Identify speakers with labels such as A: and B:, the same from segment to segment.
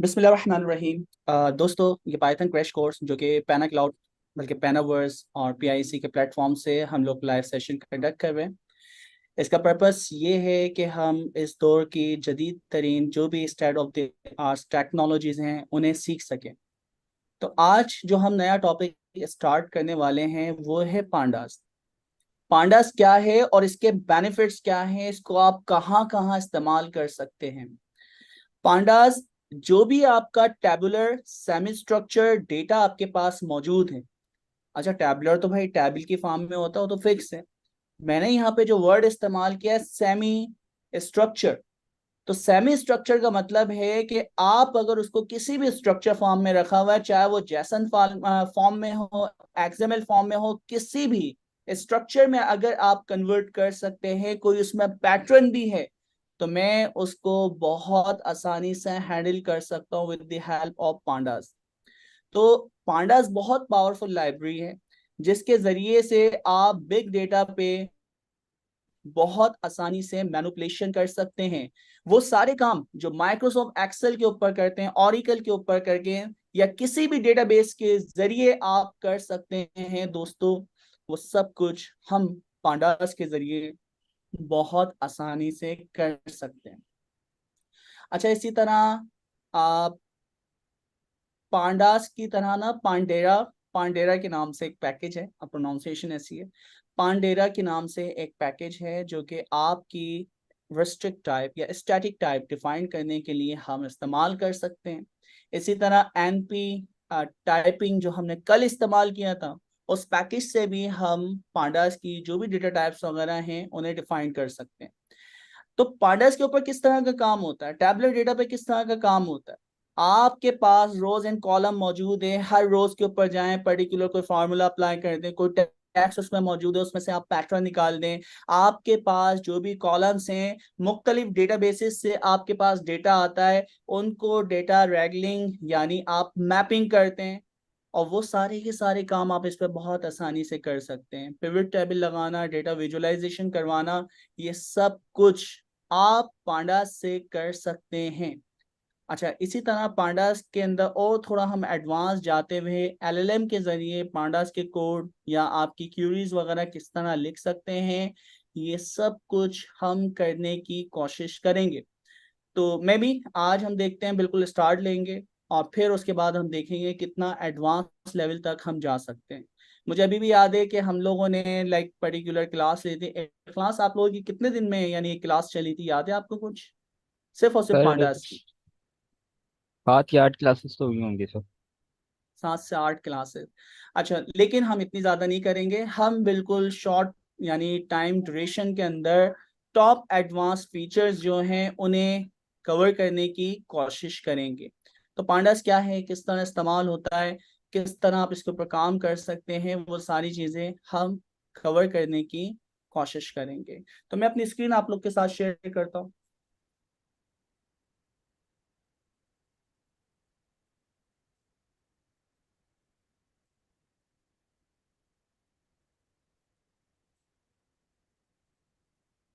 A: बिस्मिल्लाहिर्रहमानिर्रहीम। दोस्तों, ये पाइथन क्रैश कोर्स जो कि पैना क्लाउड बल्कि पैनावर्स और पीआईसी के प्लेटफॉर्म से हम लोग लाइव सेशन कंडक्ट कर रहे हैं। इसका पर्पस ये है कि हम इस दौर की जदीद तरीन जो भी state of the art technologies हैं उन्हें सीख सकें। तो आज जो हम नया टॉपिक स्टार्ट करने वाले हैं वो है पांडास। पांडास क्या है और इसके बेनिफिट्स क्या हैं, इसको आप कहाँ कहाँ इस्तेमाल कर सकते हैं। पांडास, जो भी आपका टैबुलर सेमी स्ट्रक्चर डेटा आपके पास मौजूद है। अच्छा, टैबुलर तो भाई टेबल की फॉर्म में होता है, वो तो फिक्स है। मैंने यहाँ पे जो वर्ड इस्तेमाल किया है सेमी स्ट्रक्चर। तो सेमी स्ट्रक्चर का मतलब है कि आप अगर उसको किसी भी स्ट्रक्चर फॉर्म में रखा हुआ है, चाहे वो जैसन फॉर्म में हो, एक्सएमएल फॉर्म में हो, किसी भी स्ट्रक्चर में अगर आप कन्वर्ट कर सकते हैं, कोई उसमें पैटर्न भी है, तो मैं उसको बहुत आसानी से हैंडल कर सकता हूँ with the help of pandas. तो पांडास बहुत पावरफुल लाइब्रेरी है जिसके जरिए से आप बिग डेटा पे बहुत आसानी से मैनिपुलेशन कर सकते हैं। वो सारे काम जो माइक्रोसॉफ्ट एक्सेल के ऊपर करते हैं, ऑरिकल के ऊपर करके, या किसी भी डेटाबेस के जरिए आप कर सकते हैं दोस्तों, वो सब कुछ हम पांडास के जरिए बहुत आसानी से कर सकते हैं। अच्छा, इसी तरह आप पांडास की तरह ना पांडेरा, पांडेरा के नाम से एक पैकेज है, प्रोनाउंसिएशन ऐसी है। पांडेरा के नाम से एक पैकेज है जो कि आपकी रेस्ट्रिक्ट टाइप या स्टैटिक टाइप डिफाइन करने के लिए हम इस्तेमाल कर सकते हैं। इसी तरह एनपी टाइपिंग जो हमने कल इस्तेमाल किया था, उस पैकेज से भी हम पांडास की जो भी डेटा टाइप्स वगैरह हैं उन्हें डिफाइन कर सकते हैं। तो पांडास के ऊपर किस तरह का काम होता है, टैबलेट डेटा पे किस तरह का काम होता है। आपके पास रोज एंड कॉलम मौजूद है, हर रोज के ऊपर जाएं, पर्टिकुलर कोई फार्मूला अप्लाई कर दें, कोई टैक्स उसमें मौजूद है, उसमें से आप पैटर्न निकाल दें। आपके पास जो भी कॉलम्स हैं, मुख्तलिफ डेटाबेसेस से आपके पास डेटा आता है, उनको डेटा रेगलिंग यानी आप मैपिंग करते हैं, और वो सारे के सारे काम आप इस पर बहुत आसानी से कर सकते हैं। पिवट टेबल लगाना, डेटा विजुअलाइजेशन करवाना, ये सब कुछ आप पांडास से कर सकते हैं। अच्छा, इसी तरह पांडास के अंदर और थोड़ा हम एडवांस जाते हुए एलएलएम के जरिए पांडास के कोड या आपकी क्यूरीज वगैरह किस तरह लिख सकते हैं, ये सब कुछ हम करने की कोशिश करेंगे। तो मैं भी आज हम देखते हैं, बिल्कुल स्टार्ट लेंगे और फिर उसके बाद हम देखेंगे कितना एडवांस लेवल तक हम जा सकते हैं। मुझे अभी भी याद है कि हम लोगों ने लाइक पर्टिकुलर क्लास ली थी। क्लास आप लोगों की कितने दिन में यानी क्लास चली थी, याद है आपको कुछ? सिर्फ और सिर्फ
B: सर
A: पांडास की
B: 7 या 8 क्लासेस तो हुई होंगी सर।
A: 7 से 8 क्लासेस। अच्छा, लेकिन हम इतनी ज्यादा नहीं करेंगे, हम बिल्कुल शॉर्ट यानी टाइम ड्यूरेशन के अंदर टॉप एडवांस फीचर्स जो हैं उन्हें कवर करने की कोशिश करेंगे। तो पांडास क्या है, किस तरह इस्तेमाल होता है, किस तरह आप इसके ऊपर काम कर सकते हैं, वो सारी चीजें हम कवर करने की कोशिश करेंगे। तो मैं अपनी स्क्रीन आप लोग के साथ शेयर करता हूँ।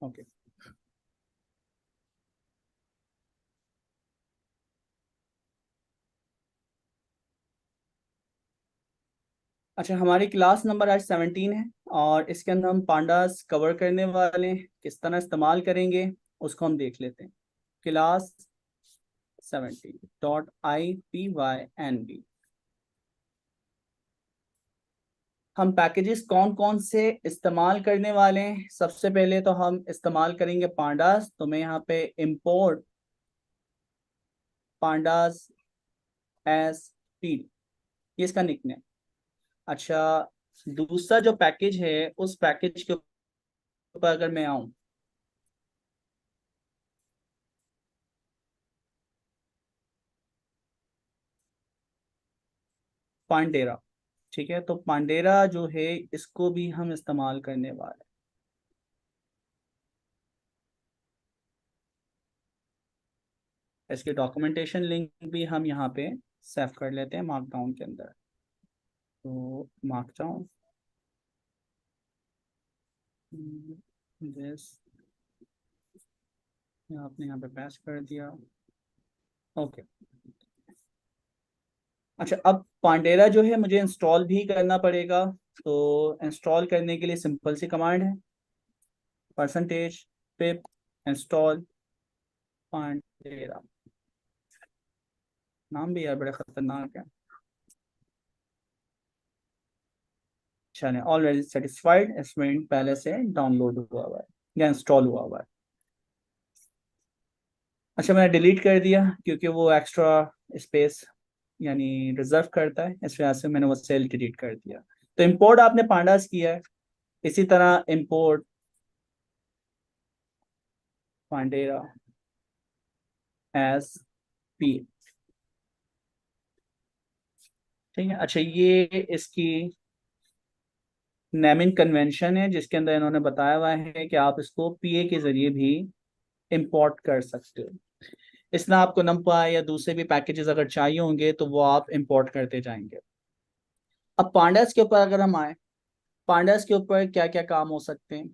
A: ओके। अच्छा, हमारी क्लास नंबर आज 17 है और इसके अंदर हम पांडास कवर करने वाले हैं, किस तरह इस्तेमाल करेंगे उसको हम देख लेते हैं। Class 17.ipynb। हम पैकेजेस कौन कौन से इस्तेमाल करने वाले हैं, सबसे पहले तो हम इस्तेमाल करेंगे पांडास। तो मैं यहाँ पे इंपोर्ट पांडास एस पी, ये इसका निकनेम। अच्छा, दूसरा जो पैकेज है उस पैकेज के ऊपर अगर मैं आऊँ, पांडेरा। ठीक है, तो पांडेरा जो है इसको भी हम इस्तेमाल करने वाले हैं। इसके डॉक्यूमेंटेशन लिंक भी हम यहाँ पे सेव कर लेते हैं मार्कडाउन के अंदर। तो मार्कडाउन दिस आपने यहाँ पे पेस्ट कर दिया। ओके। अच्छा, अब पांडेरा जो है मुझे इंस्टॉल भी करना पड़ेगा। तो इंस्टॉल करने के लिए सिंपल सी कमांड है, परसेंटेज पिप इंस्टॉल पांडेरा। नाम भी यार बड़ा खतरनाक है। चले, ऑलरेडी सेटिस्फाइड, इसमें पहले से डाउनलोड हुआ हुआ है या इंस्टॉल हुआ हुआ है। अच्छा, मैंने डिलीट कर दिया क्योंकि वो एक्स्ट्रा स्पेस यानी रिजर्व करता है, इस वजह से मैंने वो सेल डिलीट कर दिया। तो इंपोर्ट आपने पांडास किया है, इसी तरह इंपोर्ट पांडेरा एज पी। ठीक है। अच्छा, ये इसकी नेमिंग कन्वेंशन है जिसके अंदर इन्होंने बताया हुआ है कि आप इसको पीए के जरिए भी इंपोर्ट कर सकते हो। इसमें आपको नमपाई या दूसरे भी पैकेजेस अगर चाहिए होंगे तो वो आप इंपोर्ट करते जाएंगे। अब पांडास के ऊपर अगर हम आए, पांडास के ऊपर क्या क्या काम हो सकते हैं।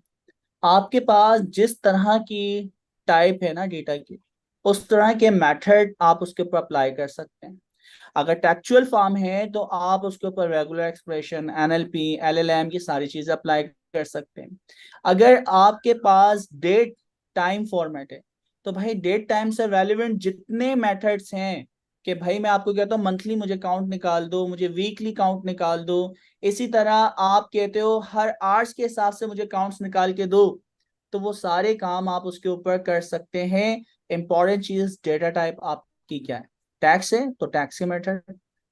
A: आपके पास जिस तरह की टाइप है ना डेटा की, उस तरह के मेथड आप उसके ऊपर अप्लाई कर सकते हैं। अगर टेक्चुअल फॉर्म है तो आप उसके ऊपर रेगुलर एक्सप्रेशन, एनएलपी, एलएलएम की सारी चीजें अप्लाई कर सकते हैं। अगर आपके पास डेट टाइम फॉर्मेट है तो भाई डेट टाइम से रेलिवेंट जितने मेथड्स हैं, कि भाई मैं आपको कहता हूँ मंथली मुझे काउंट निकाल दो, मुझे वीकली काउंट निकाल दो, इसी तरह आप कहते हो हर आवर्स के हिसाब से मुझे काउंट्स निकाल के दो, तो वो सारे काम आप उसके ऊपर कर सकते हैं। इंपॉर्टेंट चीज डेटा टाइप आपकी क्या है। टैक्स है तो टैक्स के मेथड,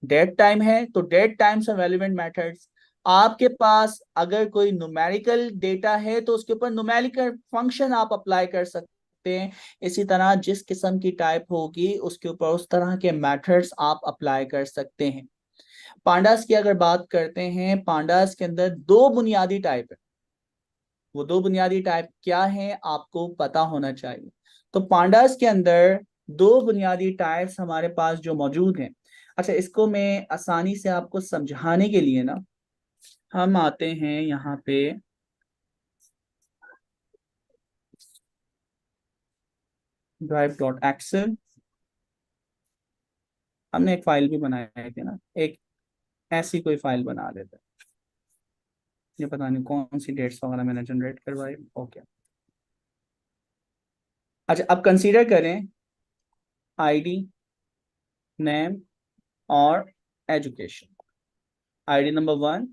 A: डेट टाइम है तो डेट टाइम से रेलिवेंट मेथड्स। आपके पास अगर कोई न्यूमेरिकल डेटा है तो उसके ऊपर न्यूमेरिकल फंक्शन आप अप्लाई कर सकते हैं। इसी तरह जिस किस्म की टाइप होगी उसके ऊपर उस तरह के मेथड्स आप अप्लाई कर सकते हैं। पांडास की अगर बात करते हैं, पांडास के अंदर दो बुनियादी टाइप है। वो दो बुनियादी टाइप क्या है आपको पता होना चाहिए। तो पांडास के अंदर दो बुनियादी टाइप्स हमारे पास जो मौजूद हैं। अच्छा, इसको मैं आसानी से आपको समझाने के लिए ना, हम आते हैं यहाँ पे drive.excel। हमने एक फाइल भी बनाई थी ना, एक ऐसी कोई फाइल बना लेते हैं। ये पता नहीं कौन सी डेट्स वगैरह मैंने जनरेट करवाई। ओके। अच्छा, अब कंसीडर करें आईडी, नेम और एजुकेशन। ID number 1।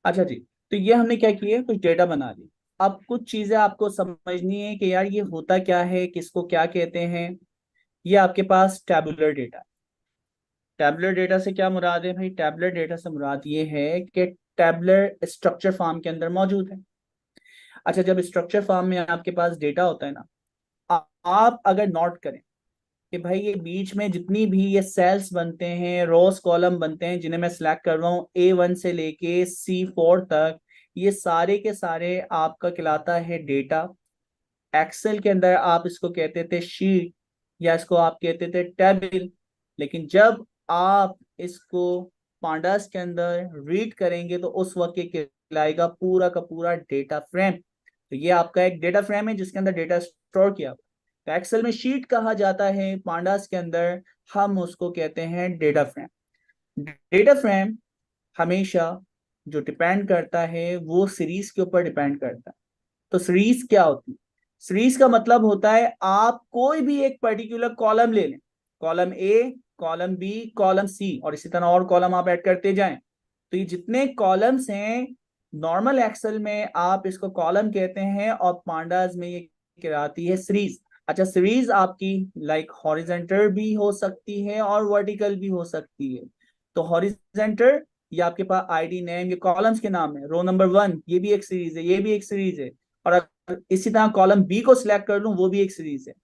A: अच्छा जी, तो ये हमने क्या किया, कुछ डेटा बना ली। अब कुछ चीजें आपको समझनी है कि यार ये होता क्या है, किसको क्या कहते हैं। ये आपके पास टैबुलर डेटा। टैबुलर डेटा से क्या मुराद है भाई, टैबुलर डेटा से मुराद ये है कि टैबुलर स्ट्रक्चर फॉर्म के अंदर मौजूद है। अच्छा, जब स्ट्रक्चर फॉर्म में आपके पास डेटा होता है ना, आप अगर नोट करें कि भाई ये बीच में जितनी भी ये सेल्स बनते हैं, रोज कॉलम बनते हैं, जिन्हें मैं सिलेक्ट कर रहा हूँ A1 से लेके C4 तक, ये सारे के सारे आपका कहलाता है डेटा। एक्सेल के अंदर आप इसको कहते थे शीट या इसको आप कहते थे टेबल। लेकिन जब आप इसको पांडास के अंदर रीड करेंगे तो उस वक्त ये कहलाएगा पूरा का पूरा डेटा फ्रेम। तो ये आपका एक डेटा फ्रेम है जिसके अंदर डेटा स्टोर किया हुआ है। तो एक्सेल में शीट कहा जाता है, पांडास के अंदर हम उसको कहते हैं डेटा फ्रेम। डेटा फ्रेम हमेशा जो डिपेंड करता है वो सीरीज के ऊपर डिपेंड करता है। तो सीरीज क्या होती है, सीरीज का मतलब होता है आप कोई भी एक पर्टिकुलर कॉलम ले लें, column A, column B, column C, और इसी तरह और कॉलम आप ऐड करते जाएं। तो ये जितने कॉलम्स हैं, नॉर्मल एक्सेल में आप इसको कॉलम कहते हैं और पांडास में ये कहलाती है सीरीज। अच्छा, सीरीज आपकी लाइक हॉरिजेंटल भी हो सकती है और वर्टिकल भी हो सकती है। तो हॉरिजेंटल, ये आपके पास आईडी, नेम, ये कॉलम्स के नाम है। रो नंबर 1 ये भी एक सीरीज है, ये भी एक सीरीज है। और अगर इसी तरह कॉलम बी को सिलेक्ट कर लूं, वो भी एक सीरीज है।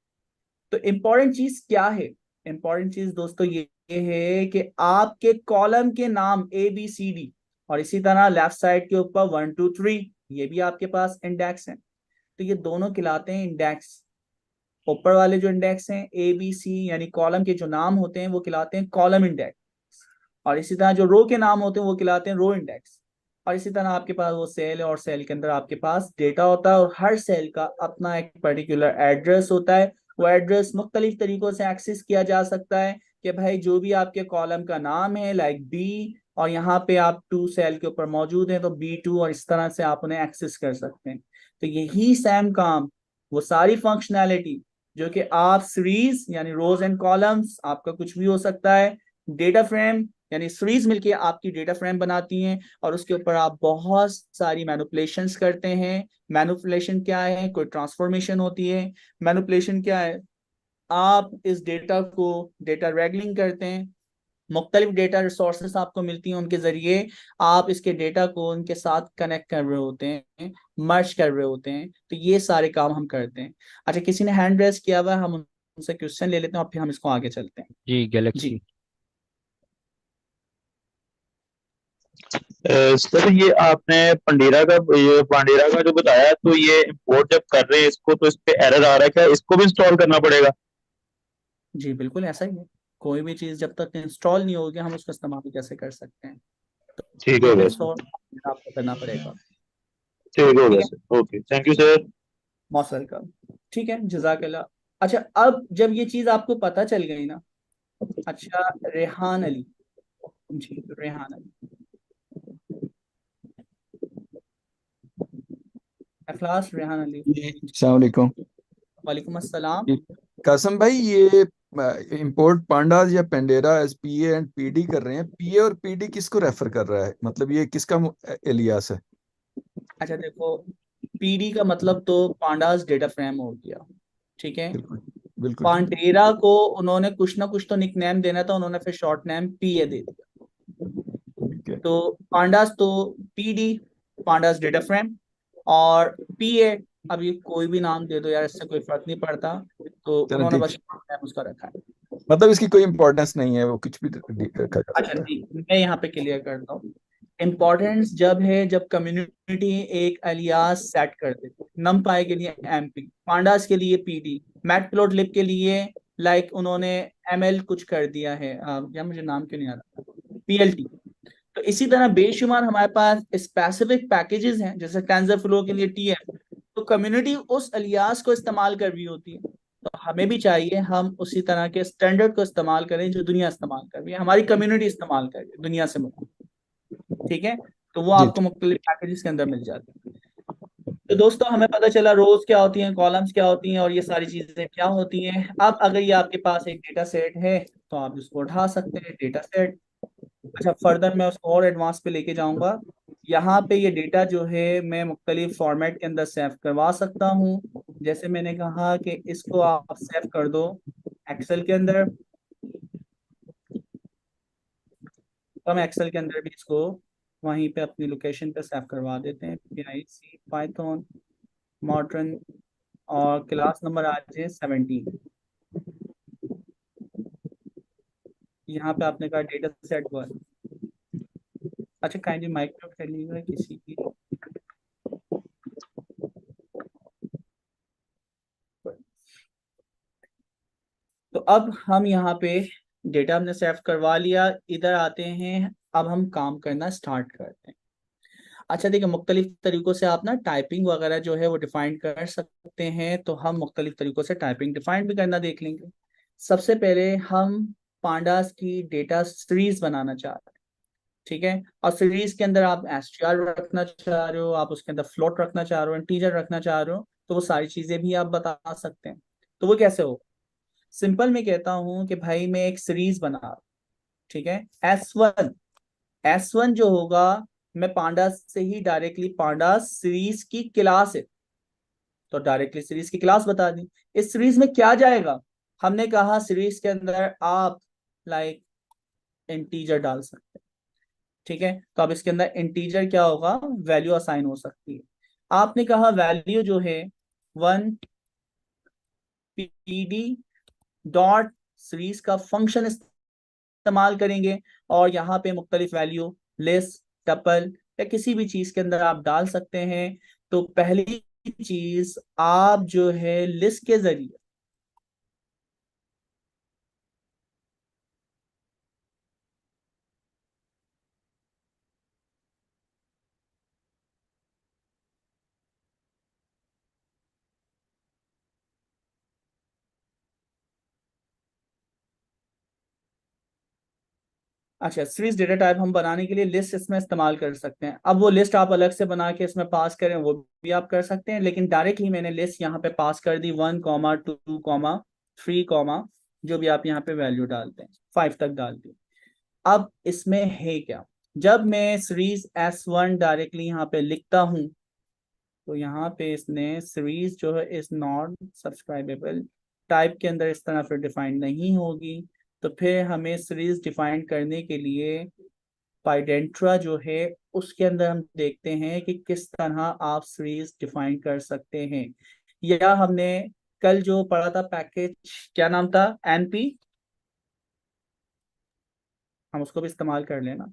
A: तो इंपॉर्टेंट चीज क्या है, इंपॉर्टेंट चीज दोस्तों ये है कि आपके कॉलम के नाम ABCD, और इसी तरह लेफ्ट साइड के ऊपर 1 2 3, ये भी आपके पास इंडेक्स है। तो ये दोनों कहलाते हैं इंडेक्स। ऊपर वाले जो इंडेक्स हैं ए बी सी यानी कॉलम के जो नाम होते हैं वो कहलाते हैं कॉलम इंडेक्स, और इसी तरह जो रो के नाम होते हैं वो कहलाते हैं रो इंडेक्स। और इसी तरह आपके पास वो सेल है और सेल के अंदर आपके पास डेटा होता है और हर सेल का अपना एक पर्टिकुलर एड्रेस होता है। वो एड्रेस मुख्तलिफ तरीकों से एक्सेस किया जा सकता है कि भाई जो भी आपके कॉलम का नाम है लाइक बी, और यहाँ पे आप टू सेल के ऊपर मौजूद हैं तो B2, और इस तरह से आप उन्हें एक्सेस कर सकते हैं। तो यही सेम काम, वो सारी फंक्शनैलिटी जो कि आप सीरीज यानी रोज एंड कॉलम्स आपका कुछ भी हो सकता है, डेटा फ्रेम यानी सीरीज मिलके आपकी डेटा फ्रेम बनाती हैं और उसके ऊपर आप बहुत सारी मैनिपुलेशंस करते हैं। मैनिपुलेशन क्या है? कोई ट्रांसफॉर्मेशन होती है। मैनिपुलेशन क्या है? आप इस डेटा को डेटा रैगलिंग करते हैं, मुख्तलिफ डेटा रिसोर्सेस आपको मिलती हैं, उनके जरिए आप इसके डेटा को उनके साथ कनेक्ट कर रहे होते हैं, मर्ज कर रहे होते हैं। तो ये सारे काम हम करते हैं। अच्छा, किसी ने हैंड रेस किया हुआ है, हम उनसे क्वेश्चन ले लेते हैं और फिर हम इसको आगे चलते हैं।
B: जी,
A: जी।
B: गैलेक्सी।
C: सर ये आपने पांडेरा का जो बताया, तो ये इंपोर्ट जब कर रहे हैं इसको तो इस पे एरर आ रहा है, क्या इसको भी इंस्टॉल करना पड़ेगा?
A: जी बिल्कुल ऐसा ही है। कोई भी चीज़ जब तक इंस्टॉल नहीं होगी हम उसको इस्तेमाल कैसे कर सकते हैं?
C: ठीक
A: ये
C: हो
A: भी
C: गया सर।
A: इंस्टॉल आपको करना पड़ेगा।
C: ठीक हो
A: ठीक
C: गया
A: है,
C: sir. Okay, thank you sir.
A: Most welcome. ठीक है, जजाकल्ला। अच्छा, अब जब ये चीज़ आपको पता चल गई ना। अच्छा, रेहान अली। जी, रेहान अली। अखलास रेहान अली।
D: जी अस्सलाम वालेकुम।
A: वालेकुम अस्सलाम।
D: जी, कासम भाई, ये इंपोर्ट पांडास या पेंडेरा एस पीए एंड पीडी कर रहे हैं। पीए और पीडी किसको रेफर कर रहा है? मतलब ये किसका एलियास है?
A: अच्छा देखो, पीडी का मतलब तो पांडास डेटा फ्रेम हो गया। ठीक है।
D: बिल्कुल, बिल्कुल ठीक है।
A: पांडेरा को उन्होंने कुछ ना कुछ तो निकनेम देना था, उन्होंने फिर शॉर्ट नेम पीए दे दिया।
D: ठीक है,
A: तो पांडास तो पीडी, पांडास डेटा फ्रेम, और पीए अभी कोई भी नाम दे दो यार, इससे कोई फर्क नहीं पड़ता। तो
D: चलो
A: उन्होंने
D: ठीक
A: बस
D: है।
A: शॉर्ट नेम उसका रखा है।
D: मतलब इसकी कोई इंपॉर्टेंस नहीं है, वो कुछ भी रखा जा
A: अच्छा
D: सकता है।
A: जी, मैं यहाँ पे क्लियर करता हूँ। इम्पोर्टेंस जब है जब कम्युनिटी एक अलियास सेट कर देती है। नमपाई के लिए एमपी, पांडास के लिए पीडी, मैटप्लोटलिब के लिए लाइक उन्होंने एमएल कुछ कर दिया है, या मुझे नाम क्यों नहीं आ रहा, पीएलटी। तो इसी तरह बेशुमार हमारे पास स्पेसिफिक पैकेजेस हैं, जैसे टेंसरफ्लो के लिए टीएफ। तो कम्युनिटी उस अलियास को इस्तेमाल कर रही होती है, तो हमें भी चाहिए हम उसी तरह के स्टैंडर्ड को इस्तेमाल करें जो दुनिया इस्तेमाल कर रही है, हमारी कम्युनिटी इस्तेमाल कर रही है दुनिया से मुख्तलिफ। ठीक है, तो वो
D: जी
A: आपको मुख्तलिफ पैकेजेस के अंदर मिल जाते हैं। तो दोस्तों, हमें पता चला रोज क्या होती हैं, कॉलम्स क्या होती हैं और ये सारी चीजें क्या होती हैं। अब अगर ये आपके पास एक डेटा सेट है तो आप इसको उठा सकते हैं, डेटा सेट। अच्छा, फर्दर मैं उसको और एडवांस पे लेके जाऊंगा। यहाँ पे ये डेटा जो है मैं मुख्तलिफ फॉर्मेट के अंदर सेव करवा सकता हूँ। जैसे मैंने कहा कि इसको आप सेव कर दो एक्सेल के अंदर, तो हम एक्सेल के अंदर भी इसको वहीं पे अपनी लोकेशन पे सेव करवा देते हैं, PIC पाइथन मॉडर्न, और क्लास नंबर आ जाए 17। यहाँ पे आपने कहा डेटा सेट 1। अच्छा, काइंडली माइक्रो कर लीजिएगा किसी की। तो अब हम यहाँ पे डेटा हमने सेव करवा लिया, इधर आते हैं। अब हम काम करना स्टार्ट करते हैं। अच्छा देखिए, मुख्तलिफ तरीकों से आप ना टाइपिंग वगैरह जो है वो डिफाइन कर सकते हैं, तो हम मुख्तलिफ तरीकों से टाइपिंग डिफाइन भी करना देख लेंगे। सबसे पहले हम पांडास की डेटा सीरीज बनाना चाह रहे हैं। ठीक है, और सीरीज के अंदर आप एसटीआर रखना चाह रहे हो, आप उसके अंदर फ्लोट रखना चाह रहे हो, इंटीजर रखना चाह रहे हो, तो वो सारी चीजें भी आप बता सकते हैं। तो वो कैसे हो? सिंपल मैं कहता हूं कि भाई मैं एक सीरीज बना रहा हूं। ठीक है, S1 जो होगा, मैं पांडास से ही डायरेक्टली पांडास सीरीज की क्लास है, तो डायरेक्टली सीरीज की क्लास बता दी। इस सीरीज में क्या जाएगा? हमने कहा सीरीज के अंदर आप लाइक इंटीजर डाल सकते हैं। ठीक है, तो अब इसके अंदर इंटीजर क्या होगा? वैल्यू असाइन हो सकती है। आपने कहा वैल्यू जो है 1 PD डॉट सीरीज का फंक्शन इस्तेमाल करेंगे, और यहाँ पे मुख्तलिफ वैल्यू लिस्ट, टपल या किसी भी चीज के अंदर आप डाल सकते हैं। तो पहली चीज, आप जो है लिस्ट के जरिए अच्छा, सीरीज डेटा टाइप हम बनाने के लिए लिस्ट इसमें इस्तेमाल कर सकते हैं। अब वो लिस्ट आप अलग से बना के इसमें पास करें वो भी आप कर सकते हैं, लेकिन डायरेक्टली मैंने लिस्ट यहाँ पे पास कर दी 1, 2, 3, जो भी आप यहाँ पे वैल्यू डालते हैं 5 तक डाल दी। अब इसमें है क्या, जब मैं सीरीज S1 डायरेक्टली यहाँ पे लिखता हूँ तो यहाँ पे इसने सीरीज जो है इज नॉट सब्सक्राइबेबल टाइप के अंदर इस तरह फिर डिफाइन नहीं होगी। तो फिर हमें सीरीज डिफाइन करने के लिए पाइडेंट्रा जो है उसके अंदर हम देखते हैं कि किस तरह आप सीरीज डिफाइन कर सकते हैं। या हमने कल जो पढ़ा था पैकेज, क्या नाम था, एनपी, हम उसको भी इस्तेमाल कर लेना,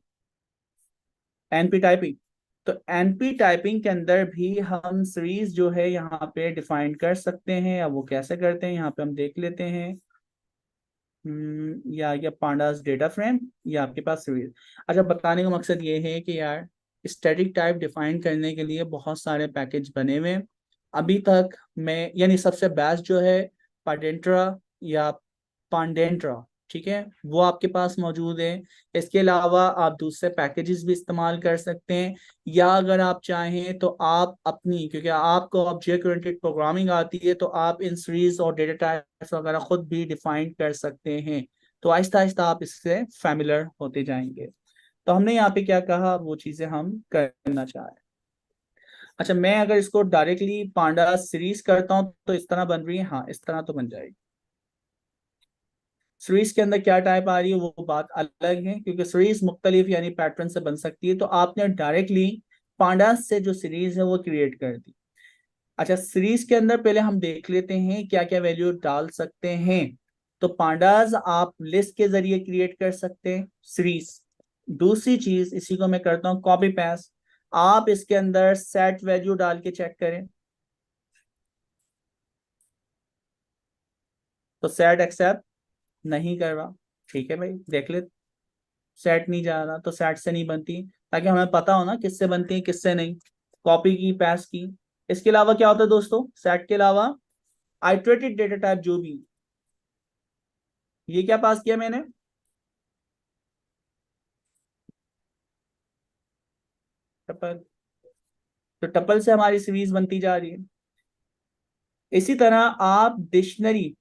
A: एनपी टाइपिंग। तो एनपी टाइपिंग के अंदर भी हम सीरीज जो है यहाँ पे डिफाइन कर सकते हैं। अब वो कैसे करते हैं यहाँ पे हम देख लेते हैं। या पांडास डेटा फ्रेम या आपके पास सीरीज। अच्छा, बताने का मकसद ये है कि यार स्टैटिक टाइप डिफाइन करने के लिए बहुत सारे पैकेज बने हुए हैं। अभी तक मैं यानी सबसे बेस्ट जो है पाडेंट्रा या पांडेंट्रा, ठीक है, वो आपके पास मौजूद है। इसके अलावा आप दूसरे पैकेजेस भी इस्तेमाल कर सकते हैं, या अगर आप चाहें तो आप अपनी, क्योंकि आपको ऑब्जेक्ट ओरिएंटेड प्रोग्रामिंग आती है, तो आप इन सीरीज और डेटा टाइप्स वगैरह खुद भी डिफाइन कर सकते हैं। तो आहिस्ता आहिस्ता आप इससे फैमिलियर होते जाएंगे। तो हमने यहाँ पे क्या कहा, वो चीजें हम करना चाह रहे हैं। अच्छा, मैं अगर इसको डायरेक्टली पांडा सीरीज करता हूँ तो इस तरह बन रही है, हाँ इस तरह तो बन जाएगी। सीरीज के अंदर क्या टाइप आ रही है वो बात अलग है, क्योंकि सीरीज मुख्तलिफ यानी पैटर्न से बन सकती है। तो आपने डायरेक्टली पांडास से जो सीरीज है वो क्रिएट कर दी। अच्छा, सीरीज के अंदर पहले हम देख लेते हैं क्या क्या वैल्यू डाल सकते हैं। तो पांडास आप लिस्ट के जरिए क्रिएट कर सकते हैं सीरीज। दूसरी चीज, इसी को मैं करता हूं कॉपी पेस्ट, आप इसके अंदर सेट वैल्यू डाल के चेक करें। तो सेट एक्सेप्ट नहीं कर रहा, ठीक है भाई, देख ले, सेट नहीं जा रहा तो सेट से नहीं बनती, ताकि हमें पता हो ना किससे बनती है किससे नहीं। कॉपी की, पेस्ट की। इसके अलावा क्या होता है दोस्तों, सेट के अलावा आइटरेटेड डेटा टाइप जो भी, ये क्या पास किया मैंने, टपल। तो टपल से हमारी सीरीज बनती जा रही है। इसी तरह आप डिक्शनरी।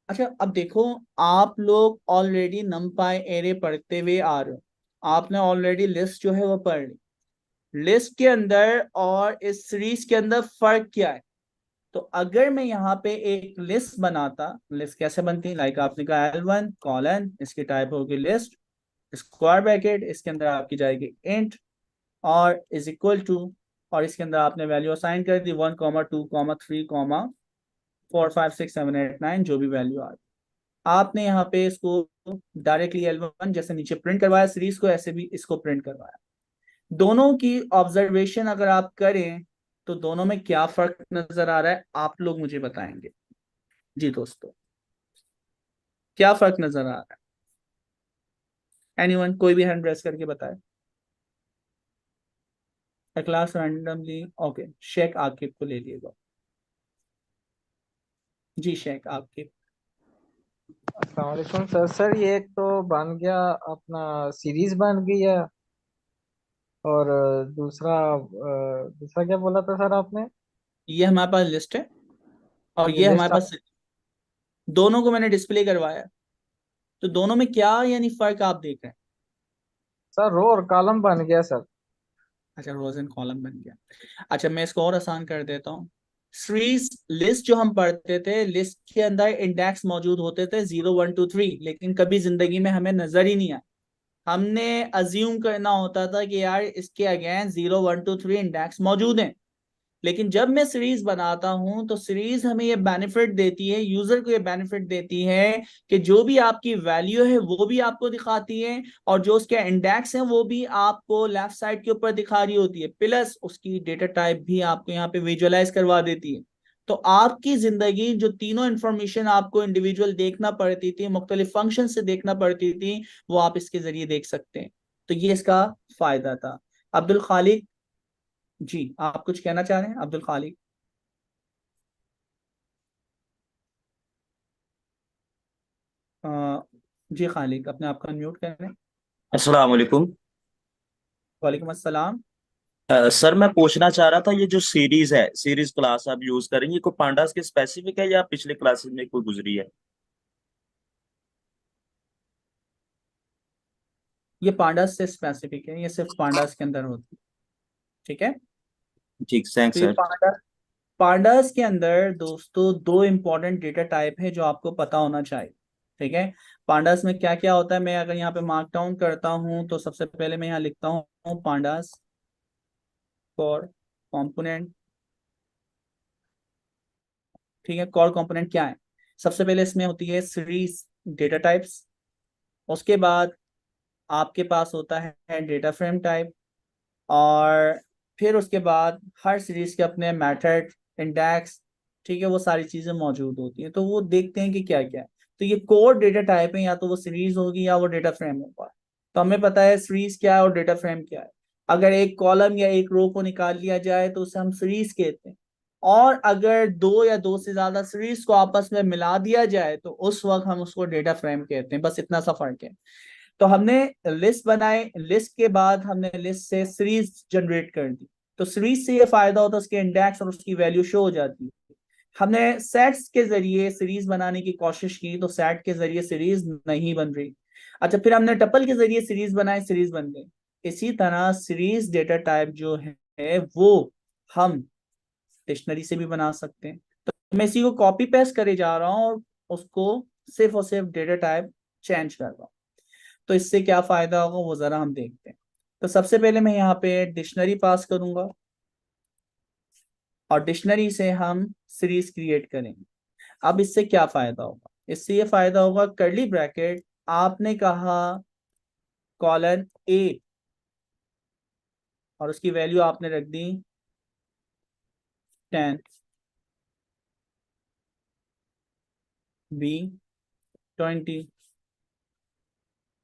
A: अच्छा, अब देखो, आप लोग ऑलरेडी नमपाई एरे पढ़ते हुए आ रहे हो, आपने ऑलरेडी लिस्ट जो है वो पढ़ ली। लिस्ट के अंदर और इस सीरीज के अंदर फर्क क्या है। तो अगर मैं यहाँ पे एक लिस्ट बनाता, लिस्ट कैसे बनती है, लाइक आपने कहा L1 कॉलन, इसकी टाइप होगी लिस्ट, स्क्वायर ब्रैकेट, इसके अंदर आपकी जाएगी इंट और इज इक्वल टू, और इसके अंदर आपने वैल्यू असाइन कर दी 1, 2, 3, 4, 5, 6, 7, 8, 9, जो भी वैल्यू आ रही। आपने यहाँ पे इसको डायरेक्टली L1 जैसे नीचे प्रिंट करवाया सीरीज को, ऐसे भी इसको प्रिंट करवाया। दोनों की ऑब्जर्वेशन अगर आप करें तो दोनों में क्या फर्क नजर आ रहा है, आप लोग मुझे बताएंगे। जी दोस्तों, क्या फर्क नजर आ रहा है, एनीवन, कोई भी हैंड रेस करके बताए। Class randomly, okay, Sheikh Aqib को ले लिएगा। जी शेख आकिब।
E: अस्सलाम वालेकुम सर। सर ये एक तो बन गया अपना, सीरीज बन गई है। और दूसरा क्या बोला था सर आपने?
A: ये हमारे पास लिस्ट है और
E: ये
A: ये हमारे
E: लिस्ट।
A: पास, दोनों को मैंने डिस्प्ले करवाया। तो दोनों में क्या यानी फर्क आप देख रहे हैं।
E: सर रो और कॉलम बन गया सर।
A: अच्छा, रोज एंड कॉलम बन गया। अच्छा, मैं इसको और आसान कर देता हूँ। सीरीज लिस्ट जो हम पढ़ते थे, लिस्ट के अंदर इंडेक्स मौजूद होते थे 0, 1, 2, 3, लेकिन कभी जिंदगी में हमें नजर ही नहीं आया। हमने अज्यूम करना होता था कि यार इसके अगेंस्ट 0, 1, 2, 3 इंडेक्स मौजूद हैं। लेकिन जब मैं सीरीज बनाता हूं तो सीरीज हमें ये बेनिफिट देती है, यूजर को ये बेनिफिट देती है कि जो भी आपकी वैल्यू है वो भी आपको दिखाती है, और जो उसके इंडेक्स हैं वो भी आपको लेफ्ट साइड के ऊपर दिखा रही होती है, प्लस उसकी डेटा टाइप भी आपको यहाँ पे विजुअलाइज करवा देती है। तो आपकी जिंदगी जो तीनों इंफॉर्मेशन आपको इंडिविजुअल देखना पड़ती थी, मुख्तलिफ फंक्शन से देखना पड़ती थी, वो आप इसके जरिए देख सकते हैं। तो ये इसका फायदा था। अब्दुल खालिक, जी आप कुछ कहना चाह रहे हैं अब्दुल खालिक। अ, जी खालिक, अपने आप को अनम्यूट कर लें।
F: अस्सलाम वालेकुम।
A: वालेकुम अस्सलाम।
F: सर मैं पूछना चाह रहा था, ये जो सीरीज है, सीरीज क्लास आप यूज करेंगे, कोई पांडास के स्पेसिफिक है या पिछले क्लासेस में कोई गुजरी है?
A: ये पांडास से स्पेसिफिक है, ये सिर्फ पांडास के अंदर होती है। ठीक है।
F: ठीक, थैंक्स
A: तो ये
F: सर।
A: पांडास के अंदर दोस्तों दो इंपॉर्टेंट डेटा टाइप है जो आपको पता होना चाहिए। ठीक है। पांडास में क्या क्या होता है, मैं अगर यहाँ पे मार्क डाउन करता हूँ तो सबसे पहले मैं यहाँ लिखता हूँ पांडास कोर कंपोनेंट। ठीक है। कोर कंपोनेंट क्या है? सबसे पहले इसमें होती है सीरीज डेटा टाइप्स। उसके बाद आपके पास होता है डेटा फ्रेम टाइप। और फिर उसके बाद हर सीरीज के अपने मेथड, इंडेक्स, ठीक है, वो सारी चीजें मौजूद होती हैं। तो वो देखते हैं कि क्या क्या है। तो ये कोर डेटा टाइप है, या तो वो सीरीज होगी या वो डेटा फ्रेम होगा। तो हमें पता है सीरीज क्या है और डेटा फ्रेम क्या है। अगर एक कॉलम या एक रो को निकाल लिया जाए तो उसे हम सीरीज कहते हैं। और अगर दो या दो से ज्यादा सीरीज को आपस में मिला दिया जाए तो उस वक्त हम उसको डेटा फ्रेम कहते हैं। बस इतना सा फर्क है। तो हमने लिस्ट बनाए, लिस्ट के बाद हमने लिस्ट से सीरीज जनरेट कर दी। तो सीरीज से ये फायदा होता है, उसके इंडेक्स और उसकी वैल्यू शो हो जाती है। हमने सेट्स के जरिए सीरीज बनाने की कोशिश की तो सेट के जरिए सीरीज नहीं बन रही। अच्छा, फिर हमने टपल के जरिए सीरीज बनाए, सीरीज बन गई। इसी तरह सीरीज डेटा टाइप जो है वो हम डिक्शनरी से भी बना सकते हैं। तो मैं इसी को कॉपी पेस्ट करे जा रहा हूँ और उसको सिर्फ और सिर्फ डेटा टाइप चेंज कर रहा हूँ। तो इससे क्या फायदा होगा वो जरा हम देखते हैं। तो सबसे पहले मैं यहाँ पे डिक्शनरी पास करूंगा और डिक्शनरी से हम सीरीज क्रिएट करेंगे। अब इससे क्या फायदा होगा? इससे ये फायदा होगा, कर्ली ब्रैकेट आपने कहा कॉलन ए और उसकी वैल्यू आपने रख दी 10, बी 20,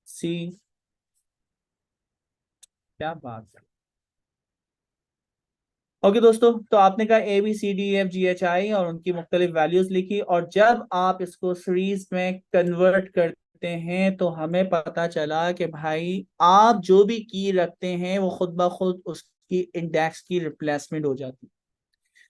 A: सी, क्या बात है। ओके दोस्तों, तो आपने कहा A B C D F G H I और उनकी मुख्तलिफ वैल्यूज लिखी। और जब आप इसको सीरीज में कन्वर्ट करते हैं तो हमें पता चला कि भाई आप जो भी की रखते हैं वो खुद ब खुद उसकी इंडेक्स की रिप्लेसमेंट हो जाती है।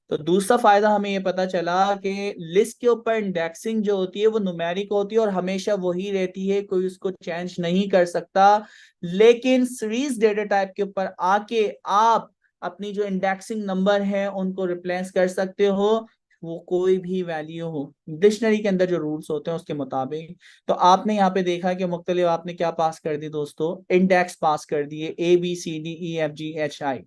A: तो दूसरा फायदा हमें ये पता चला कि लिस्ट के ऊपर इंडेक्सिंग जो होती है वो न्यूमेरिक होती है और हमेशा वही रहती है, कोई उसको चेंज नहीं कर सकता। लेकिन सीरीज डेटा टाइप के ऊपर आके आप अपनी जो इंडेक्सिंग नंबर है उनको रिप्लेस कर सकते हो, वो कोई भी वैल्यू हो, डिक्शनरी के अंदर जो रूल्स होते हैं उसके मुताबिक। तो आपने यहाँ पे देखा कि मुख्तलिफ आपने क्या पास कर दी दोस्तों, इंडेक्स पास कर दिए, A B C D E F G H I.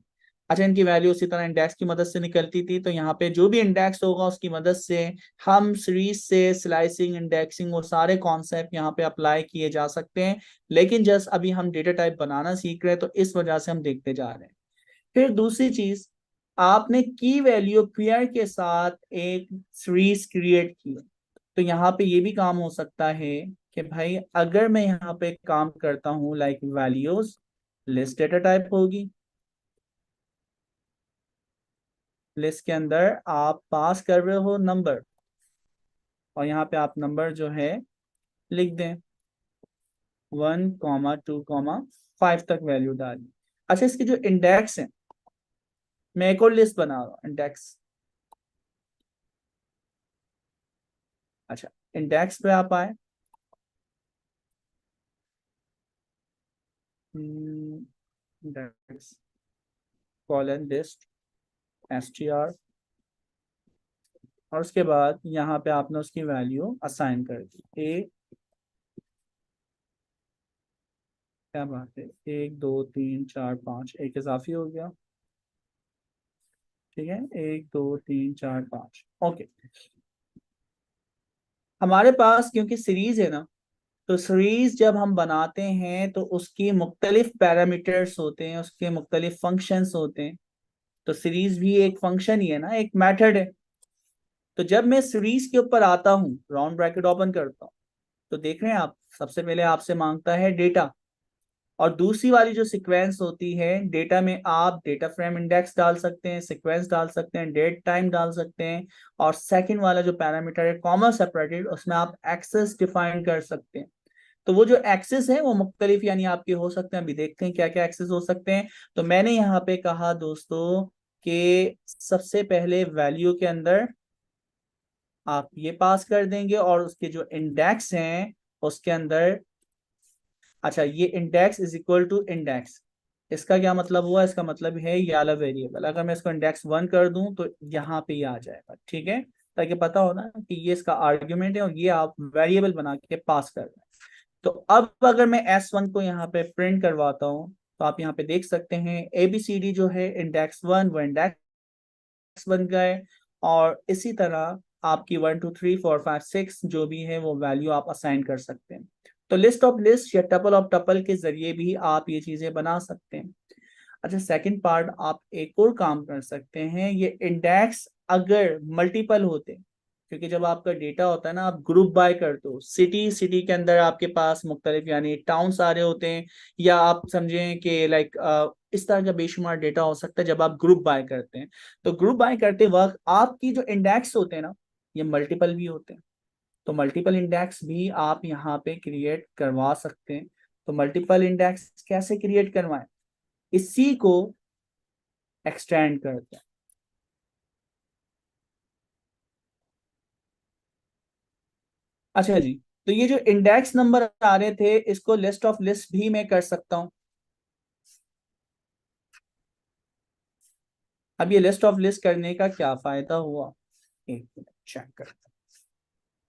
A: अच्छा, इनकी वैल्यू उसी तरह इंडेक्स की मदद से निकलती थी। तो यहाँ पे जो भी इंडेक्स होगा उसकी मदद से हम सीरीज से स्लाइसिंग, इंडेक्सिंग, वो सारे कॉन्सेप्ट यहाँ पे अप्लाई किए जा सकते हैं। लेकिन जस्ट अभी हम डेटा टाइप बनाना सीख रहे हैं तो इस वजह से हम देखते जा रहे हैं। फिर दूसरी चीज, आपने की वैल्यू पेयर के साथ एक सीरीज क्रिएट की। तो यहाँ पे ये भी काम हो सकता है कि भाई अगर मैं यहाँ पे काम करता हूँ like values, list data type होगी, लिस्ट के अंदर आप पास कर रहे हो नंबर और यहाँ पे आप नंबर जो है लिख दें 1, 2, 5 तक वैल्यू डालिए। अच्छा, इसकी जो इंडेक्स है, मैं एक और लिस्ट बना रहा हूँ इंडेक्स। अच्छा, इंडेक्स पे आप आए, इंडेक्स कॉलन लिस्ट str और उसके बाद यहाँ पे आपने उसकी वैल्यू असाइन कर दी ए। क्या बात है, 1, 2, 3, 4, 5, एक इजाफी हो गया। ठीक है, 1, 2, 3, 4, 5। ओके, हमारे पास क्योंकि सीरीज है ना, तो सीरीज जब हम बनाते हैं तो उसकी मुख्तलिफ पैरामीटर्स होते हैं, उसके मुख्तलिफ फंक्शंस होते हैं। तो सीरीज भी एक फंक्शन ही है ना, एक मेथड है। तो जब मैं सीरीज के ऊपर आता हूँ, राउंड ब्रैकेट ओपन करता हूँ, तो देख रहे हैं आप, सबसे पहले आपसे मांगता है डेटा। और दूसरी वाली जो सीक्वेंस होती है, डेटा में आप डेटा फ्रेम इंडेक्स डाल सकते हैं, सीक्वेंस डाल सकते हैं, डेट टाइम डाल सकते हैं। और सेकंड वाला जो पैरामीटर है कॉमा सेपरेटेड, उसमें आप एक्सेस डिफाइन कर सकते हैं। तो वो जो एक्सेस है वो मुख्तलिफ यानी आपके हो सकते हैं, अभी देखते हैं क्या क्या एक्सेस हो सकते हैं। तो मैंने यहाँ पे कहा दोस्तों कि सबसे पहले वैल्यू के अंदर आप ये पास कर देंगे और उसके जो इंडेक्स हैं उसके अंदर, अच्छा ये index is equal to index, इसका क्या मतलब हुआ, इसका मतलब है ये वाला वेरिएबल, अगर मैं इसको इंडेक्स 1 कर दूं तो यहाँ पे ये आ जाएगा, ठीक है, ताकि पता हो ना कि ये इसका आर्ग्यूमेंट है और ये आप वेरिएबल बना के पास कर रहे हैं। तो अब अगर मैं S1 को यहाँ पे प्रिंट करवाता हूँ तो आप यहाँ पे देख सकते हैं ABCD जो है इंडेक्स 1 वो इंडेक्स बन गए, और इसी तरह आपकी 1 2 3 4 5 6 जो भी है वो वैल्यू आप असाइन कर सकते हैं। तो लिस्ट ऑफ लिस्ट या टपल ऑफ टपल के जरिए भी आप ये चीजें बना सकते हैं। अच्छा सेकंड पार्ट, आप एक और काम कर सकते हैं, ये इंडेक्स अगर मल्टीपल होते, क्योंकि जब आपका डेटा होता है ना आप ग्रुप बाय करते हो, सिटी सिटी के अंदर आपके पास मुख्तलिफ यानी टाउन सारे होते हैं, या आप समझें कि लाइक इस तरह का बेशुमार डेटा हो सकता है जब आप ग्रुप बाय करते हैं। तो ग्रुप बाय करते वक्त आपकी जो इंडेक्स होते हैं ना ये मल्टीपल भी होते हैं, तो मल्टीपल इंडेक्स भी आप यहाँ पे क्रिएट करवा सकते हैं। तो मल्टीपल इंडेक्स कैसे क्रिएट करवाएं, इसी को एक्सटेंड करते हैं। अच्छा जी, तो ये जो इंडेक्स नंबर आ रहे थे इसको लिस्ट ऑफ लिस्ट भी मैं कर सकता हूं। अब ये लिस्ट ऑफ लिस्ट करने का क्या फायदा हुआ, एक मिनट चेक करते हैं।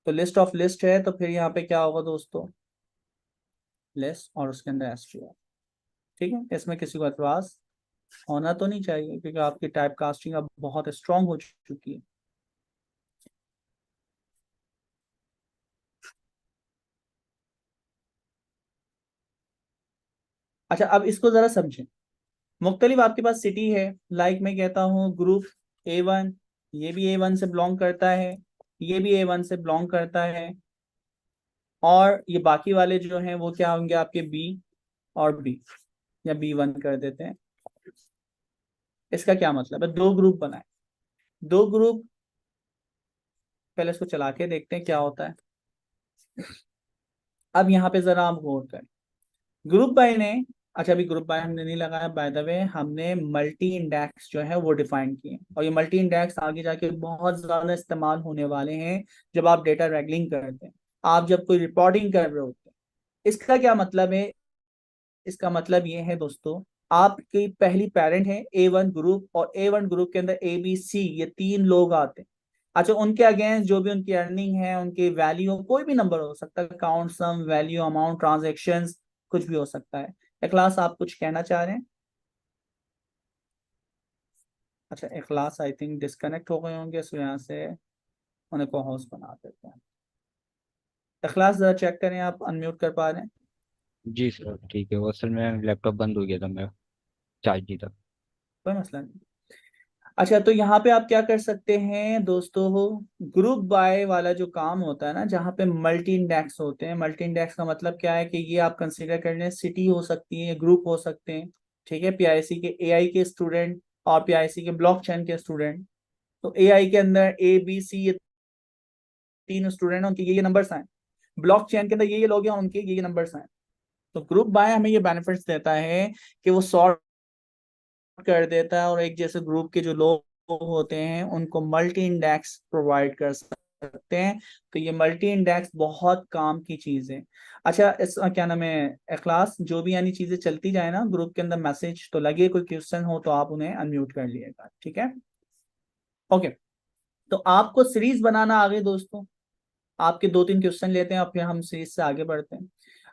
A: तो लिस्ट ऑफ लिस्ट है तो फिर यहाँ पे क्या होगा दोस्तों, लिस्ट और उसके अंदर str, ठीक है, इसमें किसी को एतराज होना तो नहीं चाहिए क्योंकि आपकी टाइप कास्टिंग अब बहुत स्ट्रांग हो चुकी है। अच्छा अब इसको जरा समझें, मुख्तलिफ आपके पास सिटी है, लाइक मैं कहता हूँ ग्रुप A1, ये भी A1 से बिलोंग करता है, ये भी A1 से बिलोंग करता है, और ये बाकी वाले जो हैं वो क्या होंगे आपके B और B, या B1 कर देते हैं। इसका क्या मतलब है, दो ग्रुप बनाए, दो ग्रुप, पहले इसको चला के देखते हैं क्या होता है। अब यहाँ पे जरा आप गौर करें, ग्रुप बाय ने, अच्छा अभी ग्रुप बाय हमने नहीं लगाया, बाय द वे हमने मल्टी इंडेक्स जो है वो डिफाइन किए, और ये मल्टी इंडेक्स आगे जाके बहुत ज्यादा इस्तेमाल होने वाले हैं जब आप डेटा रैगलिंग करते हैं, आप जब कोई रिपोर्टिंग कर रहे होते हैं। इसका क्या मतलब है, इसका मतलब ये है दोस्तों, आपकी पहली पेरेंट है A1 ग्रुप, और A1 ग्रुप के अंदर ABC ये 3 लोग आते हैं। अच्छा उनके अगेंस्ट जो भी उनकी अर्निंग है, उनकी वैल्यू, कोई भी नंबर हो सकता है, count sum value amount transactions कुछ भी हो सकता है। इखलास आप कुछ कहना चाह रहे हैं, अच्छा इखलास आई थिंक डिस्कनेक्ट हो गए होंगे, सो यहाँ से उन्हें को होस्ट बना देते हैं। इखलास जरा चेक करें आप अनम्यूट कर पा रहे हैं,
B: जी सर ठीक है, वो असल में लैपटॉप बंद हो गया था मेरा, चार्ज नहीं था।
A: कोई मसला नहीं। अच्छा तो यहाँ पे आप क्या कर सकते हैं दोस्तों, ग्रुप बाय वाला जो काम होता है ना, जहाँ पे मल्टी इंडेक्स होते हैं, मल्टी इंडेक्स का मतलब क्या है कि ये आप कंसीडर कर लें सिटी हो सकती है, ग्रुप हो सकते हैं, ठीक है, पीआईसी के AI के स्टूडेंट और पीआईसी के ब्लॉकचेन के स्टूडेंट। तो AI के अंदर ABC ये 3 स्टूडेंट, उनके ये नंबर्स आए, ब्लॉकचेन के अंदर ये लोग हैं, उनके ये नंबर्स आए। तो ग्रुप बाय हमें ये बेनिफिट्स देता है कि वो सॉर्ट कर देता है और एक जैसे ग्रुप के जो लोग होते हैं उनको मल्टी इंडेक्स प्रोवाइड कर सकते हैं। तो ये मल्टी इंडेक्स बहुत काम की चीज है। अच्छा इस क्या नाम है इखलास, जो भी यानी चीजें चलती जाए ना ग्रुप के अंदर मैसेज, तो लगे कोई क्वेश्चन हो तो आप उन्हें अनम्यूट कर लिएगा, ठीक है, ओके। तो आपको सीरीज बनाना आ गई दोस्तों, आपके 2 3 क्वेश्चन लेते हैं और फिर हम सीरीज से आगे बढ़ते हैं।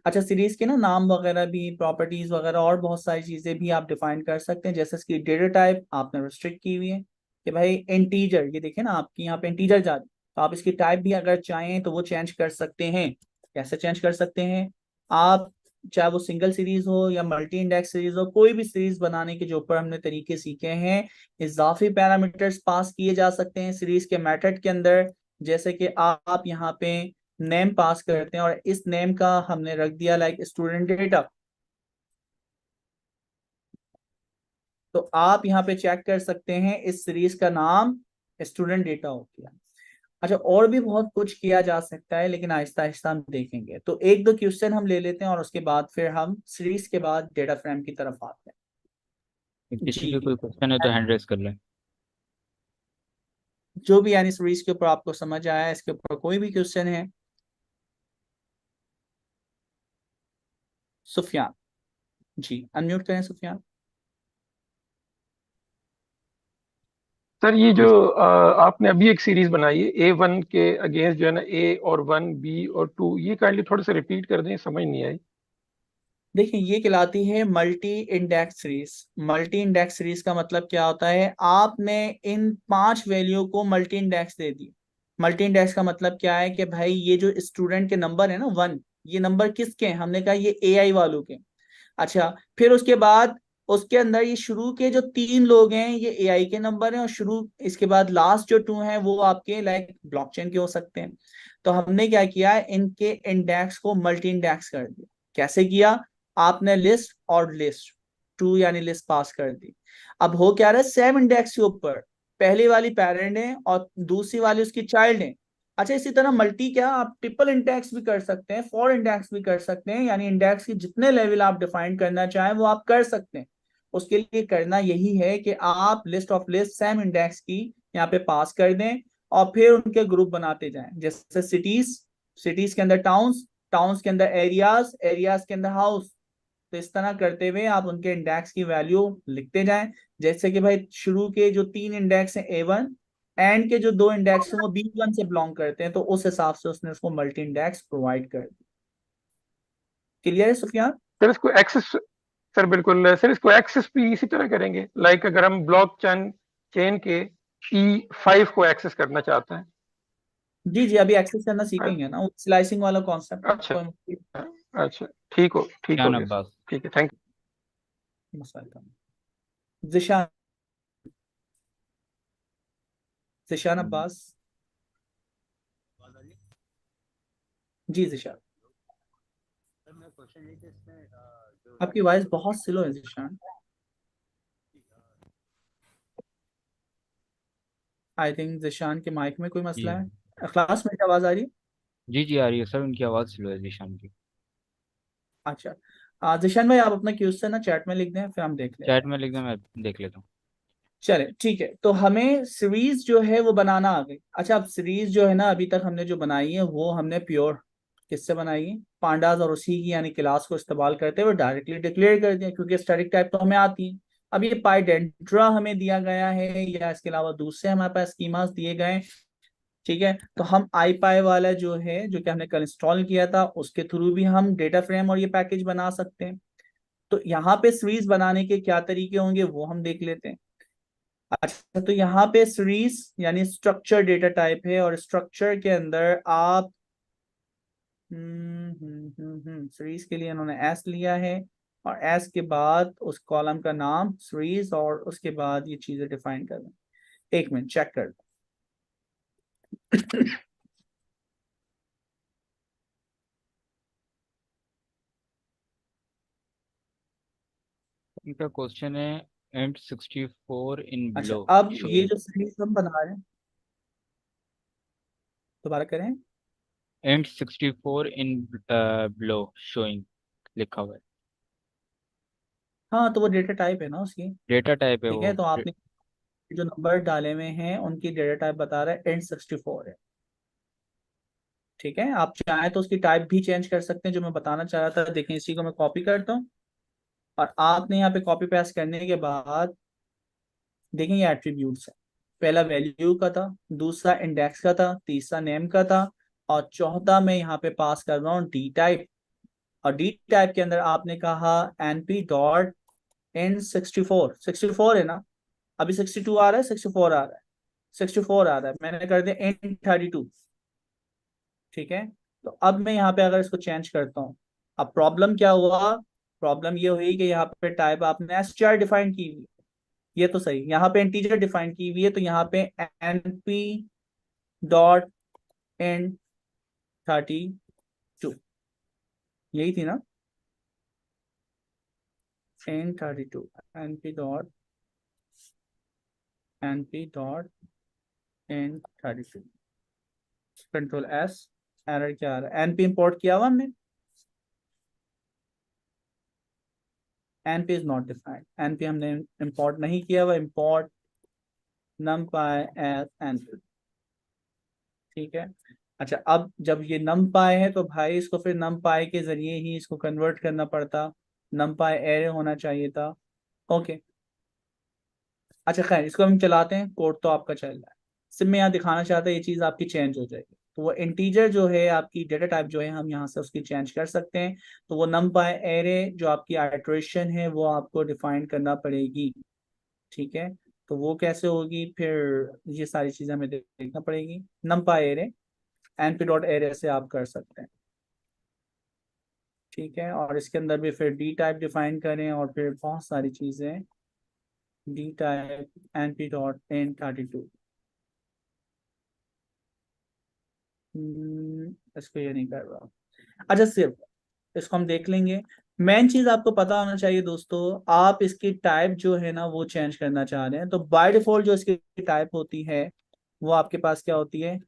A: अच्छा सीरीज के ना नाम वगैरह भी, प्रॉपर्टीज वगैरह और बहुत सारी चीजें भी आप डिफाइन कर सकते हैं, जैसे इसकी डेटा टाइप आपने रिस्ट्रिक्ट की हुई है कि भाई इंटीजर, ये देखिए ना आपकी यहाँ पे इंटीजर जा रही है, तो आप इसकी टाइप भी अगर चाहें तो वो चेंज कर सकते हैं। कैसे चेंज कर सकते हैं आप, चाहे वो सिंगल सीरीज हो या मल्टी इंडेक्स सीरीज हो, कोई भी सीरीज बनाने के जो ऊपर हमने तरीके सीखे हैं, इजाफी पैरामीटर्स पास किए जा सकते हैं सीरीज के मेथड के अंदर। जैसे कि आप यहाँ पे नेम पास करते हैं और इस नेम का हमने रख दिया लाइक स्टूडेंट डेटा, तो आप यहाँ पे चेक कर सकते हैं इस सीरीज का नाम स्टूडेंट डेटा हो गया। अच्छा, और भी बहुत कुछ किया जा सकता है, लेकिन आहिस्ता आहिस्ता हम देखेंगे। तो एक दो क्वेश्चन हम ले लेते हैं और उसके बाद फिर हम सीरीज के बाद डेटा फ्रेम की तरफ आते हैं।
B: किसी
A: जी,
B: के कोई क्वेश्चन है तो हैंड रेस कर लें।
A: जो भी यानी सीरीज के ऊपर आपको समझ आया, इसके ऊपर कोई भी क्वेश्चन है? सुफियान, जी अनम्यूट करें सुफियान।
G: सर ये जो आपने अभी एक सीरीज बनाई है A1 के अगेंस्ट जो है ना, A और 1 B और 2, ये काइंडली थोड़ा सा रिपीट कर दें, समझ नहीं आई।
A: देखिए, ये कहलाती है multi index series. Multi index series का मतलब क्या होता है? आपने इन 5 वैल्यू को मल्टी इंडेक्स दे दी। मल्टी इंडेक्स का मतलब क्या है कि भाई ये जो स्टूडेंट के नंबर है ना 1, ये नंबर किसके हैं? हमने कहा ये AI वालों के। अच्छा, फिर उसके बाद उसके अंदर ये शुरू के जो 3 लोग हैं ये AI के नंबर हैं, और शुरू इसके बाद लास्ट जो 2 हैं वो आपके लाइक ब्लॉकचेन के हो सकते हैं। तो हमने क्या किया, इनके इंडेक्स को मल्टी इंडेक्स कर दिया। कैसे किया? आपने लिस्ट और लिस्ट 2 यानी लिस्ट पास कर दी। अब हो क्या रहा है, सेम इंडेक्स के ऊपर पहली वाली पेरेंट है और दूसरी वाली उसकी चाइल्ड है। अच्छा, इसी तरह मल्टी क्या, आप ट्रिपल इंडेक्स भी कर सकते हैं, 4 इंडेक्स भी कर सकते हैं, यानी इंडेक्स की जितने लेवल आप डिफाइन करना चाहें वो आप कर सकते हैं। उसके लिए करना यही है कि आप list of list same index की यहाँ पे पास कर दें और फिर उनके ग्रुप बनाते जाएं। जैसे सिटीज, सिटीज के अंदर टाउन्स, टाउन्स के अंदर एरियाज, एरियाज के अंदर हाउस। तो इस तरह करते हुए आप उनके इंडेक्स की वैल्यू लिखते जाएं। जैसे कि भाई शुरू के जो 3 इंडेक्स हैं A1, एंड के जो 2 इंडेक्स हैं वो B1 से बिलोंग करते हैं, तो उस हिसाब से उसने उसको मल्टी इंडेक्स प्रोवाइड कर दिया। क्लियर है सुफियान?
G: सर इसको एक्सेस, सर बिल्कुल सर, इसको एक्सेस भी इसी तरह करेंगे, लाइक अगर हम ब्लॉक चेन चेन के E5 को एक्सेस करना चाहते हैं।
A: जी जी, अभी एक्सेस करना सीखेंगे ना, स्लाइसिंग वाला कॉन्सेप्ट है,
G: अच्छा,
A: कोई
G: अच्छा, ठीक हो
B: जान
G: गया सर,
B: अब्बास।
G: ठीक है, थैंक
A: मसला नहीं। जिशान, जिशान अब्बास। जी जिशान, आपकी वॉइस बहुत स्लो है जिशान। आई थिंक जिशान के माइक में कोई
B: जी
A: मसला है। क्लास में आवाज आ रही है?
B: जी जी आ रही है सर, उनकी आवाज़ स्लो है जीशान की।
A: अच्छा, जिशान भाई आप अपना क्वेश्चन ना चैट में लिख दें, फिर हम देख लेते
B: चैट
A: हैं।
B: में लिख दें, मैं देख लेता हूँ।
A: चले ठीक है, तो हमें सीरीज जो है वो बनाना आ गई। अच्छा, अब सीरीज जो है ना अभी तक हमने जो बनाई है वो हमने प्योर किससे बनाई है? पांडास और उसी की यानी क्लास को इस्तेमाल करते हुए डायरेक्टली डिक्लेयर कर दिया, क्योंकि स्टैटिक टाइप तो हमें आती है। अब ये पाइडेंट्रा हमें दिया गया है या इसके अलावा दूसरे हमारे पास स्कीमास दिए गए हैं, ठीक है, तो हम आई पाई वाला जो है जो कि हमने कल इंस्टॉल किया था उसके थ्रू भी हम डेटा फ्रेम और ये पैकेज बना सकते हैं। तो यहाँ पे सीरीज बनाने के क्या तरीके होंगे वो हम देख लेते हैं। अच्छा, तो यहाँ पे सीरीज यानी स्ट्रक्चर डेटा टाइप है, और स्ट्रक्चर के अंदर आप सीरीज के लिए इन्होंने एस लिया है, और एस के बाद उस कॉलम का नाम सीरीज, और उसके बाद ये चीजें डिफाइन कर दें। एक मिनट चेक कर लें।
B: उनका क्वेश्चन है एंड 64 इन
A: अच्छा,
B: ब्लो
A: अब ये
B: शोइंग।
A: जो सीरीज हम बना रहे हैं, दोबारा करें।
B: एंड 64 इन ब्लो शोइंग लिखा हुआ है।
A: हाँ, तो वो डेटा टाइप है ना उसकी।
B: डेटा टाइप है
A: ठीक
B: वो।
A: है, तो आपने जो नंबर डाले हुए हैं उनकी डेटा टाइप बता रहा है N64 है। ठीक है, आप चाहें तो उसकी टाइप भी चेंज कर सकते हैं, जो मैं बताना चाह रहा था। देखें, इसी को मैं कॉपी करता हूँ, और आपने यहाँ पे कॉपी पेस्ट करने के बाद देखें ये एट्रीब्यूट्स है। पहला वैल्यू का था, दूसरा इंडेक्स का था, तीसरा नेम का था, और चौथा मैं यहाँ पे पास कर रहा हूँ डी टाइप। और डी टाइप के अंदर आपने कहा np डॉट N64, 64 है ना? अभी 62 आ रहा है, 64 आ रहा है, 64 आ रहा है, मैंने कर दिया N32। ठीक है, तो अब मैं यहाँ पे अगर इसको चेंज करता हूँ, अब प्रॉब्लम क्या हुआ? प्रॉब्लम ये हुई कि यहाँ पे टाइप आपने str डिफाइन की हुई है, ये तो सही, यहाँ पे इंटीजर डिफाइन की हुई है, तो यहाँ पे np डॉट N32 यही थी ना? N32, np dot N32, control S, error क्या आ रहा है? एनपी इंपोर्ट किया हुआ हमने, NP is not defined, NP हमने इंपोर्ट नहीं किया हुआ, इंपोर्ट numpy एज एनपी, ठीक है। अच्छा, अब जब ये numpy है तो भाई इसको फिर numpy के जरिए ही इसको कन्वर्ट करना पड़ता, numpy एरे होना चाहिए था। ओके, अच्छा खैर इसको हम चलाते हैं, कोड तो आपका चल रहा है। सिर्फ मैं यहाँ दिखाना चाहता ये चीज़ आपकी चेंज हो जाएगी। तो वो इंटीजर जो है आपकी डेटा टाइप जो है हम यहाँ से उसकी चेंज कर सकते हैं। तो वो numpy एरे जो आपकी आइट्रेशन है वो आपको डिफाइन करना पड़ेगी, ठीक है। तो वो कैसे होगी फिर, ये सारी चीज़ें हमें देखना पड़ेगी। numpy array np dot array से आप कर सकते हैं, ठीक है। और इसके अंदर भी फिर डी टाइप डिफाइन करें और फिर बहुत सारी चीज़ें, dtype np dot int 32, इसको ये नहीं कर रहा। अच्छा, सिर्फ इसको हम देख लेंगे। मेन चीज आपको पता होना चाहिए दोस्तों, आप इसकी टाइप जो है ना वो चेंज करना चाह रहे हैं तो बाय डिफॉल्ट जो इसकी टाइप होती है वो आपके पास क्या होती है,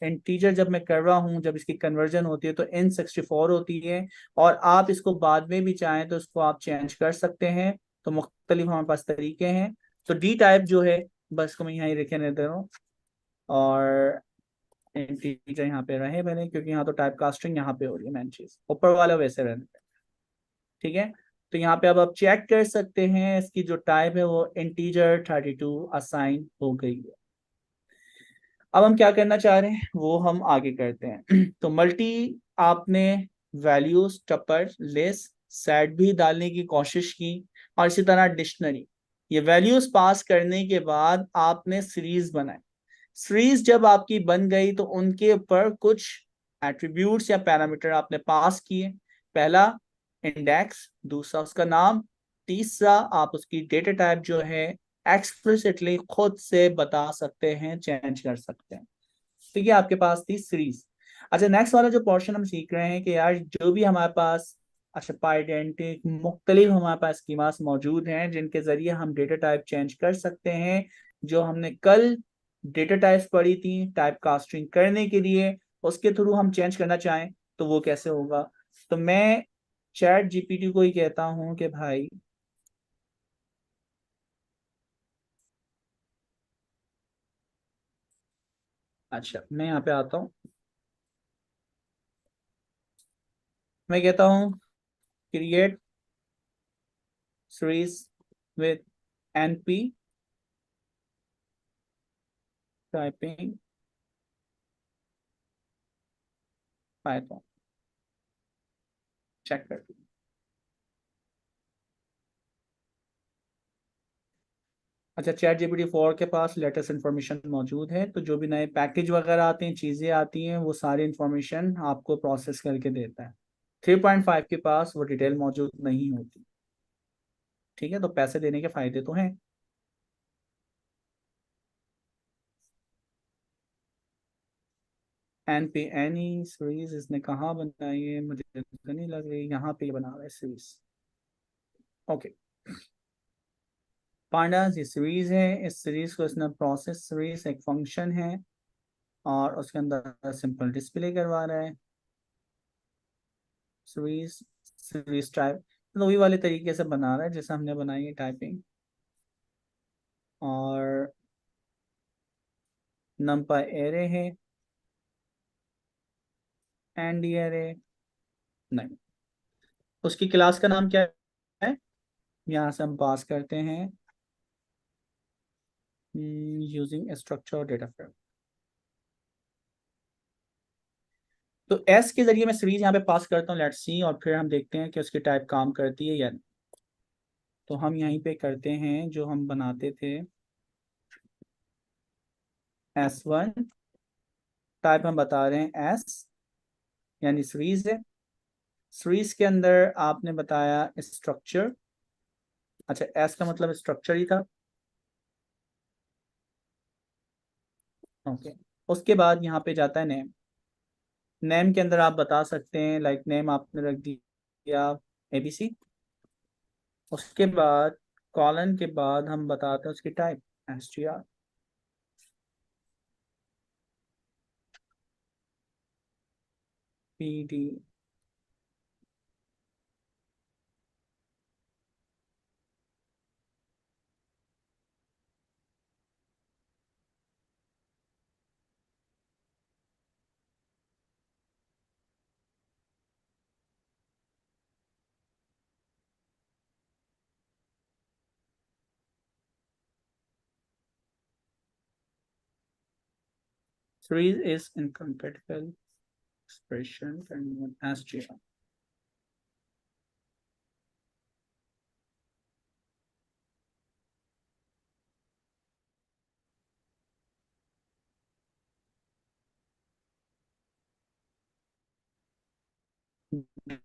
A: इंटीजर। जब मैं कर रहा हूँ, जब इसकी कन्वर्जन होती है तो N64 होती है। और आप इसको बाद में भी चाहें तो इसको आप चेंज कर सकते हैं। तो मुख्तलिफ हमारे पास तरीके हैं। तो डी टाइप जो है, बस को मैं यहाँ ही लिखे दे रहा हूँ, और इंटीजर यहाँ पे रहे मैंने, क्योंकि यहाँ तो टाइप कास्टिंग यहाँ पे हो रही है मेन चीज, ऊपर वाला वैसे रहने पे, ठीक है। तो यहाँ पे अब आप चेक कर सकते हैं इसकी जो टाइप है वो इंटीजर 32 असाइन हो गई है। अब हम क्या करना चाह रहे हैं वो हम आगे करते हैं। तो मल्टी आपने वैल्यूज, टपर, लिस्ट, सेट भी डालने की कोशिश की, और इसी तरह डिक्शनरी। ये वैल्यूज पास करने के बाद आपने सीरीज बनाई। सीरीज जब आपकी बन गई तो उनके ऊपर कुछ एट्रीब्यूट्स या पैरामीटर आपने पास किए। पहला इंडेक्स, दूसरा उसका नाम, तीसरा आप उसकी डेटा टाइप जो है एक्सप्लिसिटली खुद से बता सकते हैं, चेंज कर सकते हैं। तो ये आपके पास थी सीरीज। अच्छा, नेक्स्ट वाला जो पोर्शन हम सीख रहे हैं कि यार जो भी हमारे पास, अच्छा पाइडेंटिक मुख्तलिफ हमारे पास स्कीमास मौजूद हैं जिनके जरिए हम डेटा टाइप चेंज कर सकते हैं। जो हमने कल डेटा टाइप्स पढ़ी थी टाइप कास्टिंग करने के लिए, उसके थ्रू हम चेंज करना चाहें तो वो कैसे होगा। तो मैं चैट जीपीटी को ही कहता हूं कि भाई अच्छा मैं यहाँ पे आता हूँ, मैं कहता हूँ create series with NP typing Python, check कर। अच्छा, चैट जीपीटी 4 के पास लेटेस्ट इन्फॉर्मेशन मौजूद है, तो जो भी नए पैकेज वगैरह आते हैं, चीज़ें आती हैं, वो सारी इन्फॉर्मेशन आपको प्रोसेस करके देता है। 3.5 के पास वो डिटेल मौजूद नहीं होती, ठीक है। तो पैसे देने के फायदे तो हैं। एन पी एनी सीरीज इसने कहाँ बनाई है, मुझे तो नहीं लग रही, यहाँ पे बना रहा है सीरीज। ओके, पांडास ये सीरीज है, इस सीरीज को इसने प्रोसेस सीरीज एक फंक्शन है और उसके अंदर सिंपल डिस्प्ले करवा रहा है। सीरीज, सीरीज टाइप तो वही वाले तरीके से बना रहा है जैसे हमने बनाई है टाइपिंग। और numpy एरे है, एंड एरे नहीं, उसकी क्लास का नाम क्या है, यहाँ से हम पास करते हैं यूजिंग स्ट्रक्चर डेटा फ्रेम। तो एस के जरिए मैं सीरीज यहाँ पे पास करता हूँ, लेट्स सी, और फिर हम देखते हैं कि उसकी टाइप काम करती है या नहीं। तो हम यहीं पे करते हैं जो हम बनाते थे, S1 टाइप हम बता रहे हैं एस, यानी सीरीज है। सीरीज के अंदर आपने बताया स्ट्रक्चर, अच्छा एस का मतलब स्ट्रक्चर ही था, ओके। उसके बाद यहाँ पे जाता है नेम, नेम के अंदर आप बता सकते हैं, लाइक नेम आपने रख दिया ABC। उसके बाद कॉलन के बाद हम बताते हैं उसकी type STR। PD। Series is incompatible expression and SGR.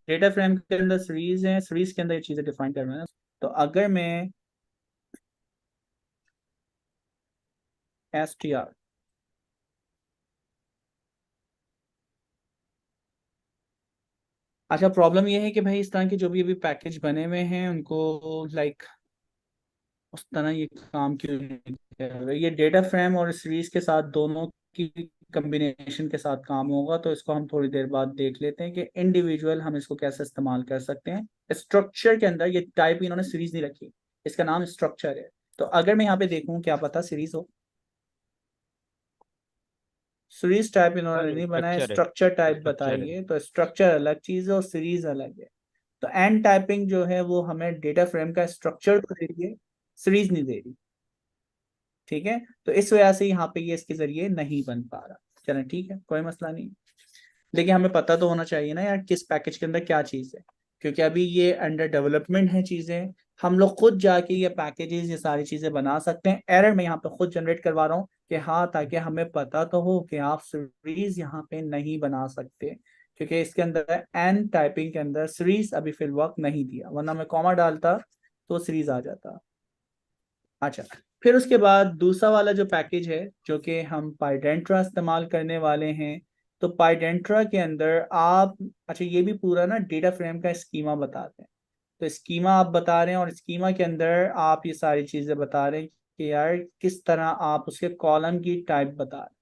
A: Data frame के अंदर सीरीज है, सीरीज के अंदर ये चीजें डिफाइन करना है। तो अगर मैं STR, अच्छा प्रॉब्लम ये है कि भाई इस तरह के जो भी अभी पैकेज बने हुए हैं उनको लाइक उस तरह ये काम क्यों नहीं कर रहे। ये डेटा फ्रेम और सीरीज के साथ दोनों की कम्बिनेशन के साथ काम होगा, तो इसको हम थोड़ी देर बाद देख लेते हैं कि इंडिविजुअल हम इसको कैसे इस्तेमाल कर सकते हैं। स्ट्रक्चर के अंदर ये टाइप इन्होंने सीरीज नहीं रखी, इसका नाम स्ट्रक्चर है। तो अगर मैं यहाँ पे देखूं, क्या पता सीरीज हो, सीरीज टाइप इन्होंने नहीं बनाया,
B: स्ट्रक्चर है,
A: स्ट्रक्चर टाइप
B: स्ट्रक्चर है।
A: बताइए। तो स्ट्रक्चर अलग चीज है और सीरीज अलग है। तो एंड टाइपिंग जो है वो हमें डेटा फ्रेम का स्ट्रक्चर तो दे रही है, सीरीज नहीं दे रही। ठीक है, तो इस वजह से यहाँ पे ये इसके जरिए नहीं बन पा रहा। चलें ठीक है, कोई मसला नहीं। लेकिन हमें पता तो होना चाहिए ना यार किस पैकेज के अंदर क्या चीज़ है, क्योंकि अभी ये अंडर डेवलपमेंट है चीज़ें। हम लोग खुद जाके ये पैकेजेस ये सारी चीज़ें बना सकते हैं। एरर मैं यहाँ पे खुद जनरेट करवा रहा हूँ कि हाँ, ताकि हमें पता तो हो कि आप सीरीज यहाँ पे नहीं बना सकते, क्योंकि इसके अंदर एन टाइपिंग के अंदर सीरीज अभी फिल वर्क नहीं दिया, वरना मैं कॉमा डालता तो सीरीज आ जाता। अच्छा, फिर उसके बाद दूसरा वाला जो पैकेज है जो कि हम पाइडेंट्रा इस्तेमाल करने वाले हैं। तो पाइडेंट्रा के अंदर आप, अच्छा ये भी पूरा ना डेटा फ्रेम का स्कीमा बताते हैं। तो स्कीमा आप बता रहे हैं और स्कीमा के अंदर आप ये सारी चीजें बता रहे हैं कि यार किस तरह आप उसके कॉलम की टाइप बता रहे हैं।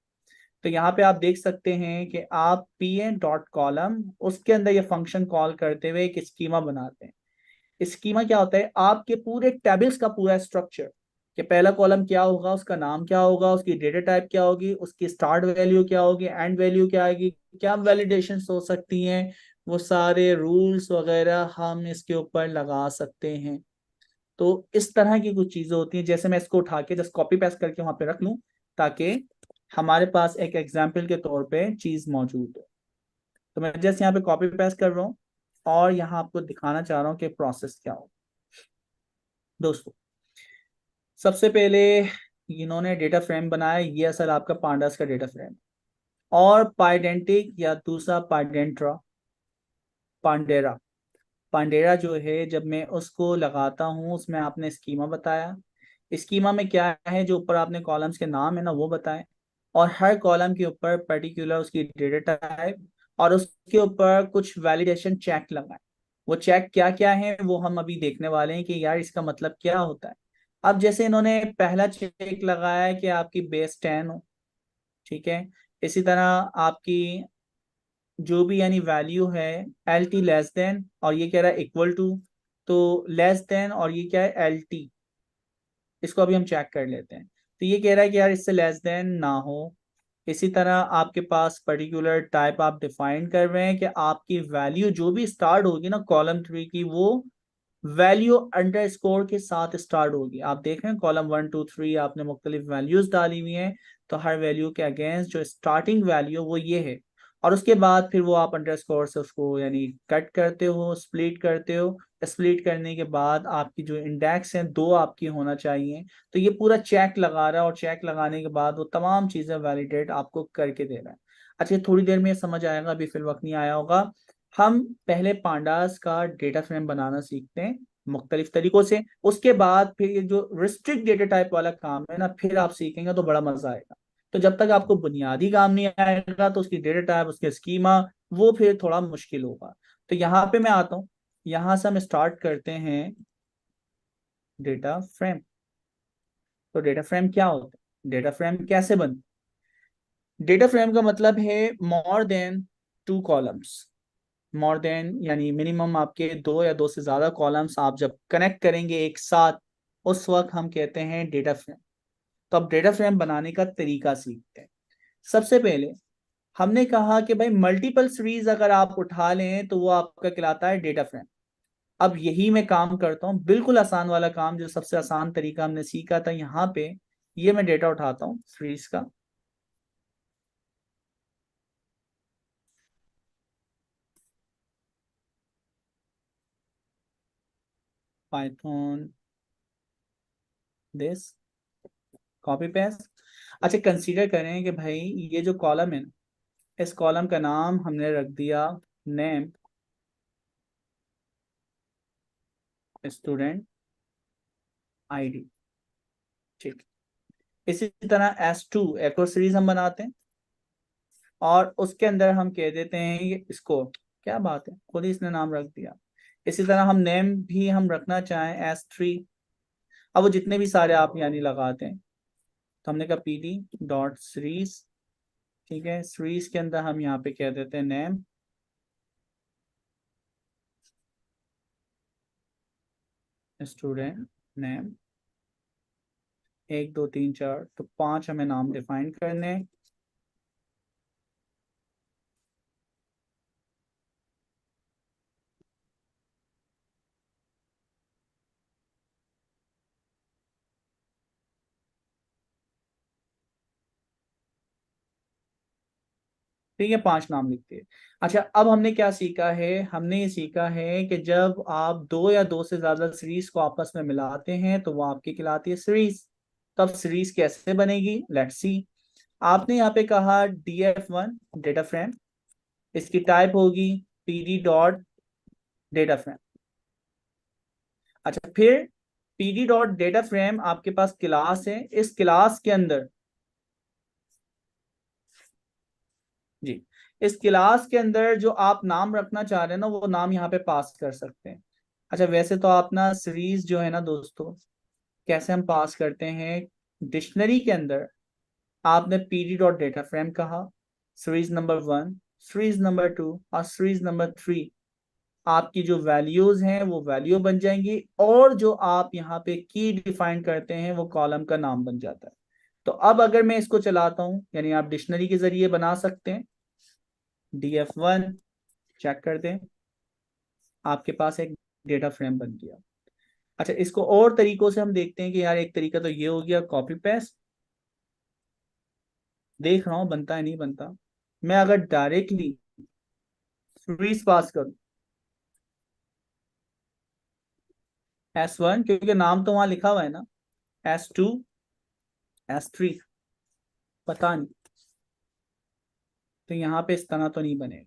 A: तो यहाँ पे आप देख सकते हैं कि आप pn.column उसके अंदर ये फंक्शन कॉल करते हुए एक स्कीमा बनाते हैं। स्कीमा क्या होता है, आपके पूरे टेबल्स का पूरा स्ट्रक्चर कि पहला कॉलम क्या होगा, उसका नाम क्या होगा, उसकी डेटा टाइप क्या होगी, उसकी स्टार्ट वैल्यू क्या होगी, एंड वैल्यू क्या आएगी, क्या वैलिडेशन हो सकती हैं, वो सारे रूल्स वगैरह हम इसके ऊपर लगा सकते हैं। तो इस तरह की कुछ चीजें होती हैं। जैसे मैं इसको उठा के जस्ट कॉपी पेस्ट करके वहां पे रख लूं ताकि हमारे पास एक एग्जाम्पल के तौर पे चीज मौजूद हो। तो मैं जस्ट यहाँ पे कॉपी पेस्ट कर रहा हूँ और यहाँ आपको दिखाना चाह रहा हूँ कि प्रोसेस क्या हो। दोस्तों, सबसे पहले इन्होंने डेटा फ्रेम बनाया, ये असल आपका पांडास का डेटा फ्रेम। और पाइडेंटिक या दूसरा पाइडेंट्रा, पांडेरा, पांडेरा जो है जब मैं उसको लगाता हूँ उसमें आपने स्कीमा बताया। स्कीमा में क्या है, जो ऊपर आपने कॉलम्स के नाम है ना वो बताएं, और हर कॉलम के ऊपर पर्टिकुलर उसकी डेटा टाइप और उसके ऊपर कुछ वैलिडेशन चेक लगाएं। वो चेक क्या क्या है वो हम अभी देखने वाले हैं कि यार इसका मतलब क्या होता है। अब जैसे इन्होंने पहला चेक लगाया है कि आपकी बेस 10 हो, ठीक है। इसी तरह आपकी जो भी यानी वैल्यू है एल टी लेस देन, और ये कह रहा है इक्वल टू, तो लेस देन और ये क्या है एल टी, इसको अभी हम चेक कर लेते हैं। तो ये कह रहा है कि यार इससे लेस देन ना हो। इसी तरह आपके पास पर्टिकुलर टाइप आप डिफाइन कर रहे हैं कि आपकी वैल्यू जो भी स्टार्ट होगी ना कॉलम 3 की, वो वैल्यू अंडरस्कोर के साथ स्टार्ट होगी। आप देख रहे हैं कॉलम 1 2 3 आपने मुख्तलिफ वैल्यूज डाली हुई हैं, तो हर वैल्यू के अगेंस्ट जो स्टार्टिंग वैल्यू वो ये है। और उसके बाद फिर वो आप अंडरस्कोर से उसको यानी कट करते हो, स्प्लिट करते हो। स्प्लिट करने के बाद आपकी जो इंडेक्स है 2 आपकी होना चाहिए। तो ये पूरा चेक लगा रहा है और चेक लगाने के बाद वो तमाम चीजें वैलिडेट आपको करके दे रहा है। अच्छा, थोड़ी देर में समझ आएगा, अभी फिर वक्त नहीं आया होगा। हम पहले पांडास का डेटा फ्रेम बनाना सीखते हैं मुख्तलिफ तरीकों से, उसके बाद फिर ये जो रिस्ट्रिक्ट डेटा टाइप वाला काम है ना फिर आप सीखेंगे तो बड़ा मजा आएगा। तो जब तक आपको बुनियादी काम नहीं आएगा तो उसकी डेटा टाइप उसके स्कीमा वो फिर थोड़ा मुश्किल होगा। तो यहाँ पे मैं आता हूँ, यहाँ से हम स्टार्ट करते हैं डेटा फ्रेम। तो डेटा फ्रेम क्या होता है, डेटा फ्रेम कैसे बनता है। डेटा फ्रेम का मतलब है more than 2 columns, more than यानी मिनिमम आपके 2 या 2 से ज़्यादा कॉलम्स आप जब कनेक्ट करेंगे एक साथ, उस वक्त हम कहते हैं डेटा फ्रेम। तो अब डेटा फ्रेम बनाने का तरीका सीखते हैं। सबसे पहले हमने कहा कि भाई मल्टीपल सीरीज अगर आप उठा लें तो वो आपका कहलाता है डेटा फ्रेम। अब यही मैं काम करता हूँ, बिल्कुल आसान वाला काम, जो सबसे आसान तरीका हमने सीखा था यहाँ पे। ये मैं डेटा उठाता हूँ सीरीज का, पाइथन दिस, कॉपी पेस्ट। अच्छा, कंसीडर करें कि भाई ये जो कॉलम है ना, इस कॉलम का नाम हमने रख दिया नेम स्टूडेंट आईडी। ठीक, इसी तरह S2 एक और सीरीज हम बनाते हैं और उसके अंदर हम कह देते हैं ये इसको, क्या बात है, खुद ही इसने नाम रख दिया। इसी तरह हम नेम भी हम रखना चाहें S3। अब वो जितने भी सारे आप यानी लगाते हैं, तो हमने कहा PD.series। ठीक है, सीरीज के अंदर हम यहाँ पे कह देते हैं नेम स्टूडेंट नेम, 1 2 3 4, तो 5 हमें नाम डिफाइन करने हैं। ठीक है, 5 नाम लिखते हैं। अच्छा, अब हमने क्या सीखा है, हमने ये सीखा है कि जब आप 2 या 2 से ज्यादा सीरीज को आपस में मिलाते हैं तो वो आपकी कहलाती है सीरीज। तब सीरीज कैसे बनेगी, लेट्स सी। आपने यहाँ पे कहा DF1 डेटा फ्रेम, इसकी टाइप होगी PD.डेटा फ्रेम। अच्छा, फिर PD.डेटा फ्रेम आपके पास क्लास है, इस क्लास के अंदर जी, इस क्लास के अंदर जो आप नाम रखना चाह रहे हैं ना, वो नाम यहाँ पे पास कर सकते हैं। अच्छा, वैसे तो आप ना सीरीज जो है ना दोस्तों, कैसे हम पास करते हैं, डिक्शनरी के अंदर आपने PD.डेटा फ्रेम कहा, सीरीज नंबर 1, सीरीज नंबर 2 और सीरीज नंबर 3, आपकी जो वैल्यूज हैं वो वैल्यू बन जाएंगी, और जो आप यहाँ पे की डिफाइन करते हैं वो कॉलम का नाम बन जाता है। तो अब अगर मैं इसको चलाता हूँ, यानी आप डिक्शनरी के जरिए बना सकते हैं, DF1 चेक कर दें, आपके पास एक डेटा फ्रेम बन गया। अच्छा, इसको और तरीकों से हम देखते हैं कि यार एक तरीका तो ये हो गया कॉपी पेस्ट, देख रहा हूं बनता है नहीं बनता। मैं अगर डायरेक्टली सीरीज पास करूं S1, क्योंकि नाम तो वहां लिखा हुआ है ना, S2 S3, पता नहीं, तो यहाँ पे इस तरह तो नहीं बनेगा।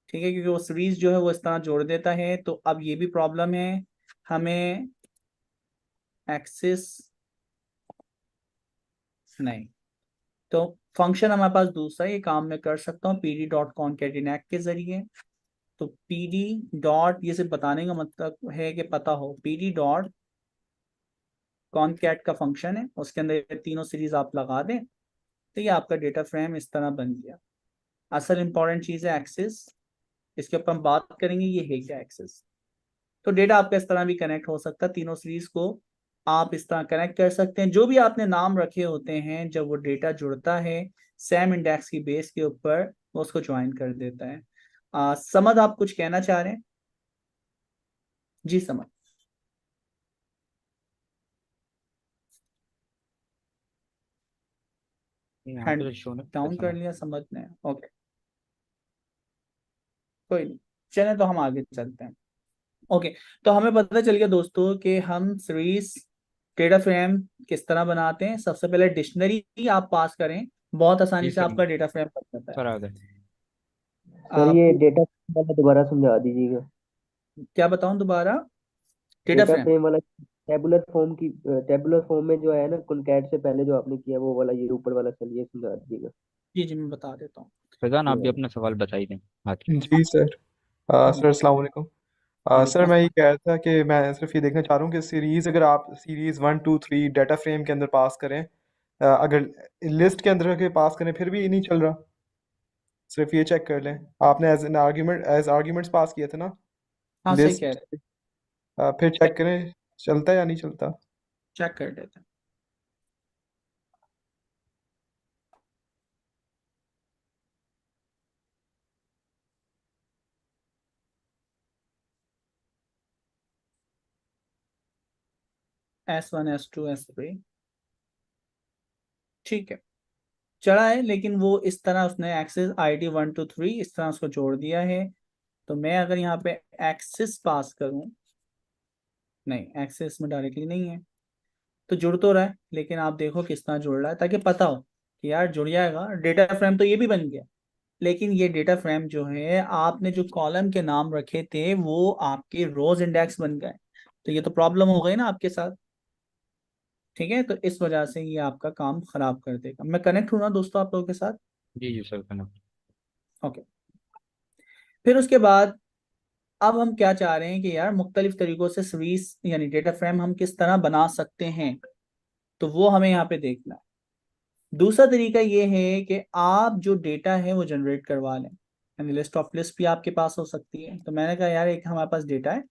A: ठीक है, क्योंकि वो सीरीज जो है वो इस तरह जोड़ देता है। तो अब ये भी प्रॉब्लम है, हमें एक्सेस नहीं, तो फंक्शन हमारे पास दूसरा, ये काम मैं कर सकता हूँ PD.concatenate के जरिए। तो PD. ये सिर्फ बताने का मतलब है कि पता हो, PD.concat का फंक्शन है, उसके अंदर ये तीनों सीरीज आप लगा दें तो ये आपका डेटा फ्रेम इस तरह बन गया। असल इंपॉर्टेंट चीज है एक्सेस, इसके ऊपर हम बात करेंगे ये है क्या एक्सेस। तो डेटा आपका इस तरह भी कनेक्ट हो सकता है, तीनों सीरीज को आप इस तरह कनेक्ट कर सकते हैं। जो भी आपने नाम रखे होते हैं, जब वो डेटा जुड़ता है सेम इंडेक्स की बेस के ऊपर, वो उसको ज्वाइन कर देता है। समद, आप कुछ कहना चाह रहे हैं? जी समद।
B: यहाँ
A: हैंड
B: पे तो शो नहीं
A: डाउन कर
B: समझ।
A: लिया समझ ने, ओके, कोई नहीं, चलें तो हम आगे चलते हैं। ओके, तो हमें पता चल गया दोस्तों कि हम सीरीज डेटा फ्रेम किस तरह बनाते हैं। सबसे पहले डिक्शनरी आप पास करें, बहुत आसानी
B: जी
A: से
B: सर,
A: आपका डेटा फ्रेम बन जाता है।
B: सर आ गए।
H: सर ये
A: आप
H: डेटा फ्रेम वाला दोबारा समझा दीजिएगा।
A: क्या बताऊं दोबारा, डेटा
H: डेटा
A: फ्रेम?
H: फ्रेम वाला टेबुलर फॉर्म में जो है ना, कॉन्कैट से पहले जो आपने किया वो वाला, ये ऊपर वाला, चलिए समझा दीजिएगा।
A: जी जी, मैं बता देता हूँ।
B: फैजान आप भी
H: तो
B: अपना सवाल बताइए दें। हाँ
I: जी सर। सर अस्सलाम वालेकुम। सर
A: वालेकुम
I: मैं ये
A: अस्सलाम।
I: कह रहा था कि मैं सिर्फ ये देखना चाह रहा हूँ कि सीरीज, अगर आप सीरीज 1 2 3 डाटा फ्रेम के अंदर पास करें, अगर लिस्ट के अंदर के पास करें फिर भी ये नहीं चल रहा। सिर्फ ये चेक कर लें। आपने एज आर्ग्यूमेंट्स पास किए थे ना
A: हाँ सही कह
I: लिस्ट,
A: रहे
I: फिर
A: हैं,
I: चेक करें चलता है या नहीं चलता।
A: चेक कर लेते हैं। S1 S2 S3 ठीक है, चढ़ा है, लेकिन वो इस तरह उसने एक्सेस ID 1 2 3 इस तरह उसको जोड़ दिया है। तो मैं अगर यहाँ पे एक्सेस पास करूँ, नहीं एक्सेस में डायरेक्टली नहीं है, तो जुड़ तो रहा है, लेकिन आप देखो किस तरह जुड़ रहा है, ताकि पता हो कि यार जुड़ जाएगा। डेटा फ्रेम तो ये भी बन गया, लेकिन ये डेटा फ्रेम जो है, आपने जो कॉलम के नाम रखे थे वो आपके रोज इंडेक्स बन गए, तो ये तो प्रॉब्लम हो गई ना आपके साथ। ठीक है, तो इस वजह से ये आपका काम खराब कर देगा। मैं कनेक्ट हूँ ना दोस्तों आप लोगों के साथ?
B: जी जी सर, कनेक्ट।
A: ओके। फिर उसके बाद अब हम क्या चाह रहे हैं कि यार मुख्तलिफ तरीकों से सीरीज यानी डेटा फ्रेम हम किस तरह बना सकते हैं, तो वो हमें यहाँ पे देखना है। दूसरा तरीका ये है कि आप जो डेटा है वो जनरेट करवा लें, यानी लिस्ट ऑफ लिस्ट भी आपके पास हो सकती है। तो मैंने कहा यार एक हमारे पास डेटा है,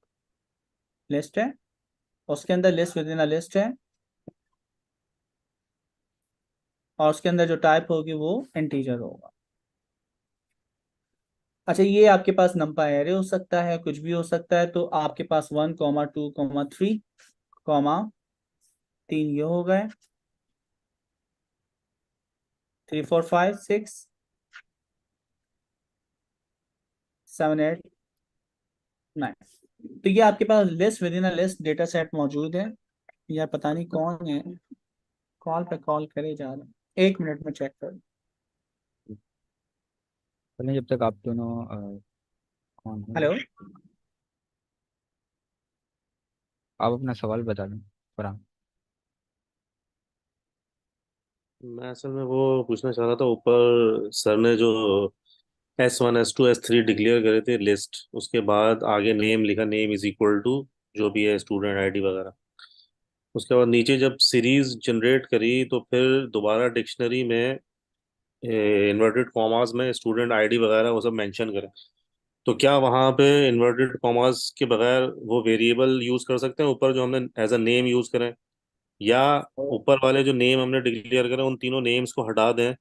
A: लिस्ट है, उसके अंदर list within a list है, और उसके अंदर जो टाइप होगी वो इंटीजर होगा। अच्छा, ये आपके पास नंबर एरे हो सकता है, कुछ भी हो सकता है। तो आपके पास 1 2 3 ये हो गए, 3 4 5 6 7 8 9। तो ये आपके पास list within a list data set मौजूद है। यार पता नहीं कौन है, कॉल पे कॉल करे जा रहे हैं, 1 मिनट में चेक कर।
B: चलिए, जब तक आप दोनों कौन है,
A: हेलो।
B: आप अपना सवाल बता दें फरहान।
J: मैं असल में वो पूछना चाह रहा था, ऊपर सर ने जो S1 S2 S3 डिक्लेयर करे थे लिस्ट, उसके बाद आगे नेम लिखा, नेम इज इक्वल टू जो भी है स्टूडेंट आईडी वगैरह। उसके बाद नीचे जब सीरीज जनरेट करी तो फिर दोबारा डिक्शनरी में इन्वर्टेड कॉमास में स्टूडेंट आईडी वगैरह वो सब मेंशन करें। तो क्या वहाँ पे इन्वर्टेड कॉमास के बगैर वो वेरिएबल यूज कर सकते हैं ऊपर जो हमने एज अ नेम यूज करें, या ऊपर वाले जो नेम हमने डिक्लेयर करें उन तीनों नेम्स को हटा दें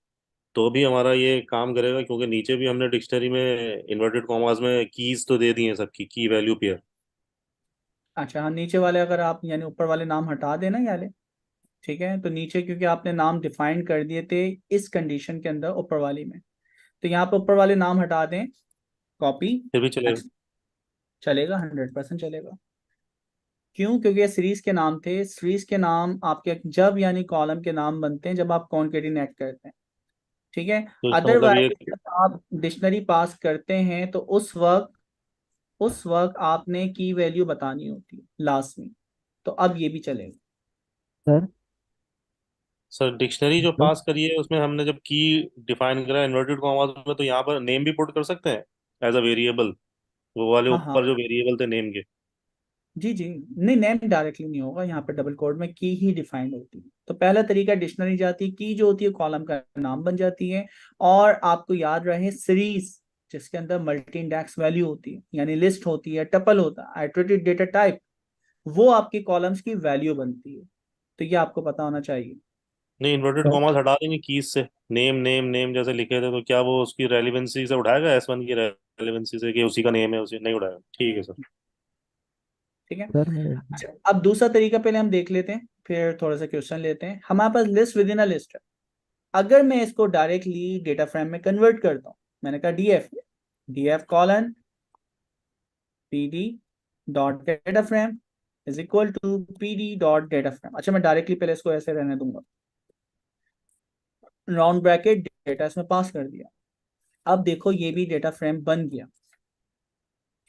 J: तो भी हमारा ये काम करेगा? क्योंकि नीचे भी हमने डिक्शनरी में इन्वर्टेड कॉमास में कीज तो दे दी हैं सबकी, की वैल्यू पेयर।
A: अच्छा हाँ, नीचे वाले अगर आप यानी ऊपर वाले नाम हटा देना ये वाले, ठीक है। तो नीचे क्योंकि आपने नाम डिफाइन कर दिए थे इस कंडीशन के अंदर ऊपर वाली में, तो यहाँ पे ऊपर वाले नाम हटा दें, कॉपी,
J: फिर भी चलेगा?
A: चलेगा, 100% चलेगा। क्यों? क्योंकि ये सीरीज के नाम थे। सीरीज के नाम आपके जब यानी कॉलम के नाम बनते हैं जब आप कॉन्केटिनेट करते हैं, ठीक है।
J: तो इसका मतलब ये
A: अदरवाइज जब आप डिक्शनरी पास करते हैं तो उस वक्त आपने की वैल्यू बतानी होती है लास्ट में। तो अब ये भी चलेगा।
H: सर
J: सर डिक्शनरी जो पास करी है उसमें हमने जब की डिफाइन करा इन्वर्टेड कॉमास में, तो यहाँ पर नेम भी पुट कर सकते हैं एज अ वेरिएबल, वो वाले
A: हाँ हाँ,
J: ऊपर जो वेरिएबल थे नेम के?
A: जी जी, नहीं नेम डायरेक्टली नहीं होगा, यहाँ पे डबल कोड में की ही डिफाइंड होती है। तो पहला तरीका डिक्शनरी जाती है, की जो होती है कॉलम का नाम बन जाती है। और आपको याद रहे सीरीज जिसके अंदर मल्टी इंडेक्स वैल्यू होती है, यानी लिस्ट होती है, टपल होता है, आइटरेटिव डेटा टाइप, वो आपकी कॉलम्स की वैल्यू बनती है। तो ये आपको पता होना चाहिए।
J: नहीं, इन्वर्टेड कॉमास हटा देंगे कीज से, नेम नेम नेम जैसे लिखे थे, तो क्या वो उसकी रेलिवेंसी से उठाएगा S1 की रेलिवेंसी से कि उसी का नेम है, उसे नहीं उठाएगा? ठीक है सर।
A: ठीक है।
H: सर मैं
A: अच्छा, अब दूसरा तरीका पहले हम देख लेते हैं, फिर थोड़ा सा क्वेश्चन लेते हैं। हमारे पास list within a list है। अगर मैं इसको डायरेक्टली डेटा फ्रेम में कन्वर्ट करता हूँ, मैंने कहा DF colon PD dot data frame is equal to PD dot data frame. अच्छा, मैं डायरेक्टली पहले इसको ऐसे रहने दूंगा, राउंड ब्रैकेट डेटा इसमें पास कर दिया। अब देखो ये भी डेटा फ्रेम बन गया,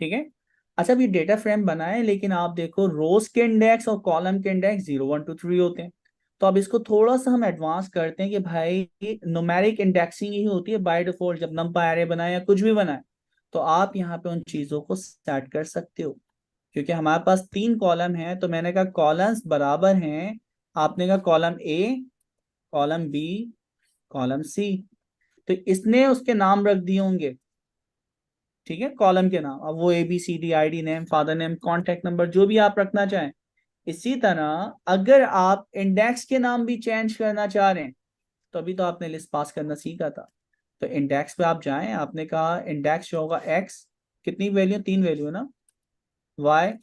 A: ठीक है। अच्छा, अब ये डेटा फ्रेम बना है, लेकिन आप देखो रोज के इंडेक्स और कॉलम के इंडेक्स 0 1 2 3 होते हैं। तो अब इसको थोड़ा सा हम एडवांस करते हैं कि भाई न्यूमेरिक इंडेक्सिंग ही होती है बाय डिफॉल्ट, जब नंबर एरे बनाए या कुछ भी बनाए। तो आप यहाँ पे उन चीजों को सेट कर सकते हो। क्योंकि हमारे पास 3 कॉलम है, तो मैंने कहा कॉलम्स बराबर हैं, आपने कहा column A, column B, column C. तो इसने उसके नाम रख दिए होंगे, ठीक है, कॉलम के नाम। अब वो ABCD, ID name, father name, contact number, जो भी आप रखना चाहें। इसी तरह अगर आप इंडेक्स के नाम भी चेंज करना चाह रहे हैं, तो अभी तो आपने लिस्ट पास करना सीखा था, तो इंडेक्स पे आप जाएं, आपने कहा इंडेक्स जो होगा एक्स, कितनी वैल्यू, 3 वैल्यू है ना, वाई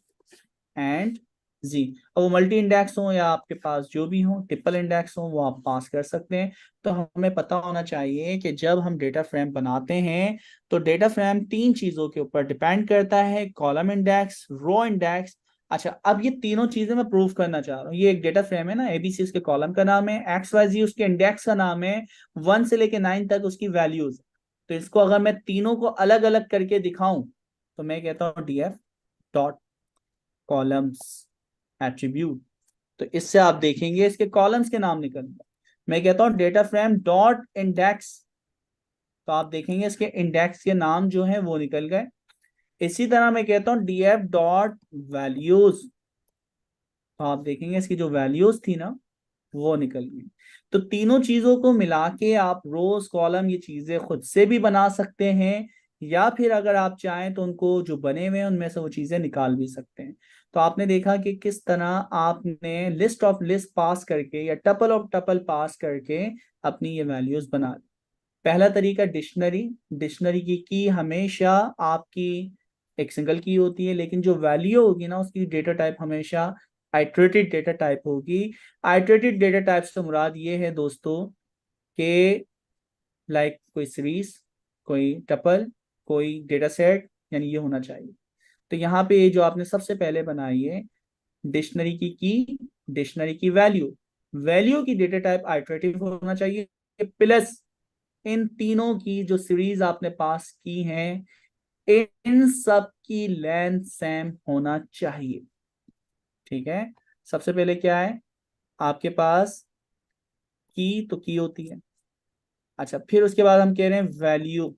A: एंड जी। अब वो मल्टी इंडेक्स हो या आपके पास जो भी हो, ट्रिपल इंडेक्स हो, वो आप पास कर सकते हैं। तो हमें पता होना चाहिए कि जब हम डेटा फ्रेम बनाते हैं तो डेटा फ्रेम 3 चीजों के ऊपर डिपेंड करता है, कॉलम इंडेक्स, रो इंडेक्स। अच्छा, अब ये तीनों चीजें मैं प्रूव करना चाह रहा हूँ। ये एक डेटा फ्रेम है ना, ABC उसके कॉलम का नाम है, XYZ उसके इंडेक्स का नाम है, 1 से लेके 9 तक उसकी वैल्यूज। तो इसको अगर मैं तीनों को अलग अलग करके दिखाऊं, तो मैं कहता हूँ DF डॉट कॉलम्स एट्रीब्यूट। तो इससे आप देखेंगे इसके कॉलम्स के नाम निकल गए। मैं कहता हूं डेटा फ्रेम डॉट इंडेक्स, तो आप देखेंगे इसके इंडेक्स के नाम जो है वो निकल गए। इसी तरह मैं कहता हूं DF डॉट वैल्यूज, तो आप देखेंगे इसकी जो वैल्यूज थी ना वो निकल गई। तो तीनों चीजों को मिला के आप रोज कॉलम ये चीजें खुद से भी बना सकते हैं, या फिर अगर आप चाहें तो उनको जो बने हुए हैं उनमें से वो चीजें निकाल भी सकते हैं। तो आपने देखा कि किस तरह आपने लिस्ट ऑफ लिस्ट पास करके या टपल ऑफ टपल पास करके अपनी ये वैल्यूज बना ली। पहला तरीका डिक्शनरी, डिक्शनरी की हमेशा आपकी एक सिंगल की होती है, लेकिन जो वैल्यू होगी ना उसकी डेटा टाइप हमेशा आइटरेटेड डेटा टाइप होगी। आइटरेटेड डेटा टाइप से मुराद ये है दोस्तों कि लाइक कोई सीरीज, कोई टपल, कोई डेटा सेट, यानी ये होना चाहिए। तो यहाँ पे ये जो आपने सबसे पहले बनाई है डिक्शनरी की डिक्शनरी की वैल्यू, वैल्यू की डेटा टाइप आइटरेटिव होना चाहिए, प्लस इन तीनों की जो सीरीज आपने पास की है इन सब की लेंथ सेम होना चाहिए। ठीक है, सबसे पहले क्या है आपके पास, की, तो की होती है। अच्छा, फिर उसके बाद हम कह रहे हैं वैल्यू,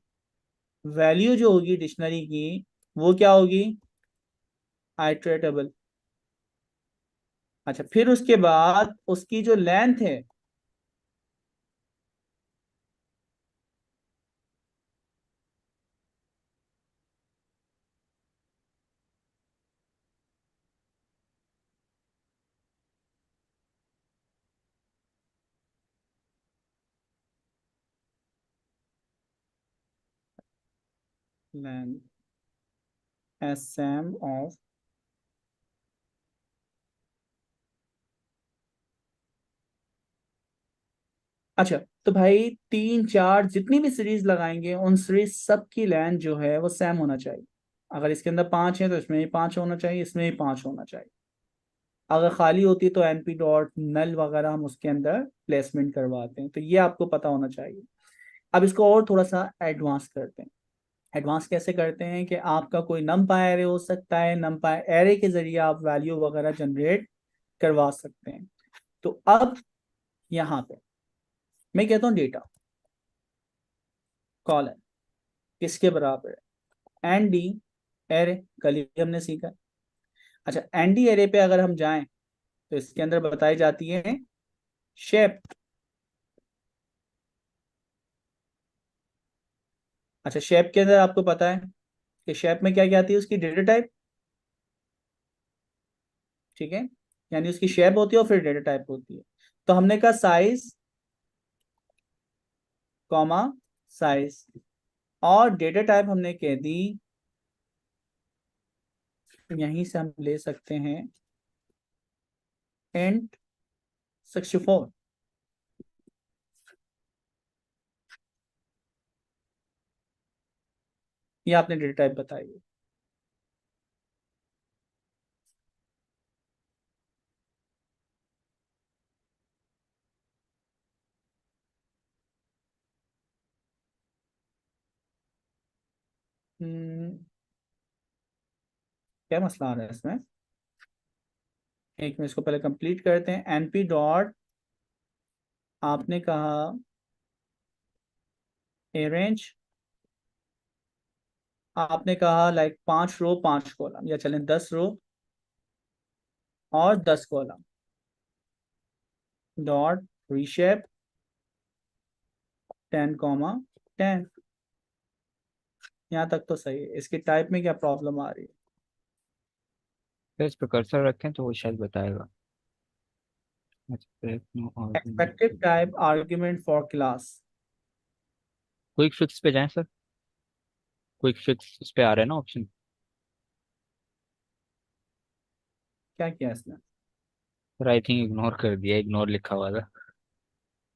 A: वैल्यू जो होगी डिक्शनरी की वो क्या होगी, आइटरेटेबल। अच्छा, फिर उसके बाद उसकी जो लेंथ है, लेंथ SM ऑफ, अच्छा, तो भाई 3 4 जितनी भी सीरीज लगाएंगे उन सीरीज सब की लेंथ जो है वो सेम होना चाहिए। अगर इसके अंदर 5 है तो इसमें भी 5 होना चाहिए, इसमें भी 5 होना चाहिए। अगर खाली होती है तो NP डॉट नल वगैरह हम उसके अंदर प्लेसमेंट करवाते हैं। तो ये आपको पता होना चाहिए। अब इसको और थोड़ा सा एडवांस करते हैं। एडवांस कैसे करते हैं कि आपका कोई नमपाई एरे हो सकता है, नमपाई एरे के जरिए आप वैल्यू वगैरह जनरेट करवा सकते हैं। तो अब यहाँ पे मैं कहता हूँ डेटा कॉलम किसके बराबर है, ND एरे, कल ही हमने सीखा। अच्छा, ND एरे पे अगर हम जाएं तो इसके अंदर बताई जाती है शेप। अच्छा, शेप के अंदर आपको पता है कि शेप में क्या क्या आती है, उसकी डेटा टाइप, ठीक है, यानी उसकी शेप होती है और फिर डेटा टाइप होती है। तो हमने कहा साइज कॉमा साइज, और डेटा टाइप हमने कह दी, यहीं से हम ले सकते हैं इंट 64। ये आपने डेटा टाइप बताई है। क्या मसला आ रहा है इसमें, एक मिनट, इसको पहले कंप्लीट करते हैं। NP डॉट आपने कहा अरेंज, आपने कहा लाइक 5 रो 5 कॉलम, या चलें 10 रो और 10 कॉलम, डॉट रीशेप 10 कॉमा 10। यहाँ तक तो सही है। इसकी टाइप में क्या प्रॉब्लम आ रही है?
B: तो इस पे कर्सर रखें तो वो शायद बताएगा।
A: Expected type argument for class.
B: Quick fix पे जाएं सर। क्विक फिक्स उस पे आ रहा है ना ऑप्शन।
A: क्या किया इसने?
B: सर आई थिंक इग्नोर कर दिया, इग्नोर लिखा हुआ था।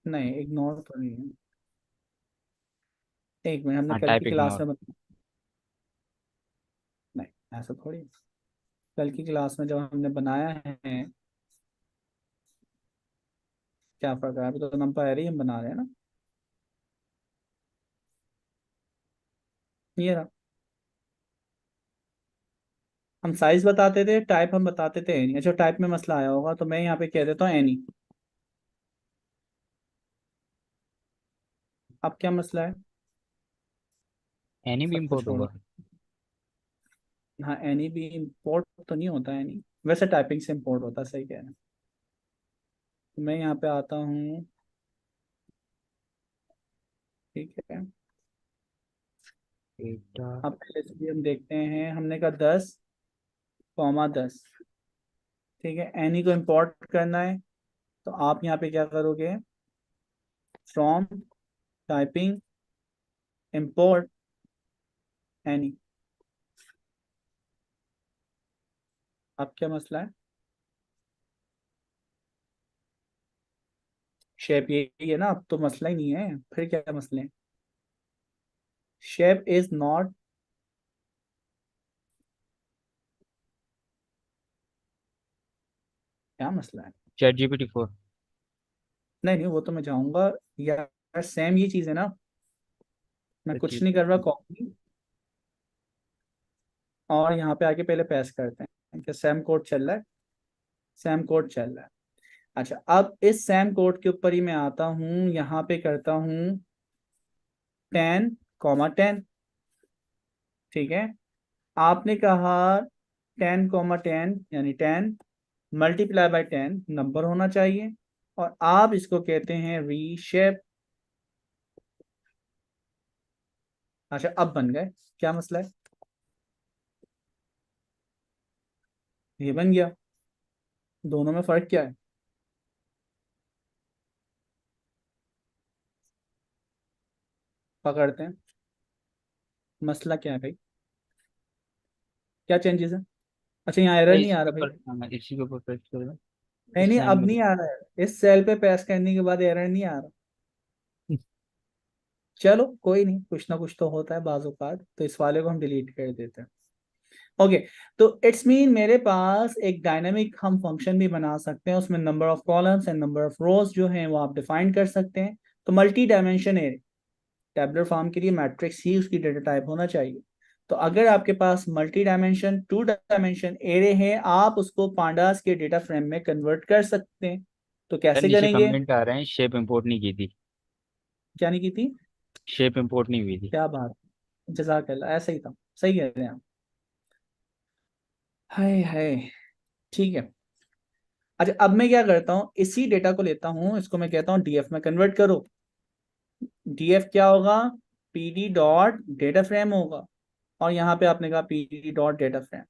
A: नहीं, इग्नोर तो नहीं है। एक मिनट, हमने
B: हाँ
A: कल की
B: टाइप
A: क्लास
B: इग्नोर।
A: में नहीं, ऐसा थोड़ी। कल की क्लास में जब हमने बनाया है, क्या फर्क है? अभी तो नंबर एरे ही हम बना रहे हैं ना। ये रहा। हम साइज बताते थे, टाइप हम बताते थे एनी। अच्छा, टाइप में मसला आया होगा तो मैं यहाँ पे कह देता हूँ एनी। अब क्या मसला है?
B: एनी भी
A: सबको
B: इम्पोर्ट
A: छोड़ो।
B: होगा।
A: हाँ, एनी भी इम्पोर्ट तो नहीं होता है। एनी वैसे टाइपिंग से इम्पोर्ट होता है, सही कह रहे हैं। तो मैं यहाँ पे आता हूँ। ठीक है।
B: डेटा।
A: अब पहले से भी हम देखते हैं, हमने कहा 10,10। ठीक है, एनी को इम्पोर्ट करना है तो आप यहाँ पे क्या करोगे? From typing import any. अब क्या मसला है? शेप यही है ना, अब तो मसला ही नहीं है, फिर क्या मसले हैं? Shape is not. क्या मसला है?
B: Chat GPT 4।
A: नहीं नहीं, वो तो मैं जाऊंगा यार, सेम ये चीज है ना। मैं
B: तो
A: कुछ
B: ठीक
A: नहीं
B: है।
A: कर रहा, कॉपी और यहाँ पे आके पहले पेस्ट करते हैं कि सेम कोड चल रहा है। सेम कोड चल रहा है। अच्छा, अब इस सेम कोड के ऊपर ही मैं आता हूँ, यहाँ पे करता हूँ 10,10। ठीक है। आपने कहा 10,10 यानी 10 × 10 नंबर होना चाहिए, और आप इसको कहते हैं रीशेप। अच्छा, अब बन गए। क्या मसला है? ये बन गया। दोनों में फर्क क्या है? पकड़ते हैं। मसला क्या है भाई? क्या चेंजेस है? अच्छा, यहाँ एरर नहीं
B: इसी
A: आ
B: के
A: रहा भाई?
B: ऊपर, हाँ, इसी के ऊपर प्रेस कर दो।
A: नहीं
B: इस
A: नहीं,
B: लाइन
A: अब
B: में
A: नहीं आ रहा है। इस सेल पे पेस्ट करने के बाद एरर नहीं आ रहा। चलो कोई नहीं, कुछ ना कुछ तो होता है बाज़ औक़ात, तो इस वाले को हम डिलीट कर देते हैं। ओके। तो इट्स मीन मेरे पास एक डायनामिक हम फंक्शन भी बना सकते हैं, उसमें number of columns and number of रोज जो हैं वो आप डिफाइन कर सकते हैं। तो multi dimension array, tabular form के लिए मैट्रिक्स ही उसकी डेटा टाइप होना चाहिए। तो अगर आपके पास मल्टी डायमेंशन 2 डायमेंशन एरे है, आप उसको पांडास के डेटा फ्रेम में कन्वर्ट कर सकते हैं। तो
B: सर
A: कैसे
B: नीचे
A: करेंगे?
B: कमेंट आ रहे हैं, शेप इंपोर्ट नहीं की थी।
A: क्या नहीं की थी?
B: शेप इंपोर्ट नहीं हुई थी।
A: क्या बात। जज़ाकल्लाह, ऐसा ही था। सही कह रहे हैं आप। हाय हाय। ठीक है। अच्छा, अब मैं क्या करता हूँ, इसी डेटा को लेता हूँ, इसको मैं कहता हूँ डीएफ में कन्वर्ट करो। डीएफ क्या होगा? पीडी डॉट डेटा फ्रेम होगा। और यहाँ पे आपने कहा पीडी डॉट डेटा फ्रेम।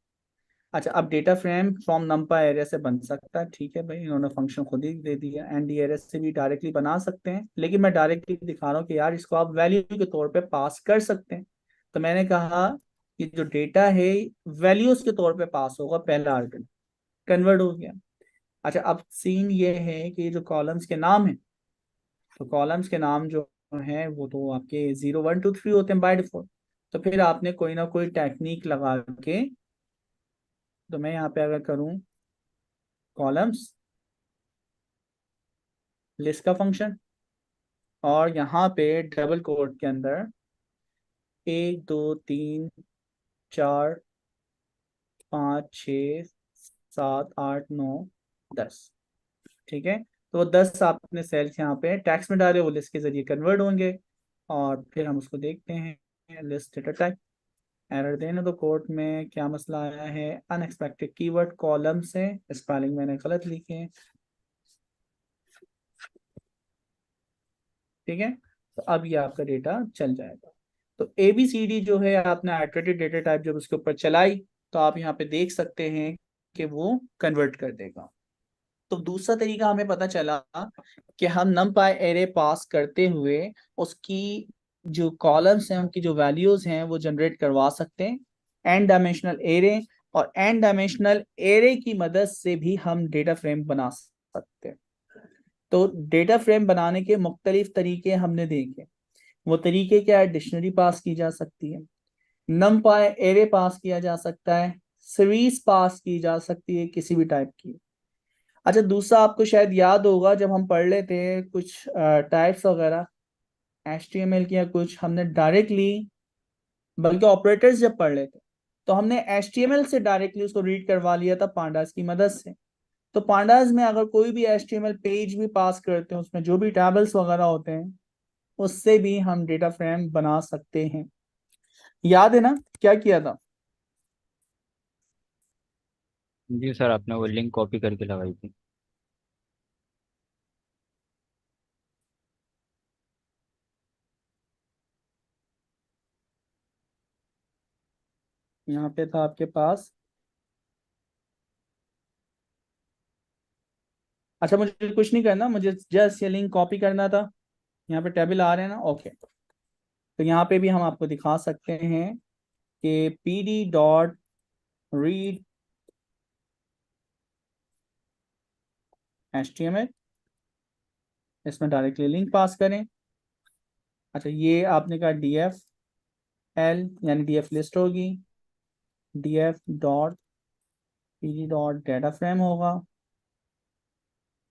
A: अच्छा, अब डेटा फ्रेम फ्रॉम नंपा एरे से बन सकता है। ठीक है भाई, इन्होंने फंक्शन खुद ही दे दिया। एंड एरे से भी डायरेक्टली बना सकते हैं, लेकिन मैं डायरेक्टली दिखा रहा हूँ कि यार इसको आप वैल्यू के तौर पे पास कर सकते हैं। तो मैंने कहा कि जो डेटा है वैल्यूज के तौर पे पास होगा, पहला आर्गुमेंट कन्वर्ट हो गया। अच्छा, अब सीन ये है कि जो कॉलम्स के नाम है, तो कॉलम्स के नाम जो हैं वो तो आपके 0, 1, 2, 3 होते हैं बाय डिफॉल्ट। तो फिर आपने कोई ना कोई टेक्निक लगा के, तो मैं यहाँ पे अगर करूँ कॉलम्स लिस्ट का फंक्शन, और यहाँ पे डबल कोड के अंदर 1, 2, 3, 4, 5, 6, 7, 8, 9, 10। ठीक है। तो वो 10 आपने सेल्स यहाँ पे टैक्स में डाले, वो लिस्ट के जरिए कन्वर्ट होंगे। और फिर हम उसको देखते हैं, लिस्ट डेटा टाइप। एरर देने तो कोड में क्या मसला आया है? अनएक्सपेक्टेड कीवर्ड कॉलम से स्पेलिंग मैंने गलत लिखे हैं। ठीक है। तो अब ये आपका डेटा चल जाएगा। तो ABCD जो है आपने इटरेटिव डेटा टाइप जब उसके ऊपर चलाई तो आप यहाँ पे देख सकते हैं कि वो कन्वर्ट कर देगा। तो दूसरा तरीका हमें पता चला कि हम numpy एरे पास करते हुए उसकी जो कॉलम्स हैं उनकी जो वैल्यूज हैं वो जनरेट करवा सकते हैं n डायमेंशनल एरे, और n डायमेंशनल एरे की मदद से भी हम डेटा फ्रेम बना सकते हैं। तो डेटा फ्रेम बनाने के मुख्तलिफ तरीके हमने देखे। वो तरीके क्या है? डिक्शनरी पास की जा सकती है, numpy एरे पास किया जा सकता है, सीरीज पास की जा सकती है किसी भी टाइप की। अच्छा, दूसरा आपको शायद याद होगा जब हम पढ़ लेते हैं कुछ टाइप्स वगैरह HTML की या कुछ, हमने डायरेक्टली, बल्कि ऑपरेटर्स जब पढ़ लेते तो हमने HTML से डायरेक्टली उसको रीड करवा लिया था पांडास की मदद से। तो पांडास में अगर कोई भी HTML पेज भी पास करते हैं उसमें जो भी टेबल्स वगैरह होते हैं उससे भी हम डेटा फ्रेम बना सकते हैं। याद है ना क्या किया था?
B: जी सर, आपने वो लिंक कॉपी करके लगाई थी।
A: यहाँ पे था आपके पास। अच्छा, मुझे कुछ नहीं करना, मुझे जस्ट ये लिंक कॉपी करना था। यहाँ पे टेबल आ रहे हैं ना? ओके। तो यहाँ पे भी हम आपको दिखा सकते हैं कि pd.read HTML, इसमें डायरेक्टली लिंक पास करें। अच्छा, ये आपने कहा DFL यानी DF लिस्ट होगी, df.pd.data frame होगा।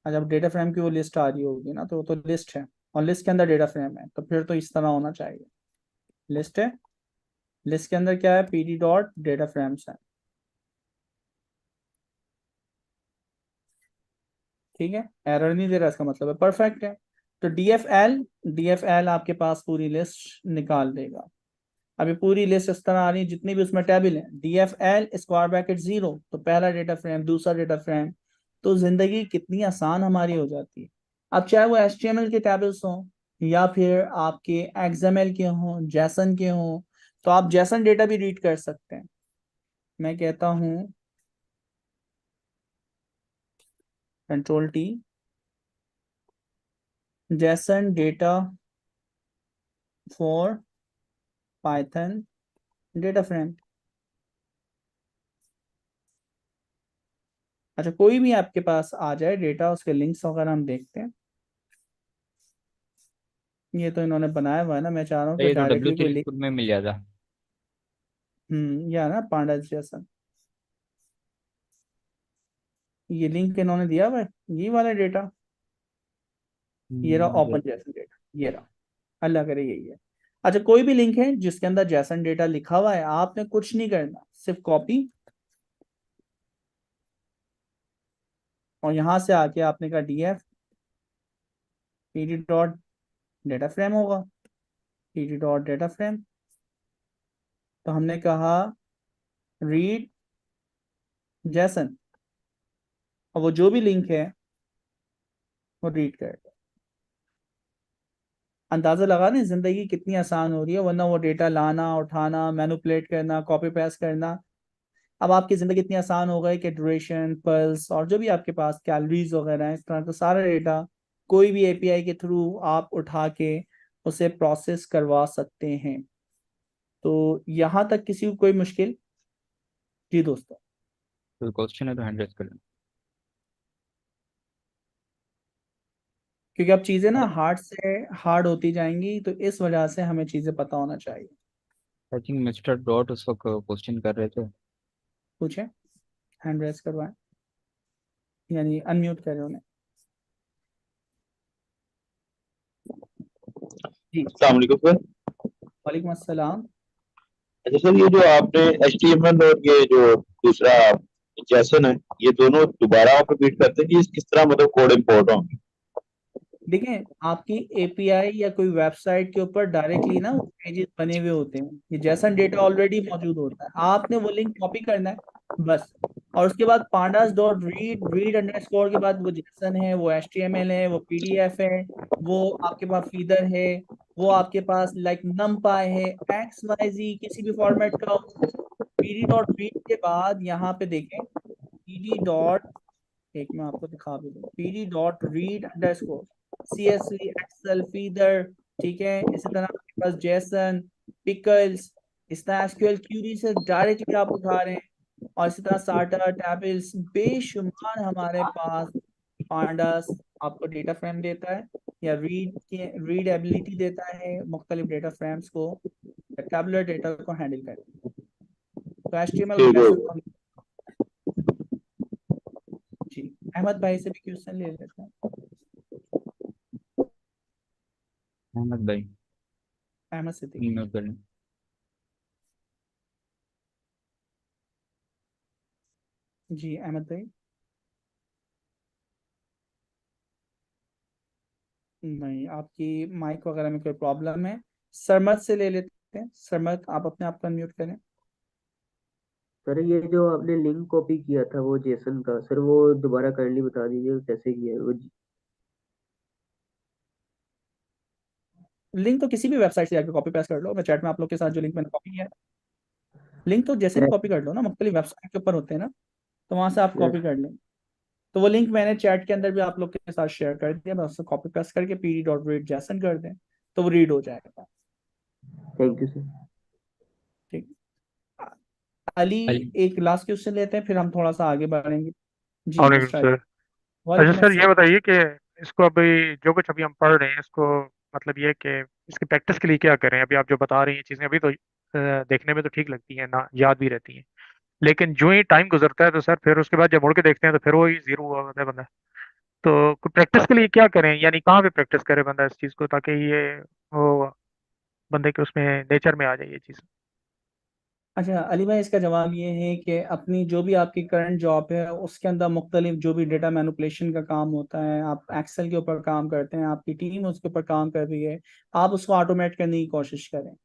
A: अच्छा, अब डेटा फ्रेम की वो लिस्ट आ रही होगी ना, तो वो तो लिस्ट है और लिस्ट के अंदर डेटा फ्रेम है, तो फिर तो इस तरह होना चाहिए। लिस्ट है, लिस्ट के अंदर क्या है? pd.data frames है। ठीक है, एरर नहीं दे रहा, इसका मतलब है परफेक्ट है। तो DFL आपके पास पूरी लिस्ट निकाल देगा। अभी पूरी लिस्ट इस तरह आ रही है, जितनी भी उसमें टेबल है, DFL स्क्वायर ब्रैकेट 0, तो पहला डेटा फ्रेम, दूसरा डेटा फ्रेम। तो जिंदगी कितनी आसान हमारी हो जाती है। अब चाहे वो HTML के टेबल्स हों या फिर आपके XML के हों, जैसन के हों, तो आप जैसन डेटा भी रीड कर सकते हैं। मैं कहता हूँ Ctrl+T, जैसन data for Python data frame. अच्छा, कोई भी आपके पास आ जाए डेटा, उसके लिंक्स वगैरह हम देखते हैं। ये तो इन्होंने बनाया हुआ है ना, मैं चाह रहा हूँ
B: तो
A: कि
B: ये तो
A: डायरेक्टली कोई लिंक।
B: W3 में मिल जाता।
A: या ना पांडा जैसा ये लिंक इन्होंने दिया हुआ है, ये वाला डेटा, ये रहा ओपन जैसन डेटा, ये रहा। अल्लाह करे यही है। अच्छा, कोई भी लिंक है जिसके अंदर जैसन डेटा लिखा हुआ है, आपने कुछ नहीं करना, सिर्फ कॉपी, और यहां से आके आपने कहा DF pd.data फ्रेम होगा, pd.data फ्रेम। तो हमने कहा रीड जैसन, और वो जो भी लिंक है वो रीड करेगा। अंदाजा लगा दें जिंदगी कितनी आसान हो रही है, वरना वो डेटा लाना, उठाना, मैनिपुलेट करना, कॉपी पेस्ट करना। अब आपकी ज़िंदगी इतनी आसान हो गई कि ड्यूरेशन, पल्स और जो भी आपके पास कैलोरीज वगैरह है, इस तरह का सारा डेटा कोई भी API के थ्रू आप उठा के उसे प्रोसेस करवा सकते हैं। तो यहाँ तक किसी को कोई मुश्किल? जी दोस्तों,
B: कोई क्वेश्चन है तो हैंड रेज कर लें।
A: क्योंकि अब चीज़ें ना हार्ड से हार्ड होती जाएंगी, तो इस वजह से हमें चीज़ें पता होना चाहिए।
B: आई थिंक मिस्टर डॉट उसको क्वेश्चन कर रहे थे।
A: पूछे, हैंड रेस करवाएं, यानी अनम्यूट करें उन्हें। जी,
C: अस्सलाम वालेकुम सर।
A: वालेकुम अस्सलाम।
C: अच्छा सर, ये जो आपने HTML और ये जो दूसरा जैसन है, ये दोनों दोबारा आप रिपीट करते हैं कि किस तरह मतलब कोड इंपोर्ट होंगे?
A: देखें, आपकी एपीआई या कोई वेबसाइट के ऊपर डायरेक्टली ना पेजेस बने हुए होते हैं, ये जैसन डेटा ऑलरेडी मौजूद होता है, आपने वो लिंक कॉपी करना है बस। और उसके बाद pandas dot read read underscore के बाद वो जेसन है, वो HTML है, वो PDF है, वो आपके पास फीदर है, वो आपके पास लाइक numpy है, XYZ किसी भी फॉर्मेट का हो। pd डॉट रीड के बाद यहाँ पे देखें pd डॉट, एक मैं आपको दिखा भी दूँ, pd dot read underscore CSV excel feather, ठीक है। इसी तरह आपके पास जेसन, पिकल्स, इस तरह SQL क्यूरी से डायरेक्टली आप उठा रहे हैं। और इसी तरह साटा, टैबल्स, बेशुमार हमारे पास पांडास आपको डेटा फ्रेम देता है, या रीड एबिलिटी देता है मुख्तलिफ डेटा फ्रेम्स को, टैबुलर डेटा को हैंडल करने। तो HTML
C: ठीक है।
A: मेथड जी, अहमद भाई से भी क्वेश्चन ले लेते हैं।
B: अहमद भाई
A: अहमद सिद्दीकी
B: ईमेल कर लें।
A: जी, अहमद भाई। नहीं, आपकी माइक वगैरह में कोई प्रॉब्लम है। सरमद से ले लेते हैं। सरमद, आप अपने आप को अनम्यूट करें।
H: सर ये जो आपने लिंक कॉपी किया था वो जेसन का, सर वो दोबारा काइंडली बता दीजिए कैसे किया है वो।
A: लिंक तो किसी भी वेबसाइट से जाकर कॉपी पेस्ट कर लो, मैं चैट में आप लोग के साथ जो लिंक मैंने कॉपी किया है, लिंक तो जैसे भी कॉपी कर लो ना, मुख्तलिफ वेबसाइट के ऊपर होते हैं ना, तो वहां से आप कॉपी कर लें। तो वो लिंक मैंने चैट के अंदर भी आप लोग के साथ शेयर कर दिया, बस उसको कॉपी पेस्ट करके pd डॉट रीड जैसन कर दें तो वो रीड हो जाएगा।
H: Thank you sir.
A: ठीक। अली,
B: अली
A: एक लास्ट क्वेश्चन लेते हैं फिर हम थोड़ा सा आगे बढ़ेंगे। जी
G: वालेकुम
A: मिस्टर
G: सर।
A: अली।
G: अच्छा
A: वालेकुम
G: सर, ये
A: अस्सलाम।
G: बताइए कि इसको अभी जो कुछ अभी हम पढ़ रहे हैं इसको, मतलब ये कि इसकी प्रैक्टिस के लिए क्या करें? अभी आप जो बता रही हैं चीज़ें अभी तो देखने में तो ठीक लगती हैं ना, याद भी रहती हैं, लेकिन जो ही टाइम गुजरता है तो सर फिर उसके बाद जब मुड़ के देखते हैं तो फिर वही जीरो हुआ होता है बंदा। तो प्रैक्टिस के लिए क्या करें, यानी कहाँ पे प्रैक्टिस करे बंदा इस चीज़ को, ताकि ये वो बंदे के उसमें नेचर में आ जाए ये चीज़।
A: अच्छा अली भाई, इसका जवाब ये है कि अपनी जो भी आपकी करंट जॉब है उसके अंदर मुख्तलिफ जो भी डेटा मैनिपुलेशन का काम होता है, आप एक्सेल के ऊपर काम करते हैं, आपकी टीम उसके ऊपर काम कर रही है, आप उसको ऑटोमेट करने की कोशिश करें।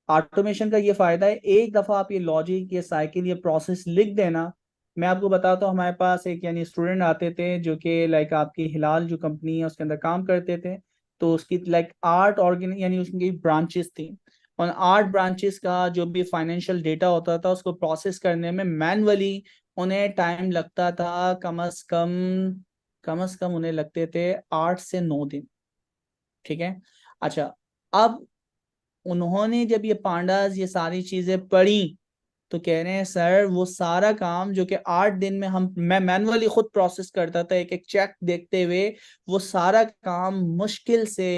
A: ऑटोमेशन का ये फायदा है, एक दफ़ा आप ये लॉजिक, ये साइकिल, ये प्रोसेस लिख देना। मैं आपको बताता हूँ, हमारे पास एक यानी स्टूडेंट आते थे जो कि लाइक आपकी हिलाल जो कंपनी है उसके अंदर काम करते थे। तो उसकी लाइक 8 यानी उसकी ब्रांचेस थी, और 8 ब्रांचेस का जो भी फाइनेंशियल डेटा होता था उसको प्रोसेस करने में मैनुअली उन्हें टाइम लगता था, कम अज कम उन्हें लगते थे 8 से 9 दिन। ठीक है। अच्छा, अब उन्होंने जब ये पांडास ये सारी चीजें पढ़ी तो कह रहे हैं सर वो सारा काम जो कि 8 दिन में मैं मैनुअली खुद प्रोसेस करता था एक एक चेक देखते हुए, वो सारा काम मुश्किल से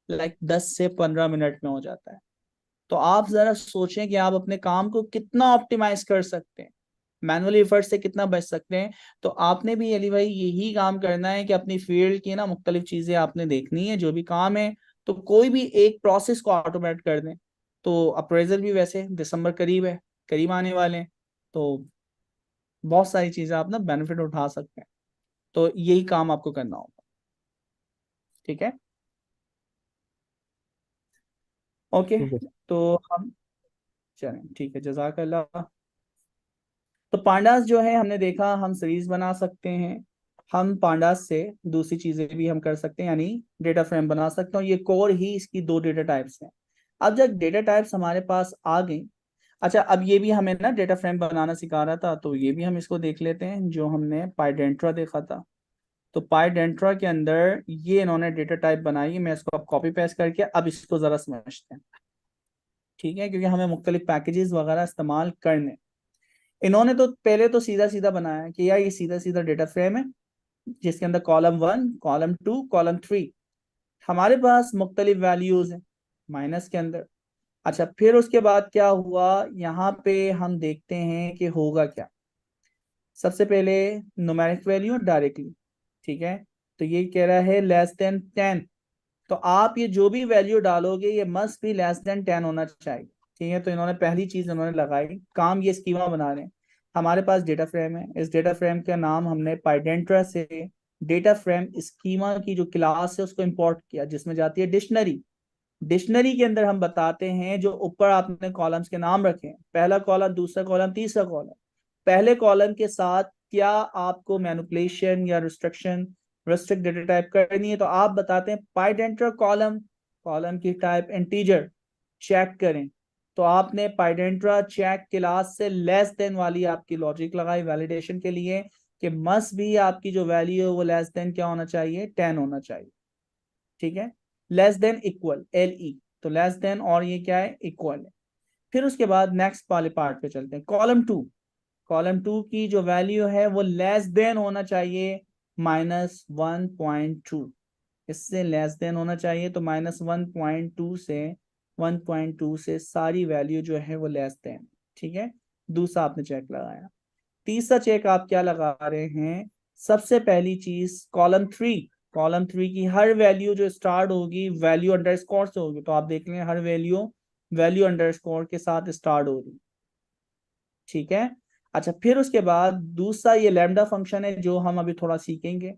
A: लाइक 10 से 15 मिनट में हो जाता है। तो आप जरा सोचें कि आप अपने काम को कितना ऑप्टिमाइज कर सकते हैं, मैनुअली एफर्ट से कितना बच सकते हैं। तो आपने भी अली भाई यही काम करना है कि अपनी फील्ड की ना मुख्तलिफ चीजें आपने देखनी है, जो भी काम है तो कोई भी एक प्रोसेस को ऑटोमेट कर दें। तो अप्रेजल भी वैसे दिसंबर करीब है, करीब आने वाले हैं, तो बहुत सारी चीजें आप ना बेनिफिट उठा सकते हैं। तो यही काम आपको करना होगा। ठीक है, ओके।
B: ठीक है।
A: तो हम चलें, ठीक है, जज़ाकल्लाह। तो पांडास जो है हमने देखा, हम सीरीज बना सकते हैं, हम पांडास से दूसरी चीजें भी हम कर सकते हैं, यानी डेटा फ्रेम बना सकते हैं। ये कोर ही इसकी 2 डेटा टाइप्स हैं। अब जब डेटा टाइप्स हमारे पास आ गई, अच्छा अब ये भी हमें ना डेटा फ्रेम बनाना सिखा रहा था, तो ये भी हम इसको देख लेते हैं जो हमने पाइडेंट्रा देखा था। तो पाइडेंट्रा के अंदर ये इन्होंने डेटा टाइप बनाई, मैं इसको अब कॉपी पेस्ट करके अब इसको जरा समझते हैं। ठीक है, क्योंकि हमें मुख्तलिफ पैकेजेस वगैरह इस्तेमाल करने। इन्होंने तो पहले तो सीधा सीधा बनाया कि यार ये सीधा सीधा डेटा फ्रेम है जिसके अंदर कॉलम 1, कॉलम 2, कॉलम 3 हमारे पास मुख्तलिफ वैल्यूज हैं माइनस के अंदर। अच्छा, फिर उसके बाद क्या हुआ, यहाँ पे हम देखते हैं कि होगा क्या। सबसे पहले न्यूमेरिक वैल्यू डायरेक्टली, ठीक है। तो ये कह रहा है <10। तो आप ये जो भी वैल्यू डालोगे ये मस्ट भी <10 होना चाहिए। ठीक है, तो इन्होंने पहली चीज इन्होंने लगाई, काम ये स्कीमा बना रहे हैं। हमारे पास डेटा फ्रेम है, इस डेटा फ्रेम का नाम हमने पाइडेंट्रा से डेटा फ्रेम स्कीमा की जो क्लास है उसको इंपोर्ट किया, जिसमें जाती है डिक्शनरी। डिक्शनरी के अंदर हम बताते हैं जो ऊपर आपने कॉलम्स के नाम रखे हैं, पहला कॉलम, दूसरा कॉलम, तीसरा कॉलम। पहले कॉलम के साथ क्या आपको मैनिपुलेशन या रिस्ट्रिक्ट डेटा टाइप करनी है, तो आप बताते हैं पाइडेंटर कॉलम, कॉलम की टाइप इंटीजर चेक करें। तो आपने पाइडेंट्रा चेक क्लास से लेस देन वाली आपकी लॉजिक लगाई वैलिडेशन के लिए कि मस्ट भी आपकी जो वैल्यू है वो लेस देन क्या होना चाहिए, 10 होना चाहिए। ठीक है, लेस देन इक्वल, LE, तो लेस देन और ये क्या है, इक्वल है। फिर उसके बाद नेक्स्ट वाले पार्ट पे चलते हैं, कॉलम 2। कॉलम 2 की जो वैल्यू है वो लेस देन होना चाहिए -1.2, इससे लेस देन होना चाहिए। तो -1.2 से सारी वैल्यू जो है वो लेस देन। ठीक है, दूसरा आपने चेक लगाया। तीसरा चेक आप क्या लगा रहे हैं, सबसे पहली चीज कॉलम 3 की हर वैल्यू जो स्टार्ट होगी वैल्यू अंडरस्कोर से होगी। तो आप देख लें हर वैल्यू अंडरस्कोर के साथ स्टार्ट होगी। ठीक है, अच्छा फिर उसके बाद दूसरा ये लैम्डा फंक्शन है जो हम अभी थोड़ा सीखेंगे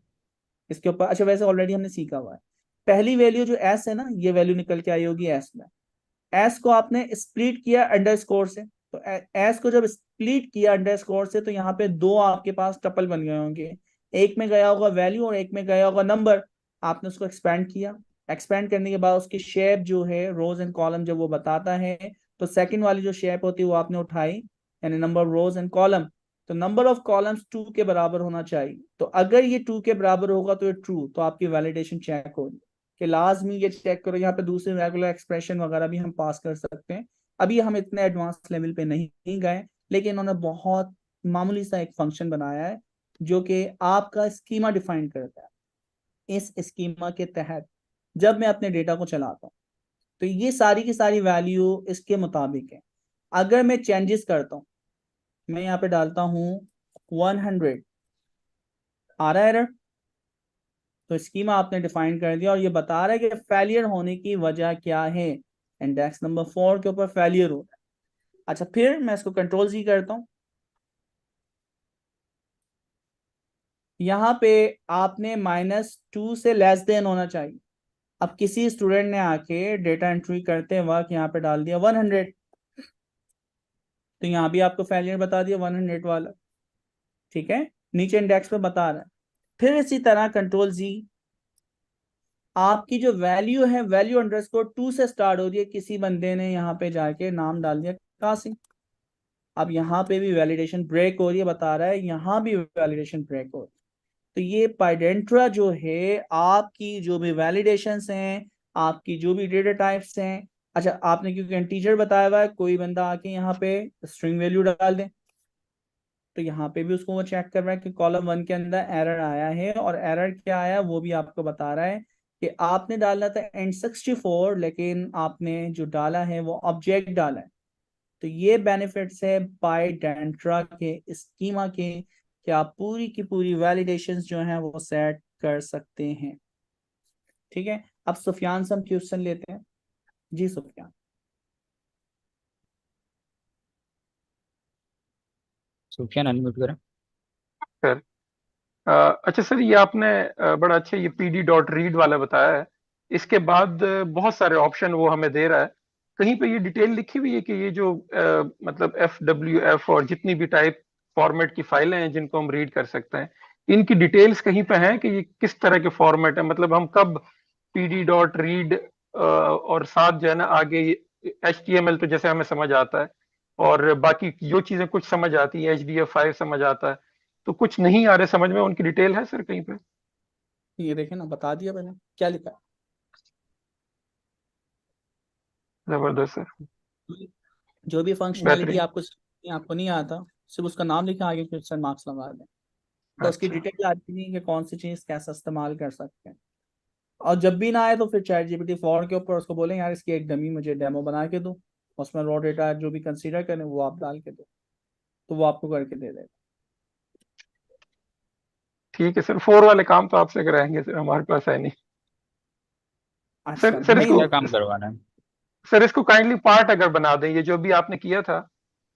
A: इसके ऊपर। अच्छा वैसे ऑलरेडी हमने सीखा हुआ है। पहली वैल्यू जो एस है ना, ये वैल्यू निकल के आई होगी एस में। एस को आपने स्प्लिट किया अंडरस्कोर से, तो एस को जब स्प्लिट किया अंडरस्कोर से तो यहाँ पे दो आपके पास टपल बन गए होंगे, एक में गया होगा वैल्यू और एक में गया होगा नंबर। आपने उसको एक्सपेंड किया, एक्सपेंड करने के बाद उसकी शेप जो है रोज एंड कॉलम जब वो बताता है, तो सेकंड वाली जो शेप होती है वो आपने उठाई, यानी number of rose and column. तो नंबर ऑफ कॉलम्स 2 के बराबर होना चाहिए। तो अगर ये 2 के बराबर होगा तो ये ट्रू, तो आपकी वैलिडेशन चेक होगी। कि लाजमी ये चेक करो, यहाँ पे दूसरे रेगुलर एक्सप्रेशन वगैरह भी हम पास कर सकते हैं। अभी हम इतने एडवांस लेवल पे नहीं गए, लेकिन इन्होंने बहुत मामूली सा एक फंक्शन बनाया है जो कि आपका स्कीमा डिफाइन करता है। इस स्कीमा के तहत जब मैं अपने डेटा को चलाता हूँ तो ये सारी की सारी वैल्यू इसके मुताबिक है। अगर मैं चेंजेस करता हूँ, मैं यहाँ पे डालता हूँ 100, आ रहा है एरर, तो स्कीमा आपने डिफाइन कर दिया और ये बता रहा है कि फेलियर होने की वजह क्या है। इंडेक्स नंबर 4 के ऊपर फेलियर हो रहा है। अच्छा फिर मैं इसको कंट्रोल Z करता हूं। यहाँ पे आपने -2 से लेस देन होना चाहिए। अब किसी स्टूडेंट ने आके डेटा एंट्री करते वक्त यहाँ पे डाल दिया 100, तो यहाँ भी आपको फेलियर बता दिया 100 वाला। ठीक है, नीचे इंडेक्स पे बता रहा है। फिर इसी तरह कंट्रोल Z, आपकी जो वैल्यू है वैल्यू अंडरस्कोर 2 से स्टार्ट हो रही है, किसी बंदे ने यहाँ पे जाके नाम डाल दिया कासिम। अब यहाँ पे भी वैलिडेशन ब्रेक हो रही है, बता रहा है यहाँ भी वैलिडेशन ब्रेक हो रही है। तो ये पाइडेंट्रा जो है आपकी जो भी वैलिडेशंस हैं, आपकी जो भी डेटा टाइप्स हैं। अच्छा आपने क्योंकि इंटीजर बताया हुआ है, कोई बंदा आके यहाँ पे स्ट्रिंग वैल्यू डाल दे तो यहाँ पे भी उसको वो चेक कर रहा है कि कॉलम 1 के अंदर एरर आया है, और एरर क्या आया वो भी आपको बता रहा है कि आपने डालना था N64 लेकिन आपने जो डाला है वो ऑब्जेक्ट डाला है। तो ये बेनिफिट्स है पाइडेंट्रा के स्कीमा के कि आप पूरी की पूरी वैलिडेशंस जो हैं वो सेट कर सकते हैं। ठीक है, अब सुफियान से हम क्वेश्चन लेते हैं। जी सुफियान।
B: सुफियान अनम्यूट करें।
K: सर अच्छा सर, ये आपने बड़ा अच्छा ये pd.read वाला बताया है। इसके बाद बहुत सारे ऑप्शन वो हमें दे रहा है। कहीं पे ये डिटेल लिखी हुई है कि ये जो मतलब FWF और जितनी भी टाइप फॉर्मेट की फाइलें हैं जिनको हम रीड कर सकते हैं, इनकी डिटेल्स कहीं पे हैं कि ये किस तरह के फॉर्मेट है, मतलब हम कब pd.read और साथ जो है ना आगे HTML तो जैसे हमें समझ आता है, और बाकी जो चीजें कुछ समझ आती है, HDF5 समझ आता है, तो कुछ नहीं आ रहे समझ में, उनकी डिटेल है सर कहीं पे?
A: ये देखें ना, बता दिया मैंने क्या लिखा
K: जबरदस्त सर,
A: है। जो भी फंक्शनैलिटी
K: बेहतरीन।
A: आपको नहीं आता, सिर्फ उसका नाम लिखा, आगे क्वेश्चन मार्क्स लगा दें। तो उसकी
K: अच्छा
A: डिटेल आती नहीं कि कौन सी चीज कैसा इस्तेमाल कर सकते हैं। और जब भी ना आए तो फिर ChatGPT 4 के ऊपर उसको बोलें यार इसकी एक डमी मुझे डेमो बना के दो, उसमें रॉ डेटा जो भी कंसीडर करें वो आप डाल के दो, तो वो आपको करके दे देगा।
K: ठीक है सर, 4 वाले काम तो आपसे कराएंगे सर, हमारे पास है नहीं।
A: अच्छा
K: सर
A: नहीं
K: इसको,
B: क्या काम करवाना है?
K: सर इसको काइंडली पार्ट अगर बना दें, ये जो भी आपने किया था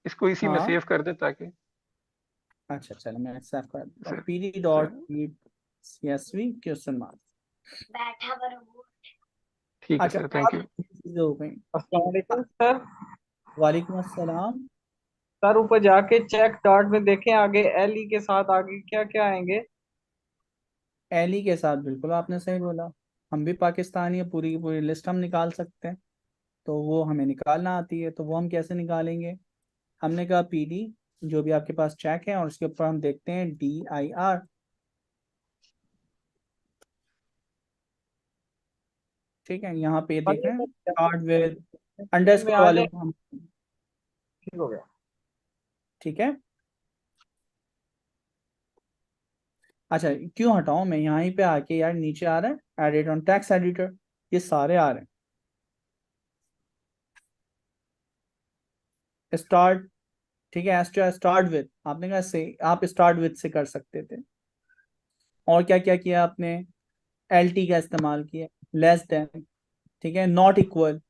K: इसको इसी में
A: हाँ
K: सेव कर दें ताकि
A: अच्छा चलो मैं सेव कर दूंगा
K: sir
A: PD
K: sir
A: dot read CSV question mark.
K: ठीक है
A: अच्छा,
K: सर, थैंक
A: अब
K: यू।
A: चीजें हो गई।
E: अस्सलाम वालेकुम सर।
A: वालेकुम अस्सलाम।
E: सर ऊपर जाके चेक डॉट में देखें, आगे एल के साथ आगे क्या क्या आएंगे?
A: एली के साथ, बिल्कुल आपने सही बोला। हम भी पाकिस्तानी है, पूरी की पूरी लिस्ट हम निकाल सकते हैं, तो वो हमें निकालना आती है, तो वो हम कैसे निकालेंगे? हमने कहा PD, जो भी आपके पास चेक है, और उसके ऊपर हम देखते हैं DIR। ठीक है, यहाँ पे देख रहे हैं स्टार्ट विद
E: में
A: अंडरस्कोर
E: आ
A: वाले
E: जाए,
A: को हम।
E: ठीक हो गया।
A: ठीक है। अच्छा, क्यों हटाऊं मैं? यहाँ पे आके यार नीचे आ रहा है एडिट ऑन टेक्स्ट एडिटर, ये सारे आ रहे हैं। स्टार्ट, ठीक है, एस्ट्रा स्टार्ट विद, आपने कहा से आप स्टार्ट विद से कर सकते थे। और क्या क्या किया आपने? LT का इस्तेमाल किया, लेस देन, ठीक है, नॉट इक्वल।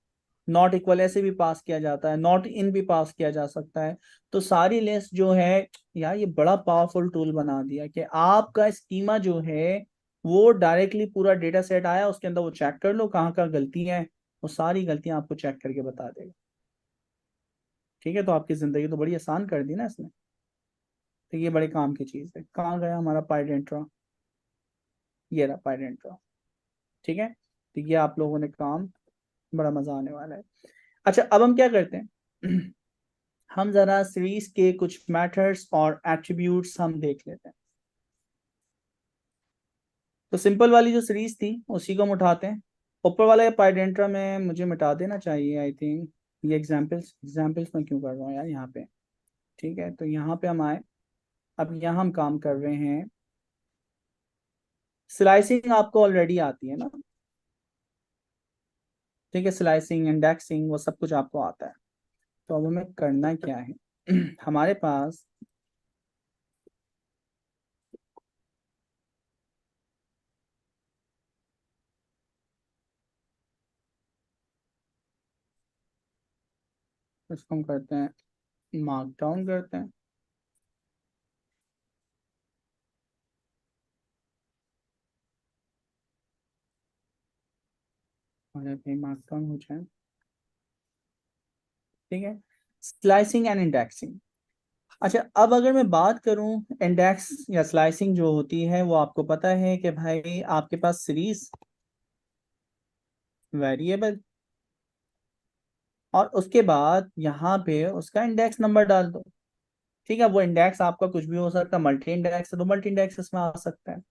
A: नॉट इक्वल ऐसे भी पास किया जाता है, नॉट इन भी पास किया जा सकता है। तो सारी लिस्ट जो है यार, ये बड़ा पावरफुल टूल बना दिया कि आपका स्कीमा जो है वो डायरेक्टली पूरा डेटा सेट आया, उसके अंदर वो चेक कर लो कहाँ कहाँ गलतियां हैं, वो सारी गलतियां आपको चेक करके बता देगा। ठीक है, तो आपकी जिंदगी तो बड़ी आसान कर दी ना इसने। तो ये बड़े काम की चीज है। कहाँ गया हमारा पाइडेंट्रा? ये रहा पाइडेंट्रा। ठीक है, तो ये आप लोगों ने काम, बड़ा मजा आने वाला है। अच्छा, अब हम क्या करते हैं? हम जरा सीरीज के कुछ मैथड्स और एट्रीब्यूट्स हम देख लेते हैं। तो सिंपल वाली जो सीरीज थी उसी को हम उठाते हैं। ऊपर वाला पाइडेंट्रा में मुझे मिटा देना चाहिए आई थिंक। ये एग्जांपल्स एग्जांपल्स में क्यों कर रहा हूँ यार यहाँ पे? ठीक है, तो यहाँ पे हम आए। अब यहाँ हम काम कर रहे हैं, स्लाइसिंग आपको ऑलरेडी आती है ना? ठीक है, स्लाइसिंग, इंडेक्सिंग, वो सब कुछ आपको आता है। तो अब हमें करना क्या है? हमारे पास इसको हम करते हैं, मार्क डाउन करते हैं। और अभी मार्क डाउन हो जाए। ठीक है, स्लाइसिंग एंड इंडेक्सिंग। अच्छा, अब अगर मैं बात करूं, इंडेक्स या स्लाइसिंग जो होती है, वो आपको पता है कि भाई आपके पास सीरीज वेरिएबल, और उसके बाद यहाँ पे उसका इंडेक्स नंबर डाल दो। ठीक है, वो इंडेक्स आपका कुछ भी हो सकता है, मल्टी इंडेक्स है तो मल्टी इंडेक्स इसमें आ सकता है।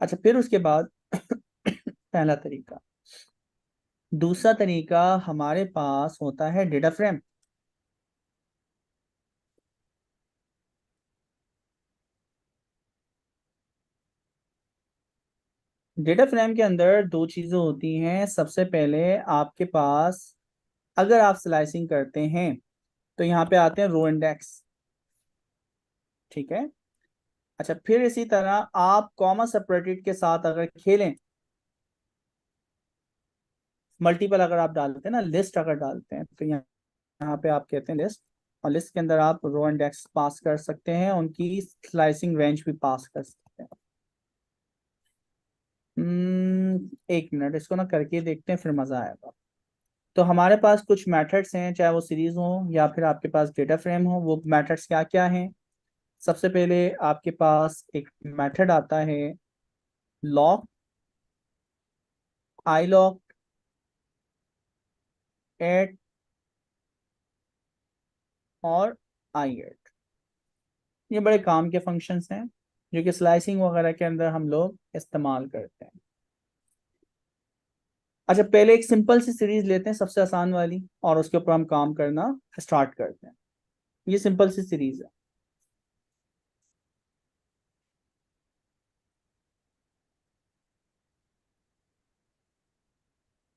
A: अच्छा, फिर उसके बाद पहला तरीका। दूसरा तरीका हमारे पास होता है डेटा फ्रेम। डेटा फ्रेम के अंदर दो चीजें होती हैं। सबसे पहले आपके पास, अगर आप स्लाइसिंग करते हैं तो यहाँ पे आते हैं रो इंडेक्स। ठीक है। अच्छा, फिर इसी तरह आप कॉमा सेपरेटेड के साथ अगर खेलें, मल्टीपल अगर आप डालते हैं ना, लिस्ट अगर डालते हैं, तो यहाँ पे आप कहते हैं लिस्ट, और लिस्ट के अंदर आप रो इंडेक्स पास कर सकते हैं, उनकी स्लाइसिंग रेंज भी पास कर सकते हैं। एक मिनट, इसको ना करके देखते हैं, फिर मजा आएगा। तो हमारे पास कुछ मेथड्स हैं, चाहे वो सीरीज हो या फिर आपके पास डेटा फ्रेम हो। वो मेथड्स क्या क्या हैं? सबसे पहले आपके पास एक मेथड आता है लॉक, आई लॉक, एड और आई एड। ये बड़े काम के फंक्शंस हैं जो कि स्लाइसिंग वगैरह के अंदर हम लोग इस्तेमाल करते हैं। अच्छा, पहले एक सिंपल सी सीरीज लेते हैं, सबसे आसान वाली, और उसके ऊपर हम काम करना स्टार्ट करते हैं। ये सिंपल सी सीरीज है।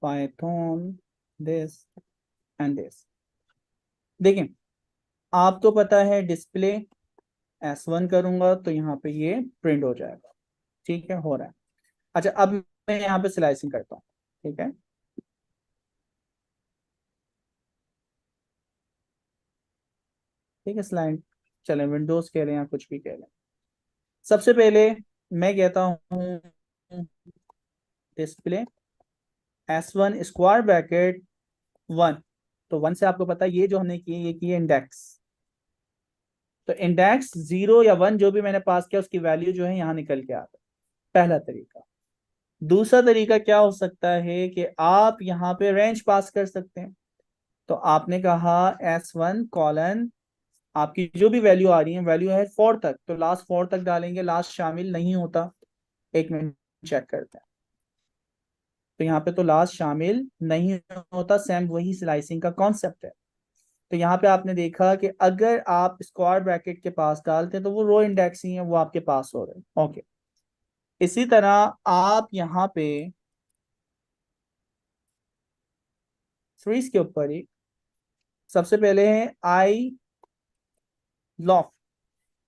A: Python this and this. देखें, आपको पता है डिस्प्ले S1 करूंगा तो यहाँ पे ये प्रिंट हो जाएगा। ठीक है, हो रहा है। अच्छा, अब मैं यहाँ पे स्लाइसिंग करता हूँ। ठीक है, ठीक है, स्लाइड, चले विंडोज कह रहे हैं या कुछ भी कह रहे हैं। सबसे पहले मैं कहता हूँ डिस्प्ले S1 स्क्वायर ब्रैकेट 1, तो 1 से आपको पता है ये जो हमने किए ये किए इंडेक्स, तो इंडेक्स 0 या 1 जो भी मैंने पास किया उसकी वैल्यू जो है यहाँ निकल के आता है, पहला तरीका। दूसरा तरीका क्या हो सकता है कि आप यहाँ पे रेंज पास कर सकते हैं, तो आपने कहा S1 कॉलन आपकी जो भी वैल्यू आ रही है वैल्यू है 4 तक, तो लास्ट 4 तक डालेंगे, लास्ट शामिल नहीं होता, एक मिनट चेक करते हैं, तो यहाँ पे तो लास्ट शामिल नहीं होता, सेम वही स्लाइसिंग का कॉन्सेप्ट है। तो यहाँ पे आपने देखा कि अगर आप स्क्वायर ब्रैकेट के पास डालते हैं तो वो रो इंडेक्सिंग है, वो आपके पास हो रहे हैं। ओके, इसी तरह आप यहाँ पे सीरीज के ऊपर ही सबसे पहले है आई लॉक।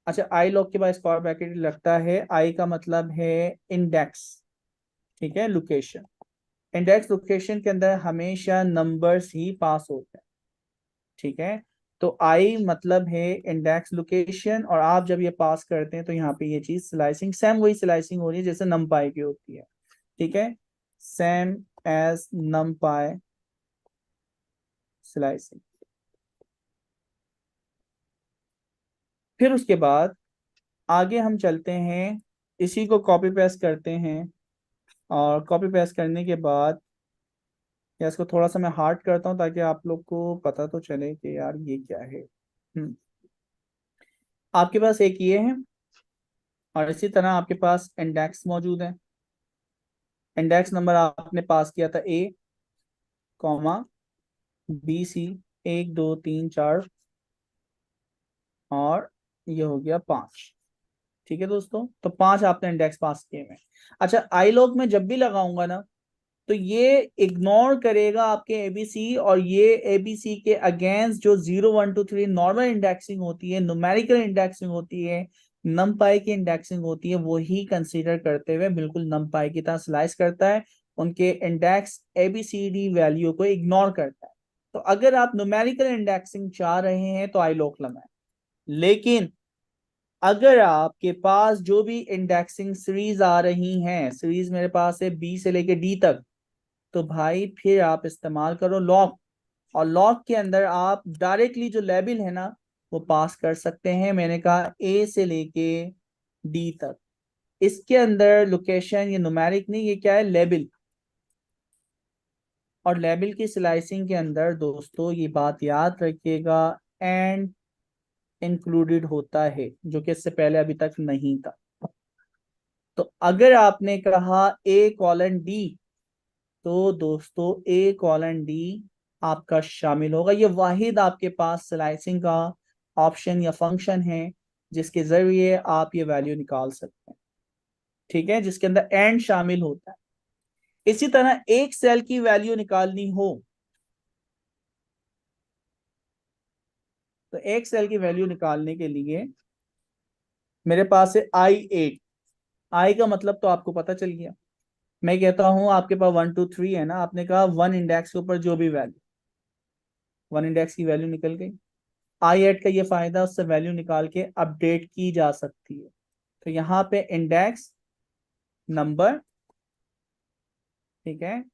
A: अच्छा, आई लॉक के बाद स्क्वायर ब्रैकेट लगता है, आई का मतलब है इंडेक्स, ठीक है, लोकेशन। इंडेक्स लोकेशन के अंदर हमेशा नंबर्स ही पास होते हैं, ठीक है, तो आई मतलब है इंडेक्स लोकेशन, और आप जब ये पास करते हैं तो यहाँ पे ये चीज स्लाइसिंग, सेम वही स्लाइसिंग हो रही है जैसे नमपाई की होती है, ठीक है, सेम एज नमपाई स्लाइसिंग। फिर उसके बाद आगे हम चलते हैं, इसी को कॉपी पेस्ट करते हैं, और कॉपी पेस्ट करने के बाद या इसको थोड़ा सा मैं हार्ड करता हूँ ताकि आप लोग को पता तो चले कि यार ये क्या है। आपके पास एक ये है, और इसी तरह आपके पास इंडेक्स मौजूद है। इंडेक्स नंबर आपने पास किया था A, BC 1 2 3 4, और ये हो गया 5, ठीक है दोस्तों, तो 5 आपने इंडेक्स पास किए हैं। अच्छा, आई लॉग में जब भी लगाऊंगा ना तो ये इग्नोर करेगा आपके एबीसी, और ये एबीसी के अगेंस्ट जो 0 1 2 3 नॉर्मल इंडेक्सिंग होती है, न्यूमेरिकल इंडेक्सिंग होती है, नमपाई की इंडेक्सिंग होती है, वो ही कंसीडर करते हुए बिल्कुल नमपाई की तरह स्लाइस करता है, उनके इंडेक्स एबीसीडी वैल्यू को इग्नोर करता है। तो अगर आप न्यूमेरिकल इंडेक्सिंग चाह रहे हैं तो आई लॉक लगाएं, लेकिन अगर आपके पास जो भी इंडेक्सिंग सीरीज आ रही हैं, सीरीज मेरे पास है बी से लेके डी तक, तो भाई फिर आप इस्तेमाल करो लॉक, और लॉक के अंदर आप डायरेक्टली जो लेबल है ना वो पास कर सकते हैं। मैंने कहा ए से लेके डी तक, इसके अंदर लोकेशन ये न्यूमेरिक नहीं, ये क्या है, लेबल। और लेबल की स्लाइसिंग के अंदर दोस्तों ये बात याद रखिएगा, एंड इंक्लूडेड होता है, जो कि इससे पहले अभी तक नहीं था। तो अगर आपने कहा ए कॉलन डी, तो दोस्तों ए कॉलन डी आपका शामिल होगा। ये वाहिद आपके पास स्लाइसिंग का ऑप्शन या फंक्शन है जिसके जरिए आप ये वैल्यू निकाल सकते हैं, ठीक है, जिसके अंदर एंड शामिल होता है। इसी तरह एक सेल की वैल्यू निकालनी हो तो एक सेल की वैल्यू निकालने के लिए मेरे पास है I8। आई का मतलब तो आपको पता चल गया। मैं कहता हूं आपके पास 1 2 3 है ना, आपने कहा 1 इंडेक्स के ऊपर जो भी वैल्यू, 1 इंडेक्स की वैल्यू निकल गई। I8 का ये फायदा, उससे वैल्यू निकाल के अपडेट की जा सकती है। तो यहाँ पे इंडेक्स नंबर, ठीक है,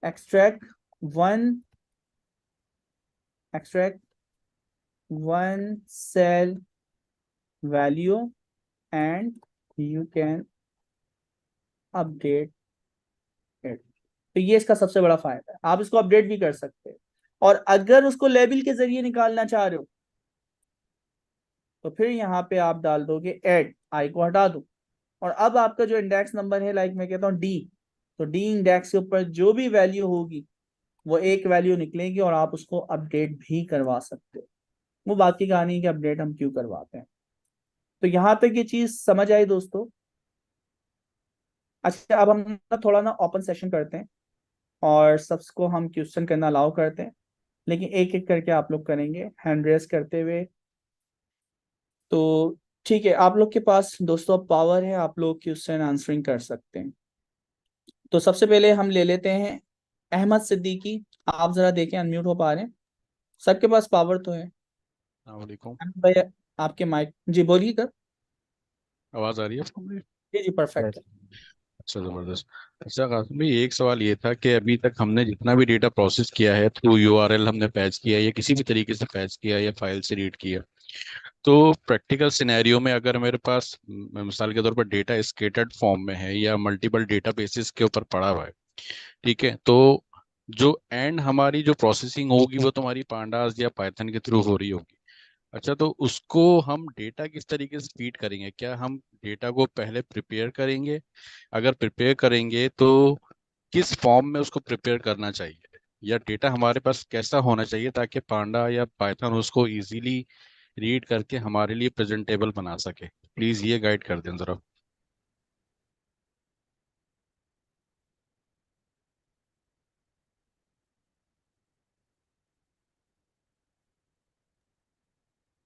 A: extract one cell value and you can update it. तो ये इसका सबसे बड़ा फायदा है, आप इसको अपडेट भी कर सकते हैं। और अगर उसको लेबल के जरिए निकालना चाह रहे हो तो फिर यहाँ पे आप डाल दोगे ऐड, आई को हटा दो, और अब आपका जो इंडेक्स नंबर है, लाइक मैं कहता हूँ डी, तो डी इंडेक्स के ऊपर जो भी वैल्यू होगी वो एक वैल्यू निकलेगी, और आप उसको अपडेट भी करवा सकते हो। वो बाकी कहानी है कि अपडेट हम क्यों करवाते हैं। तो यहाँ तक ये चीज समझ आई दोस्तों। अच्छा, अब हम थोड़ा ना ओपन सेशन करते हैं और सबको हम क्वेश्चन करना अलाउ करते हैं, लेकिन एक एक करके आप लोग करेंगे हैंड रेस करते हुए। तो ठीक है, आप लोग के पास दोस्तों पावर है, आप लोग क्वेश्चन आंसरिंग कर सकते हैं। तो सबसे पहले हम ले लेते हैं अहमद सिद्दीकी, आप जरा देखें अनम्यूट हो पा रहे हैं, सबके पास पावर तो है।
L: अस्सलाम वालेकुम।
A: अहमद भाई आपके माइक, जी बोलिए कर।
L: आवाज आ रही है आपको मेरी?
A: जी जी, परफेक्ट है।
L: अच्छा, जबरदस्त। अच्छा कासिम भाई, एक सवाल ये था कि अभी तक हमने जितना भी डेटा प्रोसेस किया है, थ्रू यूआरएल हमने फैच किया है या किसी भी तरीके से फैच किया या फाइल से रीड किया, तो प्रैक्टिकल सिनेरियो में अगर मेरे पास मिसाल के तौर पर डेटा स्केटर्ड फॉर्म में है या मल्टीपल डेटा बेसिस के ऊपर पड़ा हुआ है, ठीक है, तो जो एंड हमारी जो प्रोसेसिंग होगी वो तुम्हारी पांडास या पाइथन के थ्रू हो रही होगी। अच्छा, तो उसको हम डेटा किस तरीके से फीड करेंगे? क्या हम डेटा को पहले प्रिपेयर करेंगे? अगर प्रिपेयर करेंगे तो किस फॉर्म में उसको प्रिपेयर करना चाहिए, या डेटा हमारे पास कैसा होना चाहिए ताकि पांडा या पाइथन उसको इजीली रीड करके हमारे लिए प्रेजेंटेबल बना सके? प्लीज ये गाइड कर दें जरा।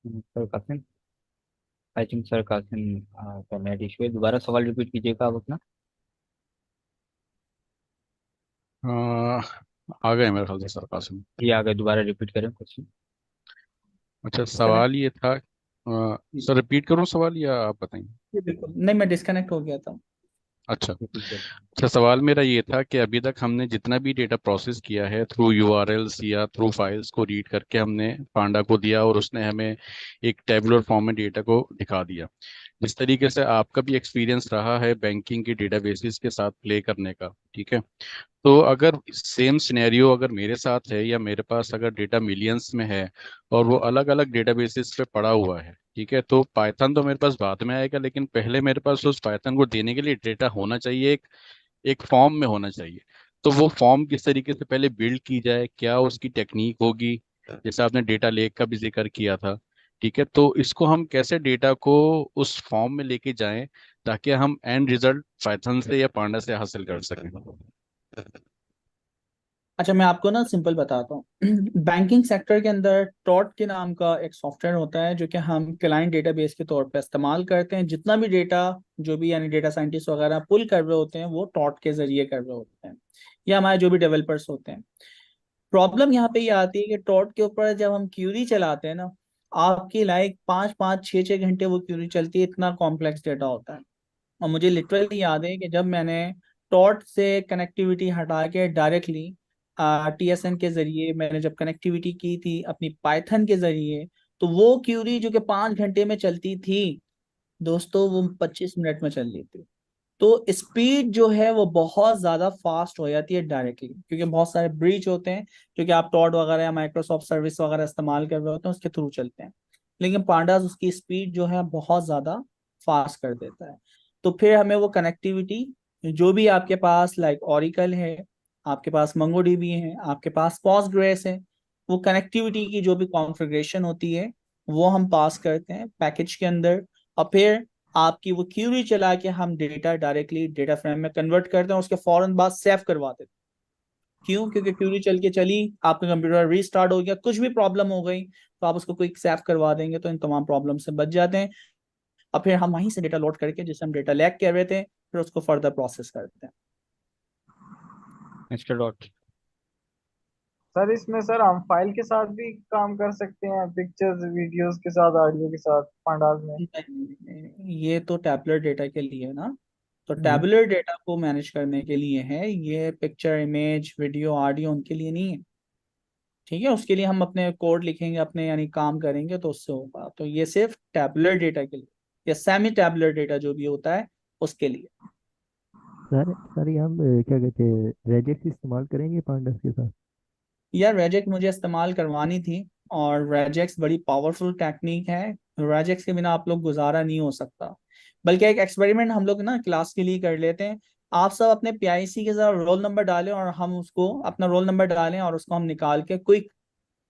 B: Sir Qasim, I think sir Qasim का नेट इशू है। दोबारा सवाल रिपीट कीजिएगा आप अपना।
L: आ गए मेरे ख्याल से सर कासिम।
B: ये आ गए, दोबारा रिपीट करें क्वेश्चन।
L: अच्छा,
A: डिस्कनेक्ट।
L: सवाल ये था, सर रिपीट करूं सवाल या आप बताएंगे?
A: जी बिल्कुल, नहीं मैं डिस्कनेक्ट हो गया था।
L: अच्छा।
B: रिपीट करें।
L: अच्छा, सवाल मेरा ये था कि अभी तक हमने जितना भी डेटा प्रोसेस किया है थ्रू यूआरएल्स या थ्रू फाइल्स को रीड करके हमने पांडा को दिया और उसने हमें एक टेबुलर फॉर्म में डेटा को दिखा दिया। जिस तरीके से आपका भी एक्सपीरियंस रहा है बैंकिंग की डेटाबेसेस के साथ प्ले करने का, ठीक है, तो अगर सेम सिनेरियो अगर मेरे साथ है या मेरे पास अगर डेटा मिलियंस में है और वो अलग अलग डेटाबेसेस पे पड़ा हुआ है, ठीक है, तो पाइथन तो मेरे पास बाद में आएगा, लेकिन पहले मेरे पास उस पाइथन को देने के लिए डेटा होना चाहिए, एक एक फॉर्म में होना चाहिए। तो वो फॉर्म किस तरीके से पहले बिल्ड की जाए, क्या उसकी टेक्निक होगी? जैसे आपने डेटा लेक का भी जिक्र किया था, ठीक है, तो इसको हम कैसे डेटा को उस फॉर्म में लेके जाएं ताकि हम एंड रिजल्ट पाइथन से या पांडा से हासिल कर सकें?
A: अच्छा, मैं आपको ना सिंपल बताता हूँ। बैंकिंग सेक्टर के अंदर टॉट के नाम का एक सॉफ्टवेयर होता है जो कि हम क्लाइंट डेटाबेस के तौर पे इस्तेमाल करते हैं। जितना भी डेटा जो भी यानी डेटा साइंटिस्ट वगैरह पुल कर रहे होते हैं वो टॉट के जरिए कर रहे होते हैं, या हमारे जो भी डेवलपर्स होते हैं। प्रॉब्लम यहाँ पे ये आती है कि टॉट के ऊपर जब हम क्यूरी चलाते हैं ना, आपकी लाइक 5 5 6 6 घंटे वो क्यूरी चलती है, इतना कॉम्प्लेक्स डेटा होता है। और मुझे लिटरली याद है कि जब मैंने टॉट से कनेक्टिविटी हटा के डायरेक्टली टीएसएन के जरिए मैंने जब कनेक्टिविटी की थी अपनी पाइथन के जरिए, तो वो क्यूरी जो कि 5 घंटे में चलती थी दोस्तों, वो 25 मिनट में चल रही थी। तो स्पीड जो है वो बहुत ज्यादा फास्ट हो जाती है डायरेक्टली, क्योंकि बहुत सारे ब्रीच होते हैं जो कि आप टॉड वगैरह या माइक्रोसॉफ्ट सर्विस वगैरह इस्तेमाल कर रहे होते हैं उसके थ्रू चलते हैं। लेकिन पांडास उसकी स्पीड जो है बहुत ज्यादा फास्ट कर देता है। तो फिर हमें वो कनेक्टिविटी जो भी आपके पास लाइक ओरिकल है, आपके पास मंगोडीबी है, आपके पास पोस्टग्रेस है, वो कनेक्टिविटी की जो भी कॉन्फ़िगरेशन होती है वो हम पास करते हैं पैकेज के अंदर। और फिर आपकी वो क्यूरी चला के हम डेटा डायरेक्टली डेटा फ्रेम में कन्वर्ट करते हैं और उसके फौरन बाद सेव करवा देते हैं। क्यों? क्योंकि क्यूरी चल के चली, आपका कंप्यूटर रीस्टार्ट हो गया, कुछ भी प्रॉब्लम हो गई तो आप उसको क्विक सेव करवा देंगे, तो इन तमाम प्रॉब्लम से बच जाते हैं। और फिर हम वहीं से डेटा लोड करके जिसे हम डेटा लैग कह रहे थे फिर उसको फर्दर प्रोसेस करते हैं।
B: Mister dot.
E: सर इसमें सर हम फाइल के साथ भी काम कर सकते हैं, पिक्चर्स वीडियोस के साथ, ऑडियो के साथ पांडास में?
A: नहीं, ये तो टैबुलर डेटा के लिए है ना। तो
E: हम्म।
A: टैबुलर डेटा को मैनेज करने के लिए है, ये पिक्चर इमेज वीडियो ऑडियो उनके लिए नहीं है। ठीक है, उसके लिए हम अपने कोड लिखेंगे अपने यानी काम करेंगे तो उससे होगा। तो ये सिर्फ टैबुलर डेटा के लिए या सेमी टैबुलर डेटा जो भी होता है उसके लिए।
M: सर ये हम क्या कहते हैं, रेजेक्स इस्तेमाल करेंगे पांडस के साथ?
A: यार रेजेक्स मुझे इस्तेमाल करवानी थी, और रेजेक्स बड़ी पावरफुल टेक्निक है। रेजेक्स के बिना आप लोग गुजारा नहीं हो सकता। बल्कि एक एक्सपेरिमेंट हम लोग ना क्लास के लिए कर लेते हैं। आप सब अपने पीआईसी के साथ रोल नंबर डालें और हम उसको अपना रोल नंबर डालें और उसको हम निकाल के क्विक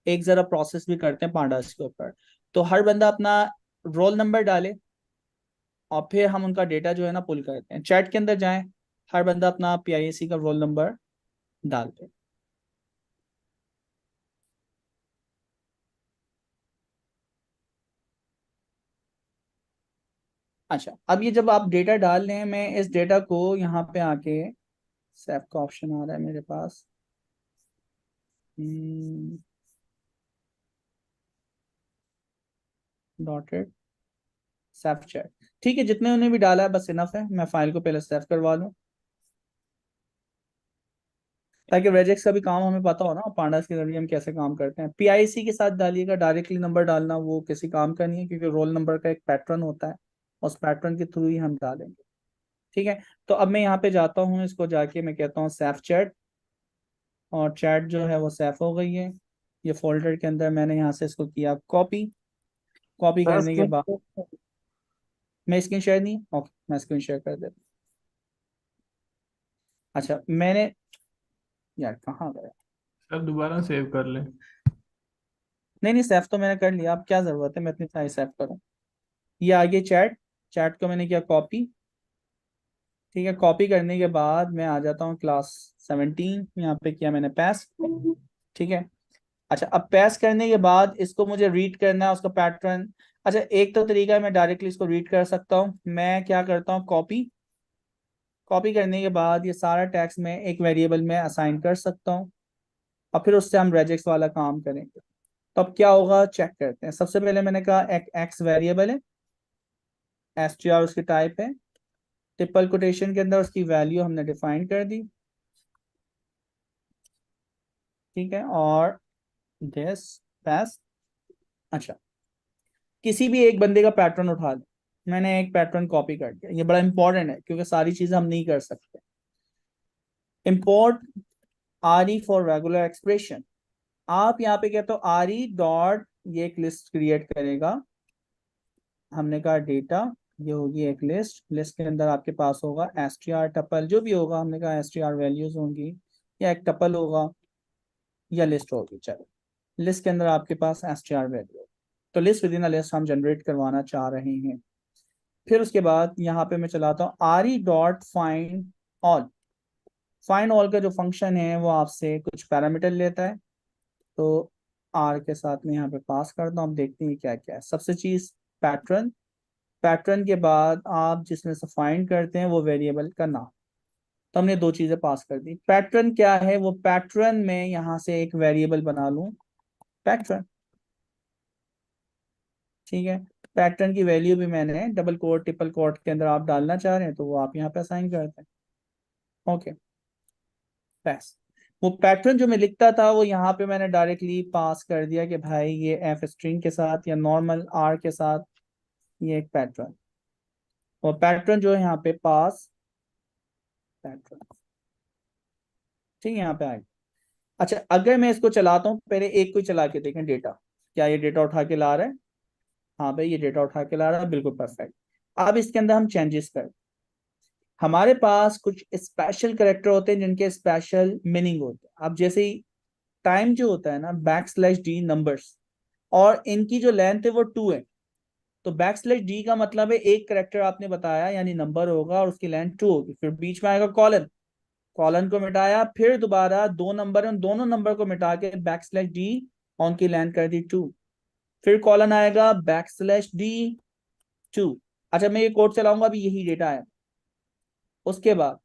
A: एक जरा प्रोसेस भी करते हैं पांडास के ऊपर। तो हर बंदा अपना रोल नंबर डाले और फिर हम उनका डेटा जो है ना पुल करते हैं। चैट के अंदर जाएं, हर बंदा अपना पीआईसी का रोल नंबर डालते हैं। अच्छा, अब ये जब आप डेटा डाल रहे हैं, मैं इस डेटा को यहाँ पे आके सेव का ऑप्शन आ रहा है मेरे पास। Dotted safe chat. ठीक है, जितने उन्हें भी डाला है बस इनफ है। मैं फाइल को पहले सेव करवा लूँ ताकि रेजेक्स का भी काम हमें पता हो ना, पांडास के जरिए हम कैसे काम करते हैं। पीआईसी के साथ डालिएगा, डायरेक्टली नंबर डालना वो किसी काम का नहीं है, क्योंकि रोल नंबर का एक पैटर्न होता है, उस पैटर्न के थ्रू ही हम डालेंगे। ठीक है, तो अब मैं यहाँ पे जाता हूँ, इसको जाके मैं कहता हूँ सेफ चैट, और चैट जो है वो सेफ हो गई है। ये फोल्डर के अंदर मैंने यहाँ से इसको किया कॉपी। कॉपी
E: सर
A: करने के
E: स्क्रीन
A: बाद मैं स्क्रीन शेयर नहीं, ओके मैं स्क्रीन शेयर कर देता हूँ। अच्छा मैंने, यार कहाँ गया,
N: सर दोबारा सेव कर लें।
A: नहीं नहीं सेफ तो मैंने कर लिया, अब क्या जरूरत है मैं इतनी सारी सेफ करूँ। ये आगे चैट, चैट को मैंने किया कॉपी। ठीक है, कॉपी करने के बाद मैं आ जाता हूँ क्लास 17, यहाँ पे किया मैंने पैस। ठीक है, अच्छा अब पैस करने के बाद इसको मुझे रीड करना है उसका पैटर्न। अच्छा एक तो तरीका है, मैं डायरेक्टली इसको रीड कर सकता हूँ। मैं क्या करता हूँ, कॉपी, कॉपी करने के बाद ये सारा टैक्स मैं एक वेरिएबल में असाइन कर सकता हूँ, और फिर उससे हम रेजेक्स वाला काम करेंगे। तो अब क्या होगा चेक करते हैं। सबसे पहले मैंने कहा एक एक्स वेरिएबल है, str उसकी टाइप है, ट्रिपल कोटेशन के अंदर उसकी वैल्यू हमने डिफाइन कर दी। ठीक है, और दिस पैस। अच्छा किसी भी एक बंदे का पैटर्न उठा लें, मैंने एक पैटर्न कॉपी कर दिया, ये बड़ा इंपॉर्टेंट है क्योंकि सारी चीजें हम नहीं कर सकते। Import R for regular expression, आप यहाँ पे कहते हो आर डॉट, ये एक लिस्ट क्रिएट करेगा। हमने कहा डेटा, ये होगी एक लिस्ट, लिस्ट के अंदर आपके पास होगा str टपल जो भी होगा, हमने कहा str वैल्यूज होंगी, या एक टपल होगा या लिस्ट होगी। चलो लिस्ट के अंदर आपके पास str वैल्यू, तो list within a list हम जनरेट करवाना चाह रहे हैं। फिर उसके बाद यहाँ पे मैं चलाता हूँ R dot find all. Find all का जो फंक्शन है वो आपसे कुछ पैरामीटर लेता है, तो आर के साथ में यहाँ पे पास करता हूँ। अब देखते हैं क्या क्या है। सबसे चीज पैटर्न, पैटर्न के बाद आप जिसमें से फाइंड करते हैं वो वेरिएबल का नाम, तो हमने दो चीजें पास कर दी। पैटर्न क्या है, वो पैटर्न में यहाँ से एक वेरिएबल बना लूं पैटर्न। ठीक है, पैटर्न की वैल्यू भी मैंने डबल कोट ट्रिपल कोट के अंदर आप डालना चाह रहे हैं तो वो आप यहाँ पे असाइन करते हैं। ओके बस वो पैटर्न जो मैं लिखता था वो यहाँ पे मैंने डायरेक्टली पास कर दिया कि भाई ये एफ स्ट्रिंग के साथ या नॉर्मल आर के साथ ये एक पैटर्न, और पैटर्न जो है यहाँ पे पास पैटर्न। ठीक है, यहाँ पे आएगा। अच्छा अगर मैं इसको चलाता हूँ, पहले एक को ही चला के देखें डेटा, क्या ये डेटा उठा के ला रहा है? हाँ भाई ये डेटा उठा के ला रहा है, बिल्कुल परफेक्ट। अब इसके अंदर हम चेंजेस कर, हमारे पास कुछ स्पेशल कैरेक्टर होते हैं जिनके स्पेशल मीनिंग होते हैं। अब जैसे ही टाइम जो होता है ना, \d नंबर्स, और इनकी जो लेंथ है वो 2 है, तो \d का मतलब है एक कैरेक्टर आपने बताया यानी नंबर होगा और उसकी लेंथ 2 होगी। फिर बीच में आएगा कॉलन, कॉलन को मिटाया, फिर दोबारा 2 नंबर, उन दोनों नंबर को मिटा के \d और उनकी लेंथ कर दी 2, फिर कॉलन आएगा \d2। अच्छा मैं ये कोड चलाऊंगा, अभी यही डेटा है। उसके बाद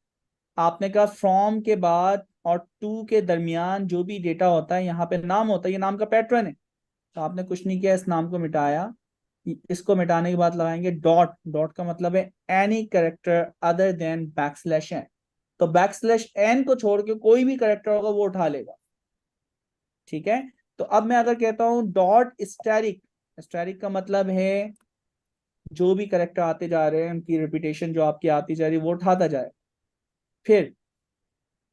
A: आपने कहा फ्रॉम के बाद और टू के दरमियान जो भी डेटा होता है यहाँ पे नाम होता है, ये नाम का पैटर्न है, तो आपने कुछ नहीं किया, इस नाम को मिटाया। इसको मिटाने के बाद लगाएंगे डॉट, डॉट का मतलब है any character other than \n, तो \n को छोड़ के कोई भी कैरेक्टर होगा वो उठा लेगा। ठीक है, तो अब मैं अगर कहता हूं डॉट स्टैटिक, स्टैटिक का मतलब है जो भी कैरेक्टर आते जा रहे हैं उनकी रिपीटेशन जो आपकी आती जा रही है वो उठाता जाए। फिर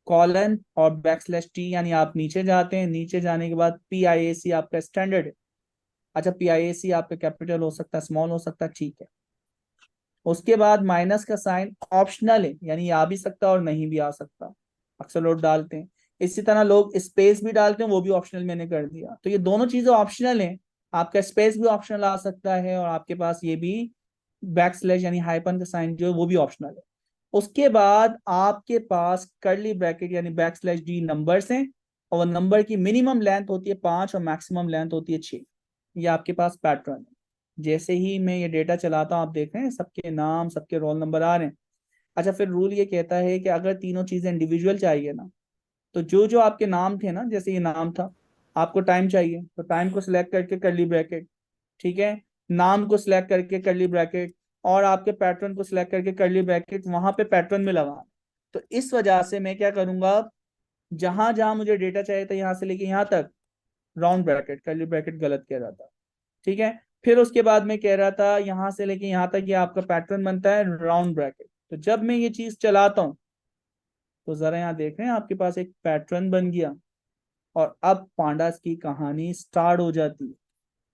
A: कॉलन और \t, यानी आप नीचे जाते हैं, नीचे जाने के बाद PIAC आपका स्टैंडर्ड है। अच्छा PIAC आपका कैपिटल हो सकता है, स्मॉल हो सकता है, ठीक है। उसके बाद माइनस का साइन ऑप्शनल है, यानी आ भी सकता और नहीं भी आ सकता, अक्सर लोग डालते हैं। इसी तरह लोग स्पेस भी डालते हैं, वो भी ऑप्शनल मैंने कर दिया। तो ये दोनों चीजें ऑप्शनल हैं, आपका स्पेस भी ऑप्शनल आ सकता है और आपके पास ये भी \, यानी हाइपन का साइन जो है वो भी ऑप्शनल है। उसके बाद आपके पास कर्ली ब्रैकेट यानी \d नंबर्स हैं, और नंबर की मिनिमम लेंथ होती है 5 और मैक्सिमम लेंथ होती है 6। ये आपके पास पैटर्न है। जैसे ही मैं ये डेटा चलाता हूँ आप देख रहे हैं सबके नाम सबके रोल नंबर आ रहे हैं। अच्छा फिर रूल ये कहता है कि अगर तीनों चीजें इंडिविजुअल चाहिए ना, तो जो जो आपके नाम थे ना, जैसे ये नाम था, आपको टाइम चाहिए तो टाइम को सिलेक्ट करके कर्ली ब्रैकेट, ठीक है, नाम को सिलेक्ट करके कर्ली ब्रैकेट, और आपके पैटर्न को सिलेक्ट करके कर्ली ब्रैकेट वहां पे पैटर्न में लगा। तो इस वजह से मैं क्या करूंगा, जहां जहां मुझे डेटा चाहिए था यहाँ से लेके यहाँ तक राउंड ब्रैकेट, कर्ली ब्रैकेट गलत कह रहा था, ठीक है। फिर उसके बाद मैं कह रहा था यहाँ से लेके यहाँ तक ये आपका पैटर्न बनता है राउंड ब्रैकेट। तो जब मैं ये चीज चलाता हूँ तो जरा यहाँ देख रहे हैं आपके पास एक पैटर्न बन गया, और अब पांडास की कहानी स्टार्ट हो जाती है।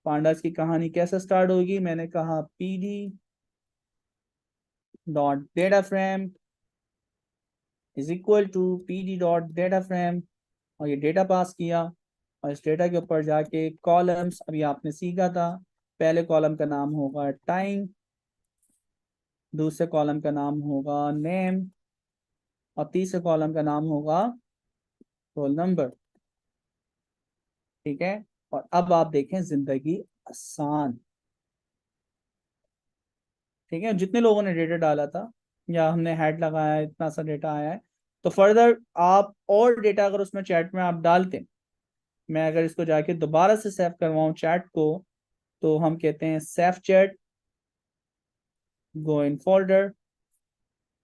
A: पांडास की कहानी कैसे स्टार्ट होगी, मैंने कहा PD dot data frame is equal to PD dot data frame, और ये डेटा पास किया, और इस डेटा के ऊपर जाके कॉलम्स, अभी आपने सीखा था, पहले कॉलम का नाम होगा टाइम, दूसरे कॉलम का नाम होगा नेम, और तीसरे कॉलम का नाम होगा रोल नंबर, ठीक है। और अब आप देखें जिंदगी आसान, ठीक है। जितने लोगों ने डेटा डाला था या हमने हेड लगाया है, इतना सा डेटा आया है, तो फर्दर आप और डेटा अगर उसमें चैट में आप डालते, मैं अगर इसको जाके दोबारा से सेव करवाऊं चैट को, तो हम कहते हैं save chat, go in folder,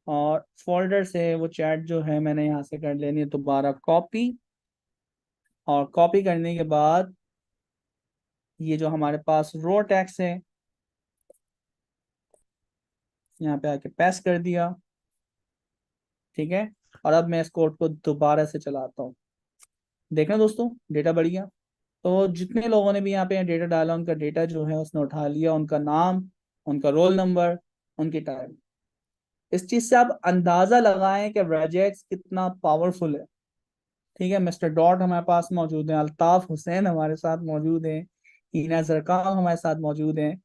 A: और फोल्डर से वो चैट जो है मैंने यहाँ से कर लेनी है दोबारा कॉपी, और कॉपी करने के बाद ये जो हमारे पास रो टैक्स है यहाँ पे आके पेस्ट कर दिया, ठीक है। और अब मैं इस कोड को दोबारा से चलाता हूँ, देखना दोस्तों डेटा बढ़ गया। तो जितने लोगों ने भी यहाँ पे डेटा डाला उनका डेटा जो है उसने उठा लिया, उनका नाम, उनका रोल नंबर, उनकी टाइम। इस चीज से आप अंदाजा लगाएं कि रेजेक्स कितना पावरफुल है, ठीक है। मिस्टर डॉट हमारे पास मौजूद है, अल्ताफ हुसैन हमारे साथ मौजूद है, हीना जरकाम हमारे साथ मौजूद हैं,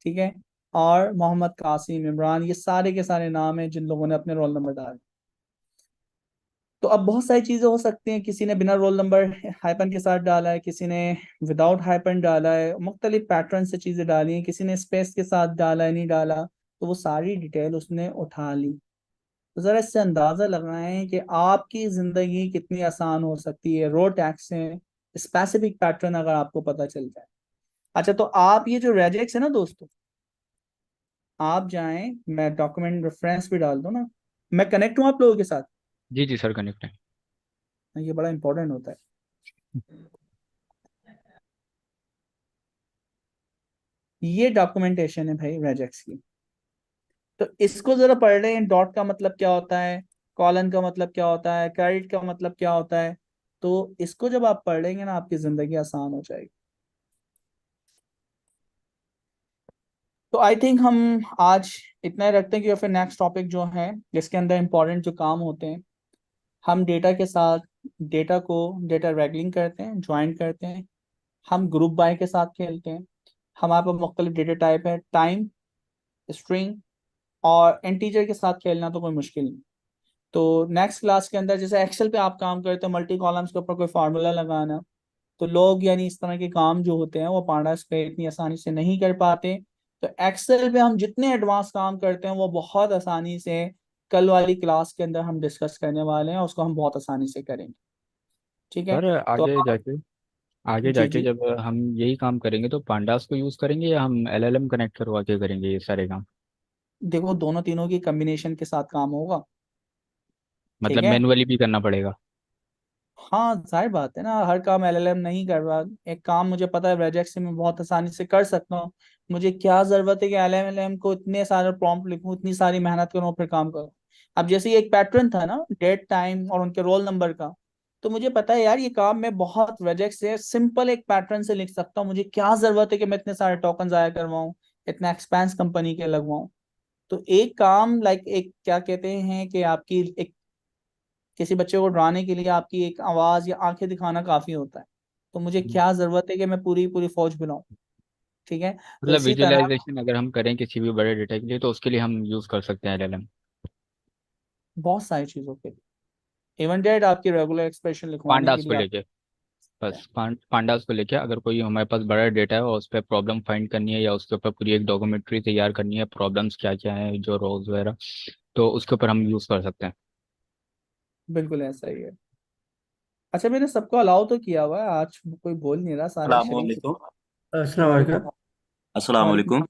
A: ठीक है, और मोहम्मद कासिम इमरान, ये सारे के सारे नाम हैं जिन लोगों ने अपने रोल नंबर डाले। तो अब बहुत सारी चीजें हो सकती हैं, किसी ने बिना रोल नंबर हाइपन के साथ डाला है, किसी ने विदाउट हाइपन डाला है, मुख्तलिफ पैटर्न से चीजें डाली हैं, किसी ने स्पेस के साथ डाला है, नहीं डाला, तो वो सारी डिटेल उसने उठा ली। तो जरा इससे अंदाजा लगाएं कि आपकी जिंदगी कितनी आसान हो सकती है रो टैक्स से स्पेसिफिक पैटर्न अगर आपको पता चल जाए। अच्छा, तो आप ये जो रेजेक्स है ना दोस्तों, आप जाएं, मैं डॉक्यूमेंट रेफरेंस भी डाल दूं ना, मैं कनेक्ट हूं आप लोगों के साथ,
B: जी जी सर, कनेक्ट है।
A: ये बड़ा इंपॉर्टेंट होता है। ये डॉक्यूमेंटेशन है भाई रेजेक्स की, तो इसको जरा पढ़ लें। डॉट का मतलब क्या होता है, कॉलन का मतलब क्या होता है, कैरेट का मतलब क्या होता है, तो इसको जब आप पढ़ लेंगे ना आपकी जिंदगी आसान हो जाएगी। तो आई थिंक हम आज इतना ही रखते हैं, कि फिर नेक्स्ट टॉपिक जो है जिसके अंदर इंपॉर्टेंट जो काम होते हैं, हम डेटा के साथ डेटा को डेटा रैगलिंग करते हैं, ज्वाइन करते हैं, हम ग्रुप बाय के साथ खेलते हैं, हमारे पास मुख्तलिफ डेटा टाइप है, टाइम, स्ट्रिंग और इंटीजर के साथ खेलना तो कोई मुश्किल नहीं। तो नेक्स्ट क्लास के अंदर जैसे एक्सेल पे आप काम करते हो, मल्टी कॉलम्स के ऊपर कोई फार्मूला लगाना, तो लोग यानी इस तरह के काम जो होते हैं वो पांडास पे इतनी आसानी से नहीं कर पाते। तो एक्सेल पे हम जितने एडवांस काम करते हैं वो बहुत आसानी से कल वाली क्लास के अंदर हम डिस्कस करने वाले हैं, उसको हम बहुत आसानी से करेंगे, ठीक है।
B: सर
A: तो
B: आगे
A: जी
B: जाके
A: जी,
B: जब हम यही काम करेंगे तो पांडास को यूज करेंगे या हम एलएलएम कनेक्ट करवा के करेंगे ये सारे काम?
A: देखो दोनों तीनों की कम्बिनेशन के साथ काम होगा, ठीक
B: मतलब
A: है।
B: मैनुअली भी करना पड़ेगा?
A: हाँ जाहिर बात है ना, हर काम एलएलएम नहीं कर रहा। एक काम मुझे पता है रेजेक्ट से मैं बहुत आसानी से कर सकता हूँ, मुझे क्या जरूरत है कि एलएलएम को इतने सारे प्रॉम्प्ट लिखूं, इतनी सारी मेहनत करूं फिर काम करूं। अब जैसे ये एक पैटर्न था ना डेट टाइम और उनके रोल नंबर का, तो मुझे पता है यार ये काम मैं बहुत रेजेक्ट से सिंपल एक पैटर्न से लिख सकता हूँ, मुझे क्या जरूरत है कि मैं इतने सारे टोकन जाया करवाऊं, इतना एक्सपेंस कंपनी के लगवाऊं। तो एक काम लाइक एक क्या कहते हैं कि आपकी एक किसी बच्चे को डराने के लिए आपकी एक आवाज या आंखें दिखाना काफी होता है, तो मुझे क्या जरूरत है कि मैं पूरी पूरी फौज बुलाऊं, ठीक है। तो
B: मतलब
A: इसी तरह
B: विजुअलाइजेशन अगर हम करें किसी भी बड़े डेटा के लिए तो उसके लिए हम यूज कर सकते हैं एलएलएम?
A: बहुत सारी चीजों के लिए, इवन डेट आपकी रेगुलर एक्सप्रेशन लिखवाने के
B: पांडास को
A: लिए आप
B: लेके, बस पांडास को लेके अगर कोई हमारे पास बड़ा डेटा है और उस पर प्रॉब्लम फाइंड करनी है या उसके ऊपर पूरी एक डॉक्यूमेंट्री तैयार करनी है, प्रॉब्लम्स क्या क्या है जो रोज वगैरह, तो उसके ऊपर हम यूज कर सकते हैं।
A: बिल्कुल ऐसा ही है। अच्छा मैंने सबको अलाउ तो किया हुआ है, आज कोई बोल नहीं रहा, सारे
F: सलाम
A: शरीफ।
F: वालेकुम।
O: अस्सलाम
A: वालेकुम।
O: वालेकुम।
F: अस्सलाम
A: वालेकुम।
F: वालेकुम।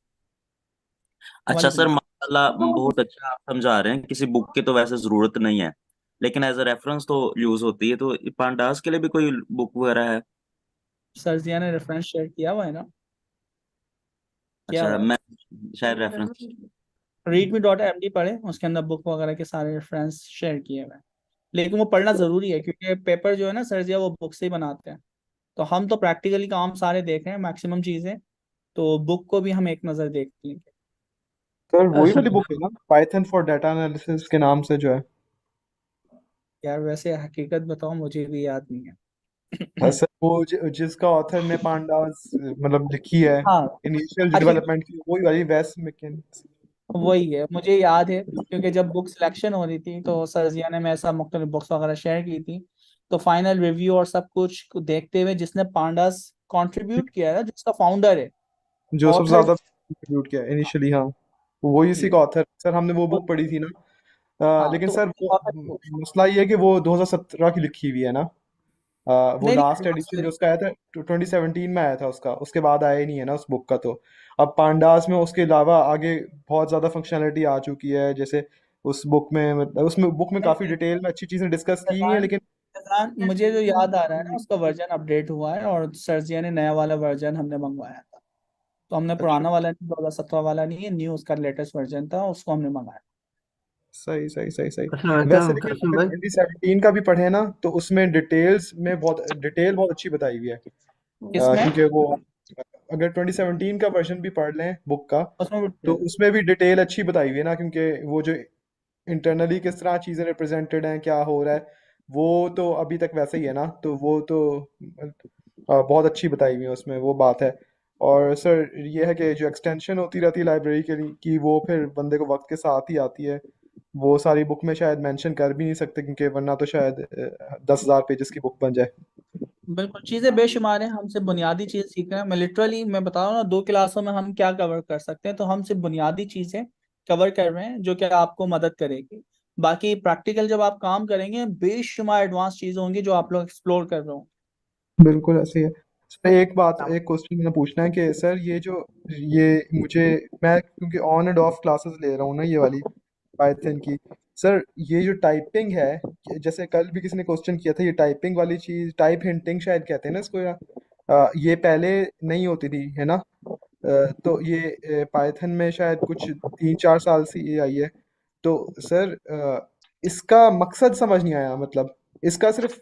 F: अच्छा
A: वालेकुम
F: सर,
A: अस्सलाम।
F: माशाल्लाह बहुत अच्छा आप समझा रहे हैं। किसी बुक की तो वैसे जरूरत नहीं है, लेकिन एज अ रेफरेंस तो यूज होती है। तो पांडास के लिए भी कोई बुक वगैरह है?
A: सर जिया ने रेफरेंस शेयर किया हुआ है ना? किया
F: अच्छा,
A: हुआ है।
F: मैं शायद रेफरेंस।
A: readme.md पढ़े, उसके अंदर बुक वगैरह के सारे रेफरेंस शेयर किए हुए हैं। लेकिन वो पढ़ना जरूरी है क्योंकि पेपर जो है ना सर जिया वो बुक से ही बनाते हैं। तो हम तो प्रैक्टिकली काम सारे देख रहे हैं, मैक्सिमम चीजें। तो बुक को भी हम एक नजर देख लेंगे।
I: सर वही
A: अ,
I: वाली बुक है ना, पाइथन फॉर डाटा एनालिसिस के नाम से जो है?
A: यार वैसे हकीकत बताओ मुझे भी याद नहीं
I: हाँ
A: है।
I: सर, वो जिसका ऑथर ने पांडास मतलब लिखी है,
A: हाँ
I: इनिशियल जो
A: हकीकत
I: डेवलपमेंट की, वही वाली वेस मैकेनिक्स।
A: वही है, मुझे याद है क्योंकि जब बुक सिलेक्शन हो रही थी तो सरजिया ने मेरे साथ मुख्तलिफ बुक्स वगैरह शेयर की थी। तो फाइनल रिव्यू और सब कुछ को देखते हुए जिसने पांडास कंट्रीब्यूट किया है, जिसका फाउंडर है,
I: जो सबसे
A: ऑथर।
I: ज्यादा कंट्रीब्यूट किया इनिशियली, हाँ, वही इसी
A: जी।
I: का ऑथर। सर हमने वो बुक पढ़ी थी ना।
A: हाँ
I: लेकिन
A: तो
I: सर वो मसला ये है कि वो 2017 की लिखी हुई है ना। वो
A: नहीं
I: लास्ट
A: नहीं
I: एडिशन जो उसका आया था 2017 में आया था उसका, उसके बाद आया ही नहीं है ना उस बुक का। तो अब पांडास में उसके अलावा आगे बहुत ज्यादा फंक्शनैलिटी आ चुकी है। जैसे उस बुक में, मतलब उसमें बुक में
A: नहीं
I: काफी डिटेल में अच्छी चीजें डिस्कस की हुई है,
A: फैजान,
I: लेकिन
A: फैजान, मुझे जो याद आ रहा है ना उसका वर्जन अपडेट हुआ है और सरजिया ने नया वाला वर्जन हमने मंगवाया था। तो हमने
I: अच्छा,
A: पुराना वाला नहीं, 2017 वाला नहीं है, न्यू उसका लेटेस्ट वर्जन था, उसको हमने मंगाया।
I: सही सही सही सही।
H: अच्छा
I: वैसे लेकिन
H: कासिम
I: अगर
H: भाई।
I: 2017 का भी पढ़े ना, तो उसमें डिटेल्स में बहुत डिटेल बहुत अच्छी बताई हुई है।
A: इसमें
I: क्योंकि वो, अगर 2017 का वर्जन भी पढ़ लें बुक का,
A: उसमें
I: तो
A: भी-
I: उसमें भी डिटेल अच्छी बताई हुई है ना, क्योंकि वो जो इंटरनली किस तरह चीज़ें रिप्रेजेंटेड हैं, क्या हो रहा है, वो तो अभी तक वैसे ही है ना। तो वो तो बहुत अच्छी बताई हुई है उसमें, वो बात है। और सर ये है कि जो एक्सटेंशन होती रहती है लाइब्रेरी के लिए की, वो फिर बंदे को वक्त के साथ ही आती है। वो सारी बुक में शायद मेंशन कर भी नहीं सकते, क्योंकि वरना तो शायद 10,000 पेजेस की बुक बन जाए।
A: बिल्कुल चीजें बेशुमार हैं, हमसे बुनियादी चीज सीख रहे हैं। मैं लिटरली मैं बता रहा हूँ ना, 2 क्लासों में हम क्या कवर कर सकते हैं, तो हम सिर्फ बुनियादी चीजें कवर कर रहे हैं जो कि आपको मदद करेगी। बाकी प्रैक्टिकल जब आप काम करेंगे बेशुमार एडवांस चीजें होंगी जो आप लोग एक्सप्लोर कर रहे हो।
I: बिल्कुल ऐसे ही है। सर एक बात, एक क्वेश्चन मैंने पूछना है कि सर ये जो, ये मुझे, मैं क्योंकि ऑन एंड ऑफ क्लासेस ले रहा हूँ ना ये वाली पाइथन की, सर ये जो टाइपिंग है, जैसे कल भी किसी ने क्वेश्चन किया था, ये टाइपिंग वाली चीज, टाइप हिंटिंग शायद कहते हैं ना इसको, या ये पहले नहीं होती थी है ना। तो ये पाइथन में शायद कुछ 3-4 साल से ये आई है। तो सर इसका मकसद समझ नहीं आया, मतलब इसका सिर्फ,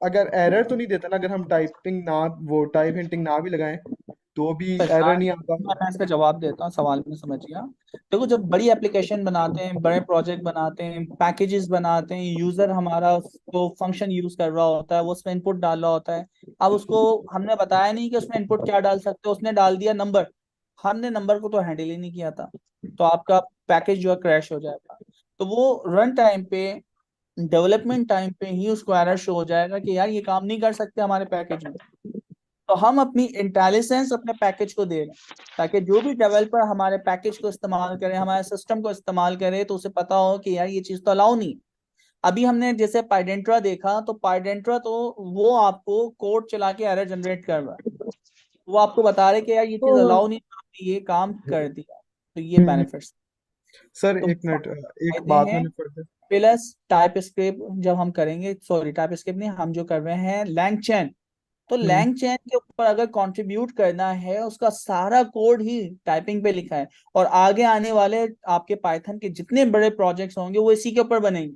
I: अगर एरर तो नहीं देता ना अगर हम टाइपिंग ना, वो टाइप हिंटिंग ना भी लगाएं, तो भी एरर
A: पहचान,
I: नहीं आता?
A: मैं इसका जवाब देता हूँ, सवाल में समझ गया। देखो जब बड़ी एप्लीकेशन बनाते हैं, बड़े प्रोजेक्ट बनाते हैं, पैकेजेस बनाते हैं, यूजर हमारा उसको फंक्शन यूज कर रहा होता है, वो उसमें इनपुट डाल रहा होता है। अब उसको हमने बताया नहीं कि उसमें इनपुट क्या डाल सकते हो, उसने डाल दिया नंबर। हमने नंबर को तो हैंडल ही नहीं किया था, तो आपका पैकेज जो है क्रैश हो जाएगा। तो वो रन टाइम पे, डेवलपमेंट टाइम पे ही उसको एरर शो हो जाएगा कि यार ये काम नहीं कर सकते हमारे पैकेज में। तो हम अपनी इंटेलिजेंस अपने पैकेज को दे रहे हैं ताकि जो भी डेवलपर हमारे पैकेज को इस्तेमाल करे, हमारे सिस्टम को इस्तेमाल करे, तो उसे पता हो कि यार ये चीज तो अलाउ नहीं है। अभी हमने जैसे पाइडेंट्रा देखा, तो पाइडेंट्रा तो वो आपको कोड चला के एरर जनरेट कर रहा है, वो आपको बता रहे कि यार ये चीज अलाउ नहीं है, आपने ये काम कर दिया। तो ये
I: हम्म।
A: बेनिफिट्स।
I: सर
A: तो
I: एक मिनट, एक
A: फायदे
I: बात
A: हैं।
I: मैंने पढ़,
A: प्लस टाइप स्क्रिप्ट जब हम करेंगे, सॉरी टाइप स्क्रिप्ट नहीं, हम जो कर रहे हैं लैंगचैन। तो
I: हम्म,
A: लैंगचैन के ऊपर अगर कंट्रीब्यूट करना है, उसका सारा कोड ही टाइपिंग पे लिखा है। और आगे आने वाले आपके पाइथन के जितने बड़े प्रोजेक्ट्स होंगे वो इसी के ऊपर बनेंगे।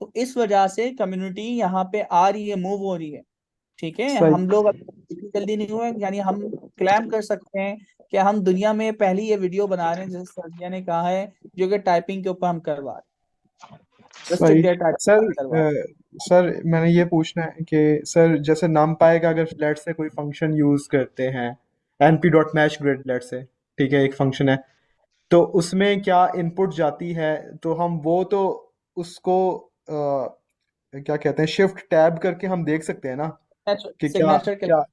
A: तो इस वजह से कम्युनिटी यहाँ पे आ रही है, मूव हो रही है। ठीक है,
I: सही।
A: हम लोग इतनी जल्दी नहीं हुए, यानी हम क्लेम कर सकते हैं कि हम दुनिया में पहली ये वीडियो बना रहे हैं, जैसे सर्जिया ने कहा है, जो कि टाइपिंग के ऊपर हम करवा रहे हैं, जस्ट
I: सही।
A: देयर टाइपिंग
I: सर
A: करवा रहे
I: सर मैंने ये पूछना है कि सर जैसे नाम पाएगा, अगर लेट से कोई फंक्शन यूज करते हैं, np dot meshgrid let's say, ठीक है, एक फंक्शन है, तो उसमें क्या इनपुट जाती है, तो हम वो तो उसको क्या कहते हैं, शिफ्ट टैब करके हम देख सकते हैं ना
A: हैं।
I: कि क्या
A: सिग्नेचर के
I: क्या।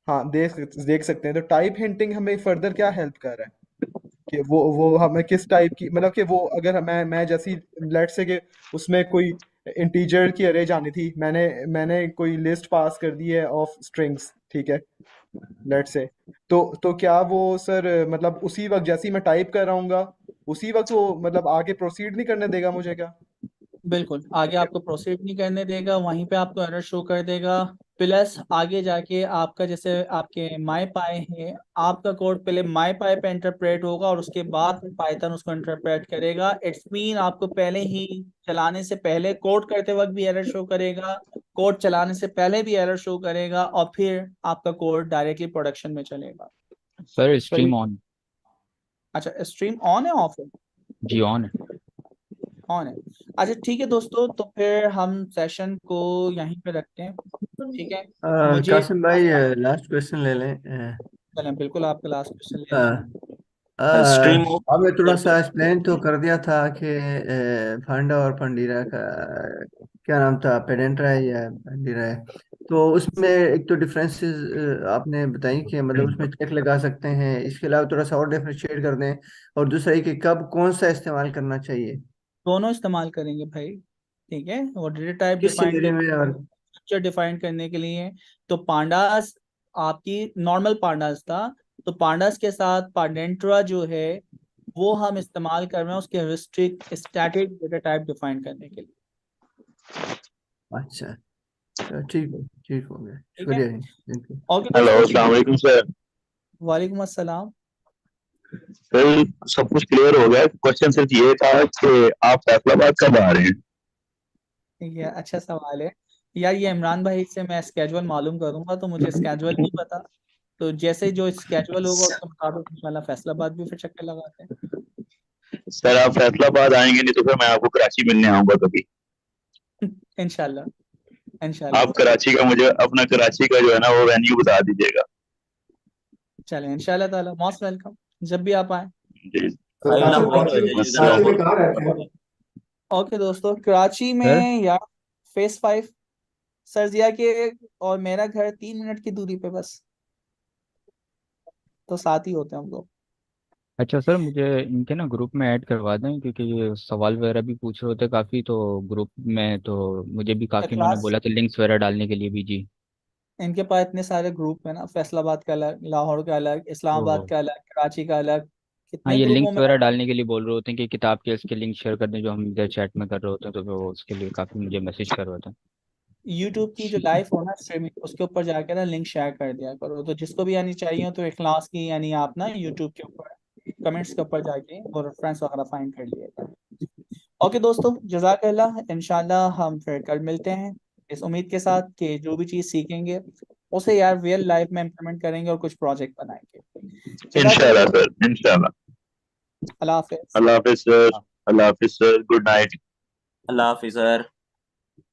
I: हाँ, देख देख सकते हैं। तो टाइप हिंटिंग हमें फर्दर क्या हेल्प कर रहा है, कि वो हमें किस टाइप की, मतलब कि वो अगर मैं जैसी, लेट से कि उसमें कोई इंटीजर की अरे जानी थी, मैंने मैंने कोई लिस्ट पास कर दी है ऑफ स्ट्रिंग्स, ठीक है, लेट्स से, तो क्या वो सर मतलब उसी वक्त जैसे ही मैं टाइप कर रहा हूँगा उसी वक्त वो मतलब आगे प्रोसीड नहीं करने देगा मुझे क्या?
A: बिल्कुल, आगे आपको प्रोसीड नहीं करने देगा, वहीं पे आपको एरर शो कर देगा। प्लस आगे जाके आपका जैसे आपके माई पाई है, आपका कोड पहले माई पाई पे इंटरप्रेट होगा और उसके बाद पाइथन उसको इंटरप्रेट करेगा। इट्स मीन आपको पहले ही चलाने से पहले कोड करते वक्त भी एरर शो करेगा, कोड चलाने से पहले भी एरर शो करेगा, और फिर आपका कोड डायरेक्टली प्रोडक्शन में चलेगा।
B: सर
A: तो
B: स्ट्रीम ऑन।
A: अच्छा, स्ट्रीम ऑन है ऑफ है?
B: जी ऑन है।
A: ऑन है। अच्छा ठीक है दोस्तों, तो फिर हम सेशन को यहीं पे रखते हैं। ठीक है, मुझे
O: कासिम भाई लास्ट क्वेश्चन ले लें।
A: चलें, बिल्कुल आपका लास्ट क्वेश्चन ले
O: अ,
A: लें।
F: स्ट्रीम ऑफ
O: आपने थोड़ा
F: जब
O: सा एक्सप्लेन तो कर दिया था कि फांडा और पंडीरा का क्या नाम था, पेडेंट्रा है या पंडीरा है, तो उसमें एक तो डिफरेंसेस आपने बताई कि मतलब उसमें चेक लगा सकते हैं, इसके अलावा थोड़ा सा और डिफरेंशिएट कर दें, और दूसरा है कि कब कौन सा इस्तेमाल करना चाहिए,
A: दोनों इस्तेमाल करेंगे भाई। ठीक है, और डेटा टाइप
O: किस
A: डिफाइन
O: सिनेरियो में, और
A: स्ट्रक्चर डिफाइन करने के लिए। तो पांडास आपकी नॉर्मल पांडास था, तो पांडास के साथ पाडेंट्रा जो है वो हम इस्तेमाल कर रहे हैं उसके restrict static data type define करने के लिए।
O: अच्छा, तो ठीक है, ठीक हो गया,
A: ठीक है,
O: शुक्रिया जी, थैंक यू।
A: ओके
C: हेलो,
A: दोस्तों,
C: अस्सलाम वालेकुम सर।
A: वालेकुम अस्सलाम।
C: सर सब कुछ क्लियर हो गया, क्वेश्चन सिर्फ ये था कि आप फैसलाबाद कब आ रहे हैं?
A: ये अच्छा सवाल है यार, ये इमरान भाई से मैं स्केजुअल मालूम करूंगा, तो मुझे स्केजुअल नहीं पता। तो जैसे जो स्केजुअल होगा उसके मुताबिक इंशाल्लाह फैसलाबाद भी फिर चक्कर लगाते हैं।
C: सर आप फैसलाबाद आएंगे नहीं तो फिर मैं आपको कराची मिलने आऊंगा कभी।
A: इंशाल्लाह इंशाल्लाह
C: आप कराची का मुझे अपना कराची का जो है ना वो वेन्यू बता दीजिएगा।
A: चलें, इंशाल्लाह ताला मोस्ट वेलकम, जब भी आप आए।
C: जी,
F: भाई
O: कासिम
F: लाहौर आ जाइएगा,
O: कासिम में
F: लाहौर
O: कहाँ रहते हैं?
A: ओके दोस्तों, कराची
B: सर
A: में यार फेस 5 सरजिया के, और मेरा घर 3 मिनट की दूरी पे बस, तो साथ ही होते हैं हम लोग।
B: अच्छा सर, मुझे इनके ना ग्रुप में ऐड करवा दें, क्योंकि ये सवाल वगैरह भी पूछ रहे होते काफ़ी, तो ग्रुप में तो मुझे भी काफ़ी इन्होंने
A: क्लास,
B: बोला था लिंक्स वगैरह डालने के लिए भी जी।
A: इनके पास इतने सारे ग्रुप है ना, फैसलाबाद का अलग, लाहौर का अलग,
B: ओहो।
A: इस्लामाबाद का अलग, कराची का अलग,
B: हाँ,
A: कितने
B: ये
A: ग्रुपों
B: लिंक्स
A: में।
B: वगैरह डालने के लिए बोल रहे होते हैं कि किताब के इसके लिंक शेयर कर दें, जो हम इधर चैट में कर रहे होते हैं, तो वो उसके लिए काफ़ी मुझे मैसेज कर रहे होते हैं।
A: यूट्यूब की जो लाइव हो ना स्ट्रीमिंग, उसके ऊपर जाकर ना लिंक शेयर कर दिया करो, तो जिसको भी यानी चाहिए हो तो एक क्लास की यानी आप ना यूट्यूब के ऊपर कमेंट्स के ऊपर जाके और रेफरेंस वगैरह फाइंड कर लिएगा। ओके दोस्तों, जज़ाकल्लाह, इंशाल्लाह हम फिर कल मिलते हैं, इस उम्मीद के साथ कि जो भी चीज़ सीखेंगे उसे यार रियल लाइफ में इम्प्लीमेंट करेंगे और कुछ प्रोजेक्ट बनाएंगे।
C: इंशाल्लाह
A: जज़ाकल्लाह,
C: सर, इंशाल्लाह।
A: अल्लाह हाफिज़।
C: अल्लाह हाफिज सर, अल्लाह हाफिज सर, गुड नाइट।
F: अल्लाह हाफिज सर।